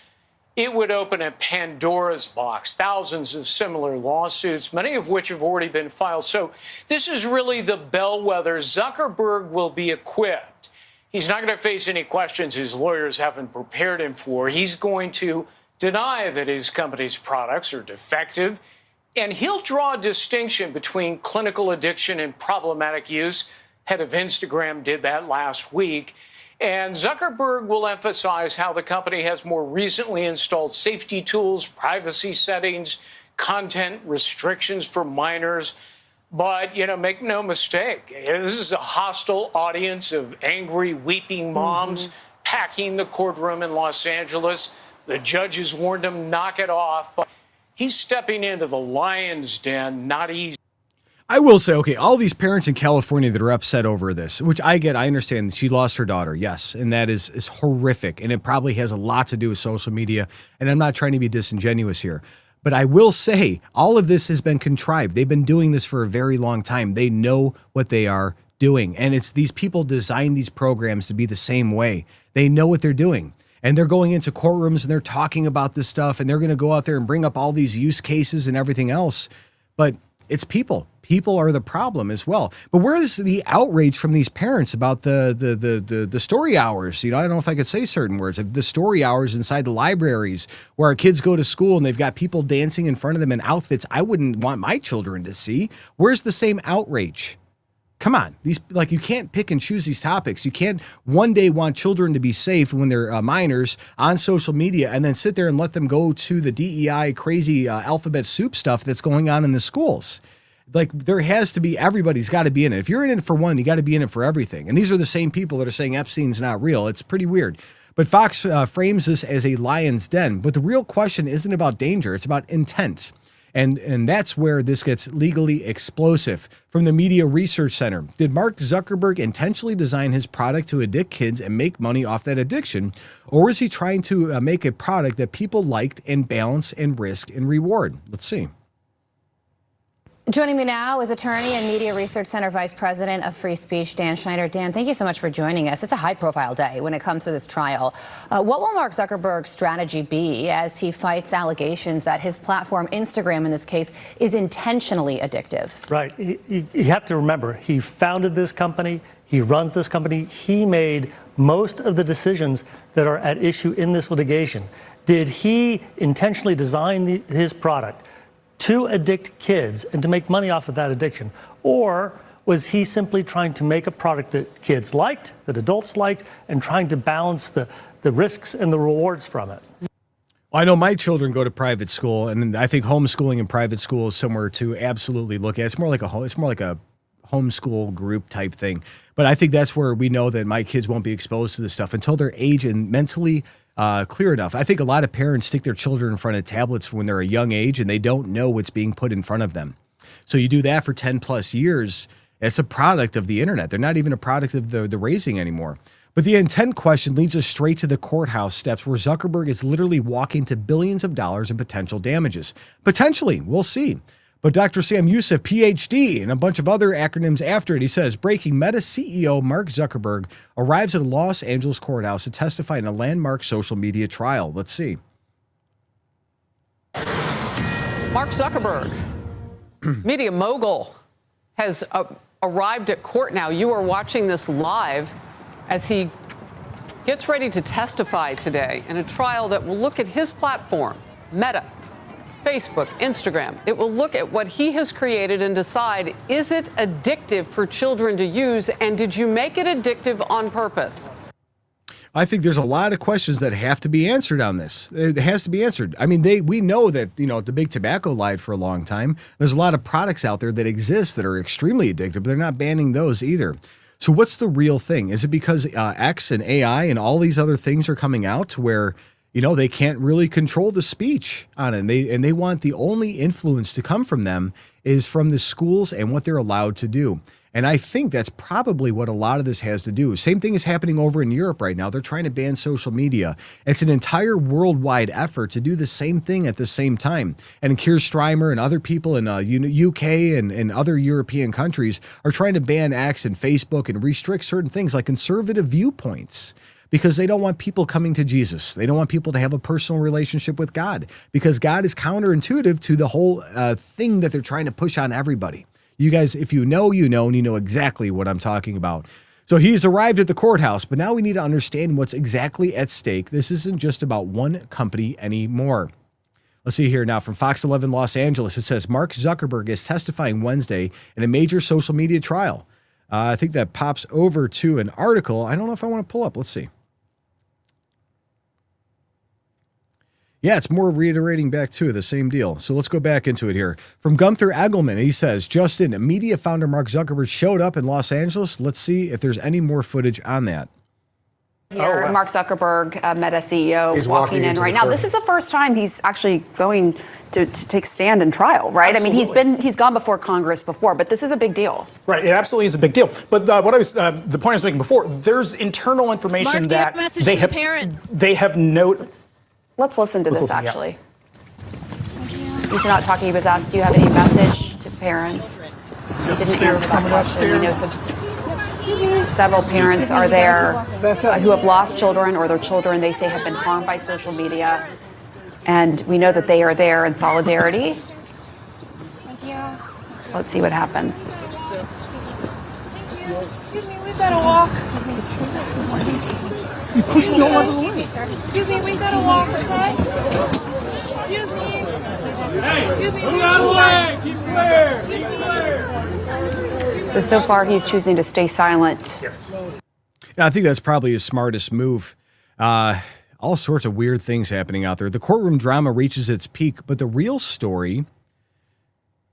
it would open a Pandora's box. Thousands of similar lawsuits, many of which have already been filed. So this is really the bellwether. Zuckerberg will be equipped. He's not going to face any questions his lawyers haven't prepared him for. He's going to deny that his company's products are defective, and he'll draw a distinction between clinical addiction and problematic use. Head of Instagram did that last week. And Zuckerberg will emphasize how the company has more recently installed safety tools, privacy settings, content restrictions for minors. But, make no mistake, this is a hostile audience of angry, weeping moms packing the courtroom in Los Angeles. The judges warned him, knock it off. But he's stepping into the lion's den, not easy. I will say, okay, all these parents in California that are upset over this, which I get, I understand she lost her daughter, yes, and that is horrific, and it probably has a lot to do with social media, and I'm not trying to be disingenuous here. But I will say, all of this has been contrived. They've been doing this for a very long time. They know what they are doing, and it's these people design these programs to be the same way. They know what they're doing. And they're going into courtrooms and they're talking about this stuff, and they're going to go out there and bring up all these use cases and everything else. But it's people. People are the problem as well. But where is the outrage from these parents about the story hours? I don't know if I could say certain words. The story hours inside the libraries where our kids go to school and they've got people dancing in front of them in outfits I wouldn't want my children to see. Where's the same outrage? Come on, you can't pick and choose these topics. You can't one day want children to be safe when they're minors on social media and then sit there and let them go to the DEI crazy alphabet soup stuff that's going on in the schools. There has to be, everybody's got to be in it. If you're in it for one, you got to be in it for everything. And these are the same people that are saying Epstein's not real. It's pretty weird. But Fox frames this as a lion's den. But the real question isn't about danger. It's about intent. And that's where this gets legally explosive. From the Media Research Center, did Mark Zuckerberg intentionally design his product to addict kids and make money off that addiction? Or is he trying to make a product that people liked and balance and risk and reward? Let's see. Joining me now is attorney and Media Research Center Vice President of Free Speech, Dan Schneider. Dan, thank you so much for joining us. It's a high-profile day when it comes to this trial. What will Mark Zuckerberg's strategy be as he fights allegations that his platform, Instagram in this case, is intentionally addictive? Right. You have to remember, he founded this company. He runs this company. He made most of the decisions that are at issue in this litigation. Did he intentionally design his product to addict kids and to make money off of that addiction? Or was he simply trying to make a product that kids liked, that adults liked, and trying to balance the risks and the rewards from it? Well, I know my children go to private school, and I think homeschooling in private school is somewhere to absolutely look at. It's more like a homeschool group type thing. But I think that's where we know that my kids won't be exposed to this stuff until they're age and mentally clear enough. I think a lot of parents stick their children in front of tablets when they're a young age and they don't know what's being put in front of them. So you do that for 10 plus years. It's a product of the internet. They're not even a product of the raising anymore. But the intent question leads us straight to the courthouse steps where Zuckerberg is literally walking to billions of dollars in potential damages. Potentially, we'll see. But Dr. Sam Youssef, PhD, and a bunch of other acronyms after it, he says, breaking, Meta CEO Mark Zuckerberg arrives at a Los Angeles courthouse to testify in a landmark social media trial. Let's see. Mark Zuckerberg, media mogul, has arrived at court now. You are watching this live as he gets ready to testify today in a trial that will look at his platform, Meta, Facebook, Instagram. It will look at what he has created and decide, is it addictive for children to use, and did you make it addictive on purpose? I think there's a lot of questions that have to be answered on this. It has to be answered. I mean, we know that, the big tobacco lied for a long time. There's a lot of products out there that exist that are extremely addictive, but they're not banning those either. So what's the real thing? Is it because X and AI and all these other things are coming out to where, they can't really control the speech on it, and they want the only influence to come from them is from the schools and what they're allowed to do. And I think that's probably what a lot of this has to do. Same thing is happening over in Europe right now. They're trying to ban social media. It's an entire worldwide effort to do the same thing at the same time. And Keir Starmer and other people in UK and other European countries are trying to ban X and Facebook and restrict certain things like conservative viewpoints, because they don't want people coming to Jesus. They don't want people to have a personal relationship with God, because God is counterintuitive to the whole thing that they're trying to push on everybody. You guys, if you know, and you know exactly what I'm talking about. So he's arrived at the courthouse, but now we need to understand what's exactly at stake. This isn't just about one company anymore. Let's see here now from Fox 11 Los Angeles. It says Mark Zuckerberg is testifying Wednesday in a major social media trial. I think that pops over to an article. I don't know if I want to pull up. Let's see. Yeah, it's more reiterating back to the same deal. So let's go back into it here. From Gunther Egelman, he says, Justin, media founder Mark Zuckerberg showed up in Los Angeles. Let's see if there's any more footage on that. Here, Mark Zuckerberg, Meta CEO, is walking in right now. This is the first time he's actually going to take stand in trial, right? Absolutely. I mean, he's gone before Congress before, but this is a big deal. Right, it absolutely is a big deal. But the point I was making before, there's internal information Mark, that they have no. Let's listen to this, listen, yeah. actually. He's not talking. He was asked, do you have any message to parents? He didn't answer that question. We know several parents are there who have lost children, or their children, they say, have been harmed by social media. And we know that they are there in solidarity. Thank you. Let's see what happens. Excuse me, we gotta walk. Excuse me, we gotta walk aside. Excuse me. Excuse me, move out of the way. Keep clear. Keep clear. So far, he's choosing to stay silent. Yes. Yeah, I think that's probably his smartest move. All sorts of weird things happening out there. The courtroom drama reaches its peak, but the real story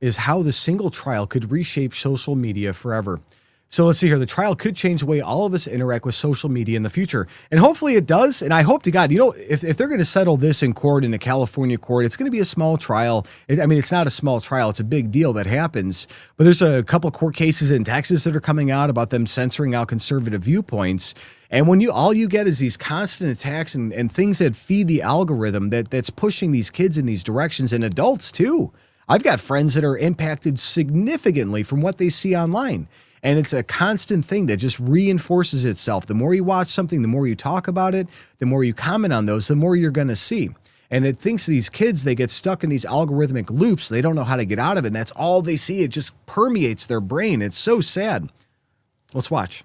is how the single trial could reshape social media forever. So let's see here. The trial could change the way all of us interact with social media in the future. And hopefully it does. And I hope to God, if they're going to settle this in court, in a California court, it's going to be a small trial. It's not a small trial. It's a big deal that happens. But there's a couple of court cases in Texas that are coming out about them censoring out conservative viewpoints. And when all you get is these constant attacks and things that feed the algorithm that's pushing these kids in these directions, and adults too. I've got friends that are impacted significantly from what they see online. And it's a constant thing that just reinforces itself. The more you watch something, the more you talk about it, the more you comment on those, the more you're going to see. And it thinks these kids, they get stuck in these algorithmic loops. They don't know how to get out of it. And that's all they see. It just permeates their brain. It's so sad. Let's watch.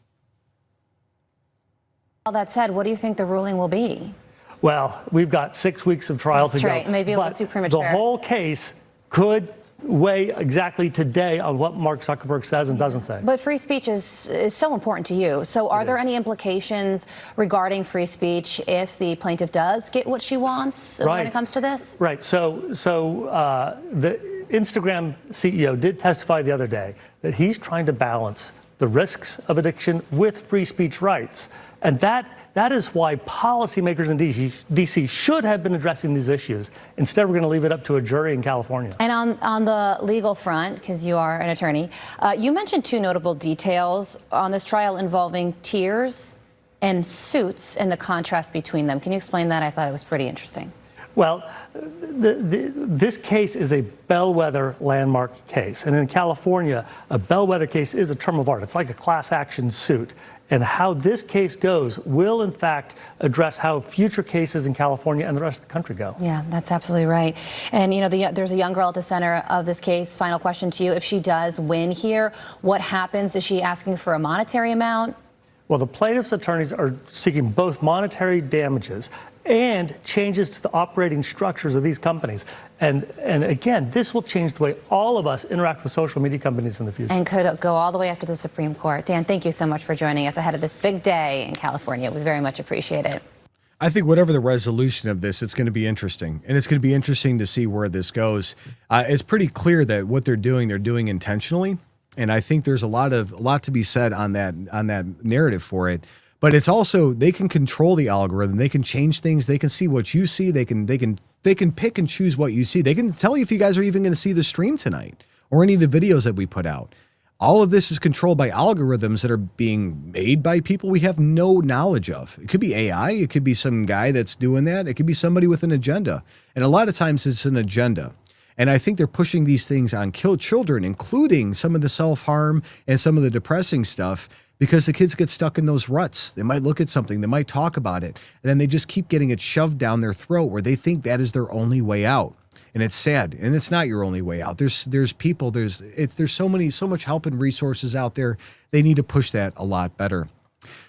All that said, what do you think the ruling will be? Well, we've got 6 weeks of trial to go. That's right. Maybe a little too premature. The whole case could weigh exactly today on what Mark Zuckerberg says and doesn't say. But free speech is so important to you. So are there any implications regarding free speech if the plaintiff does get what she wants when it comes to this? Right. So the Instagram CEO did testify the other day that he's trying to balance the risks of addiction with free speech rights. And that is why policymakers in D.C. should have been addressing these issues. Instead, we're going to leave it up to a jury in California. And on the legal front, because you are an attorney, you mentioned two notable details on this trial involving tiers and suits and the contrast between them. Can you explain that? I thought it was pretty interesting. Well, this case is a bellwether landmark case. And in California, a bellwether case is a term of art. It's like a class action suit. And how this case goes will, in fact, address how future cases in California and the rest of the country go. Yeah, that's absolutely right. And, you know, there's a young girl at the center of this case. Final question to you. If she does win here, what happens? Is she asking for a monetary amount? Well, the plaintiff's attorneys are seeking both monetary damages and changes to the operating structures of these companies. And again, this will change the way all of us interact with social media companies in the future. And could go all the way up to the Supreme Court. Dan, thank you so much for joining us ahead of this big day in California. We very much appreciate it. I think whatever the resolution of this, it's going to be interesting. And it's going to be interesting to see where this goes. It's pretty clear that what they're doing intentionally. And I think there's a lot to be said on that narrative for it. But it's also, they can control the algorithm. They can change things. They can see what you see. They can pick and choose what you see. They can tell you if you guys are even going to see the stream tonight or any of the videos that we put out. All of this is controlled by algorithms that are being made by people we have no knowledge of. It could be AI. It could be some guy that's doing that. It could be somebody with an agenda. And a lot of times it's an agenda. And I think they're pushing these things on children, including some of the self-harm and some of the depressing stuff, because the kids get stuck in those ruts. They might look at something, they might talk about it, and then they just keep getting it shoved down their throat where they think that is their only way out. And it's sad, and it's not your only way out. There's people, there's so much help and resources out there. They need to push that a lot better.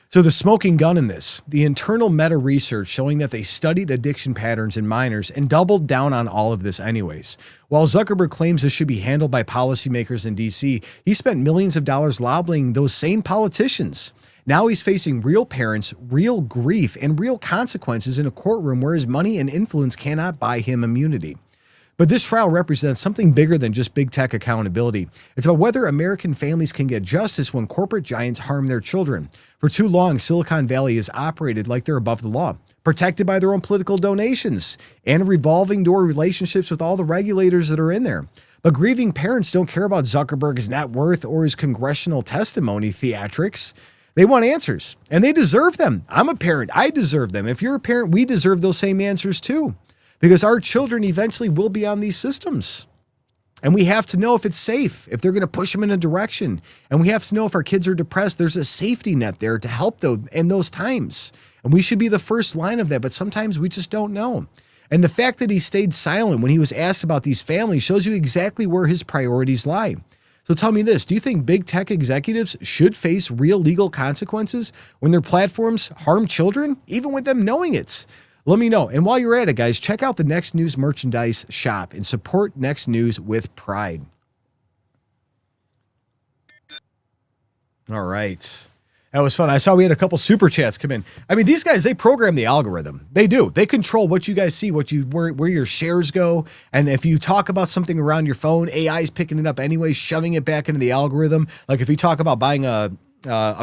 So the smoking gun in this, the internal meta research showing that they studied addiction patterns in minors and doubled down on all of this anyways. While Zuckerberg claims this should be handled by policymakers in DC, he spent millions of dollars lobbying those same politicians. Now he's facing real parents, real grief, and real consequences in a courtroom where his money and influence cannot buy him immunity. But this trial represents something bigger than just big tech accountability. It's about whether American families can get justice when corporate giants harm their children. For too long, Silicon Valley has operated like they're above the law, protected by their own political donations and revolving door relationships with all the regulators that are in there. But grieving parents don't care about Zuckerberg's net worth or his congressional testimony theatrics. They want answers, and they deserve them. I'm a parent. I deserve them. If you're a parent, we deserve those same answers too. Because our children eventually will be on these systems. And we have to know if it's safe, if they're going to push them in a direction. And we have to know if our kids are depressed, there's a safety net there to help them in those times. And we should be the first line of that, but sometimes we just don't know. And the fact that he stayed silent when he was asked about these families shows you exactly where his priorities lie. So tell me this, do you think big tech executives should face real legal consequences when their platforms harm children, even with them knowing it? Let me know. And while you're at it, guys, check out the Next News merchandise shop and support Next News with pride. All right. That was fun. I saw we had a couple super chats come in. I mean, these guys, they program the algorithm. They do. They control what you guys see, where your shares go. And if you talk about something around your phone, AI is picking it up anyway, shoving it back into the algorithm. Like if you talk about buying a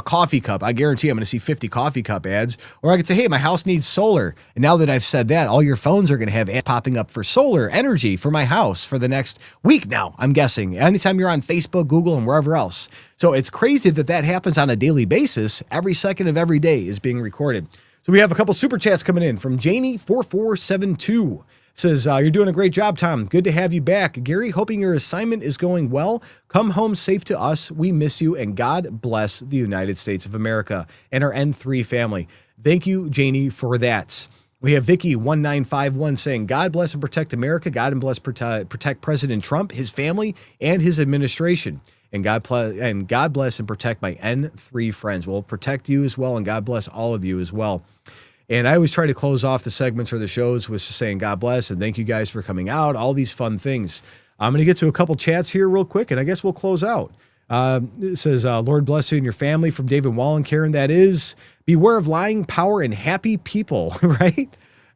coffee cup, I guarantee I'm going to see 50 coffee cup ads. Or I could say, hey, my house needs solar. And now that I've said that, all your phones are going to have ads popping up for solar energy for my house for the next week now, I'm guessing. Anytime you're on Facebook, Google, and wherever else. So it's crazy that happens on a daily basis. Every second of every day is being recorded. So we have a couple super chats coming in from Janie4472. Says, you're doing a great job, Tom. Good to have you back. Gary, hoping your assignment is going well. Come home safe to us. We miss you, and God bless the United States of America and our N3 family. Thank you, Janie, for that. We have Vicky1951 saying, God bless and protect America. God and bless protect President Trump, his family, and his administration. And God bless and protect my N3 friends. We'll protect you as well, and God bless all of you as well. And I always try to close off the segments or the shows with just saying God bless and thank you guys for coming out, all these fun things. I'm going to get to a couple chats here real quick, and I guess we'll close out. It says, Lord bless you and your family, from David Wallenkaren. That is, beware of lying, power, and happy people, right?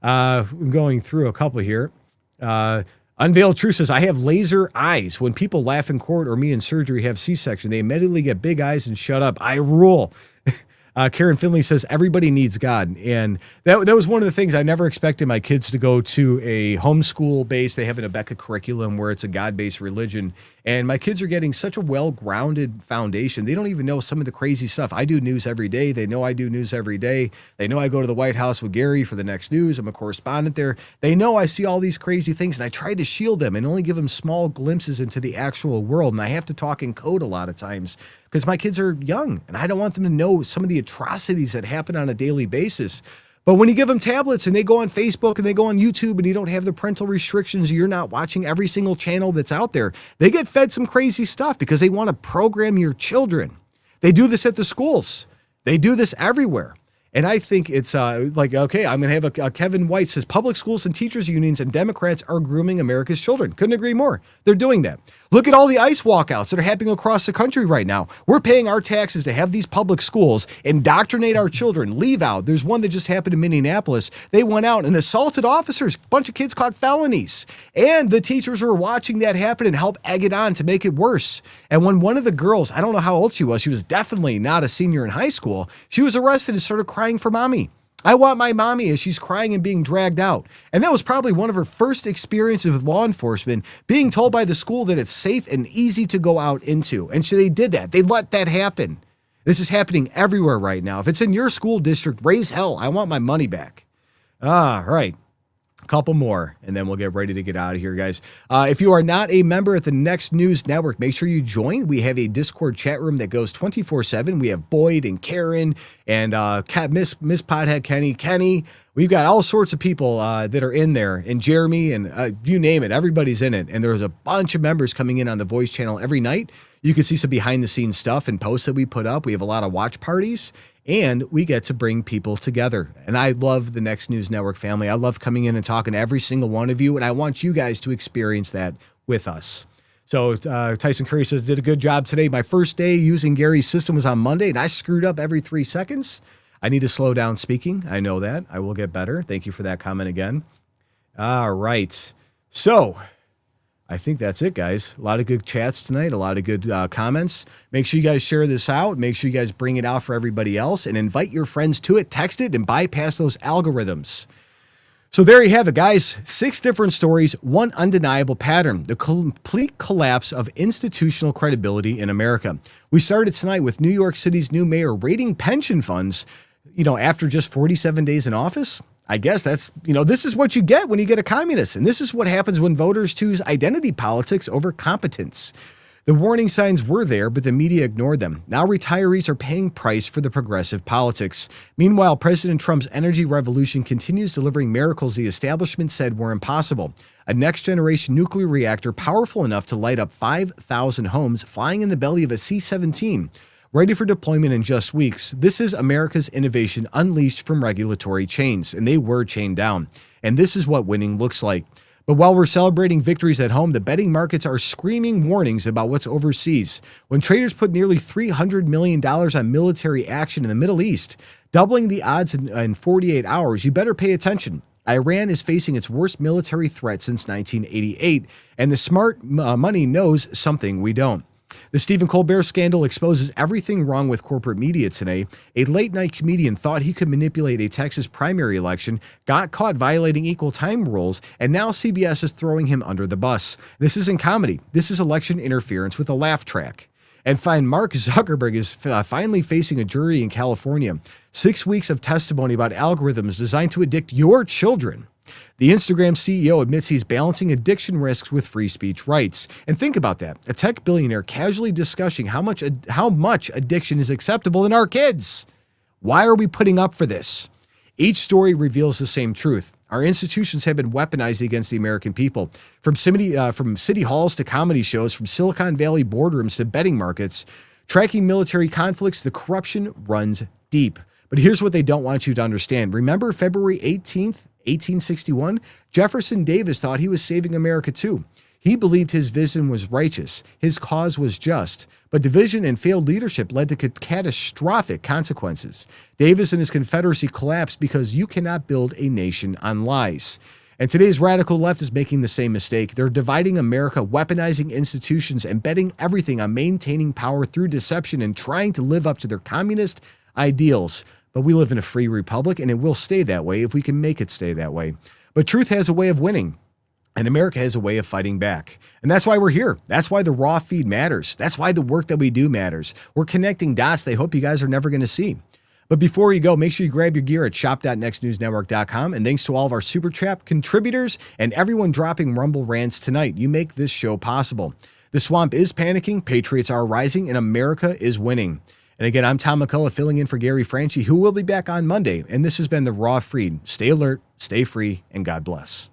I'm going through a couple here. Unveiled Truth says, I have laser eyes. When people laugh in court or me in surgery have C-section, they immediately get big eyes and shut up. I rule. Karen Finley says everybody needs God. And that was one of the things I never expected my kids to go to a homeschool base. They have an Abeka curriculum where it's a God-based religion. And my kids are getting such a well-grounded foundation. They don't even know some of the crazy stuff. I do news every day. They know I do news every day. They know I go to the White House with Gary for the next news. I'm a correspondent there. They know I see all these crazy things, and I try to shield them and only give them small glimpses into the actual world. And I have to talk in code a lot of times because my kids are young, and I don't want them to know some of the atrocities that happen on a daily basis. But when you give them tablets and they go on Facebook and they go on YouTube and you don't have the parental restrictions, you're not watching every single channel that's out there, they get fed some crazy stuff because they want to program your children. They do this at the schools. They do this everywhere. And I think it's like, okay, I'm going to have a Kevin White says public schools and teachers unions and Democrats are grooming America's children. Couldn't agree more. They're doing that. Look at all the ICE walkouts that are happening across the country right now. We're paying our taxes to have these public schools indoctrinate our children, leave out. There's one that just happened in Minneapolis. They went out and assaulted officers. A bunch of kids caught felonies. And the teachers were watching that happen and help egg it on to make it worse. And when one of the girls, I don't know how old she was definitely not a senior in high school, she was arrested and started crying for mommy. I want my mommy as she's crying and being dragged out. And that was probably one of her first experiences with law enforcement, being told by the school that it's safe and easy to go out into. And so they did that. They let that happen. This is happening everywhere right now. If it's in your school district, raise hell. I want my money back. All right. A couple more, and then we'll get ready to get out of here, guys. If you are not a member at the Next News Network, make sure you join. We have a Discord chat room that goes 24/7. We have Boyd and Karen and Miss Pothead Kenny. We've got all sorts of people that are in there, and Jeremy, and you name it. Everybody's in it, and there's a bunch of members coming in on the voice channel every night. You can see some behind-the-scenes stuff and posts that we put up. We have a lot of watch parties. And we get to bring people together. And I love the Next News Network family. I love coming in and talking to every single one of you. And I want you guys to experience that with us. So Tyson Curry says, did a good job today. My first day using Gary's system was on Monday, and I screwed up every 3 seconds. I need to slow down speaking. I know that. I will get better. Thank you for that comment again. All right. So I think that's it, guys. A lot of good chats tonight, a lot of good comments. Make sure you guys share this out. Make sure you guys bring it out for everybody else and invite your friends to it. Text it and bypass those algorithms. So there you have it, guys. 6 different stories, one undeniable pattern, the complete collapse of institutional credibility in America. We started tonight with New York City's new mayor raiding pension funds, after just 47 days in office. I guess that's, this is what you get when you get a communist. And this is what happens when voters choose identity politics over competence. The warning signs were there, but the media ignored them. Now retirees are paying price for the progressive politics. Meanwhile, President Trump's energy revolution continues delivering miracles the establishment said were impossible. A next-generation nuclear reactor powerful enough to light up 5,000 homes flying in the belly of a C-17. Ready for deployment in just weeks. This is America's innovation unleashed from regulatory chains, and they were chained down. And this is what winning looks like. But while we're celebrating victories at home, the betting markets are screaming warnings about what's overseas. When traders put nearly $300 million on military action in the Middle East, doubling the odds in 48 hours, you better pay attention. Iran is facing its worst military threat since 1988, and the smart money knows something we don't. The Stephen Colbert scandal exposes everything wrong with corporate media today. A late-night comedian thought he could manipulate a Texas primary election, got caught violating equal time rules, and now CBS is throwing him under the bus. This isn't comedy. This is election interference with a laugh track. And Mark Zuckerberg is finally facing a jury in California. 6 weeks of testimony about algorithms designed to addict your children. The Instagram CEO admits he's balancing addiction risks with free speech rights. And think about that. A tech billionaire casually discussing how much addiction is acceptable in our kids. Why are we putting up for this? Each story reveals the same truth. Our institutions have been weaponized against the American people. From city halls to comedy shows, from Silicon Valley boardrooms to betting markets, tracking military conflicts, the corruption runs deep. But here's what they don't want you to understand. Remember February 18th, 1861? Jefferson Davis thought he was saving America too. He believed his vision was righteous. His cause was just. But division and failed leadership led to catastrophic consequences. Davis and his Confederacy collapsed because you cannot build a nation on lies. And today's radical left is making the same mistake. They're dividing America, weaponizing institutions, and betting everything on maintaining power through deception and trying to live up to their communist ideals. But we live in a free republic, and it will stay that way if we can make it stay that way. But truth has a way of winning, and America has a way of fighting back. And that's why we're here. That's why the raw feed matters. That's why the work that we do matters. We're connecting dots they hope you guys are never going to see. But before you go, make sure you grab your gear at shop.nextnewsnetwork.com. And thanks to all of our Super Chat contributors and everyone dropping Rumble rants tonight. You make this show possible. The swamp is panicking, patriots are rising, and America is winning. And again, I'm Tom McCullough filling in for Gary Franchi, who will be back on Monday. And this has been the Raw Feed. Stay alert, stay free, and God bless.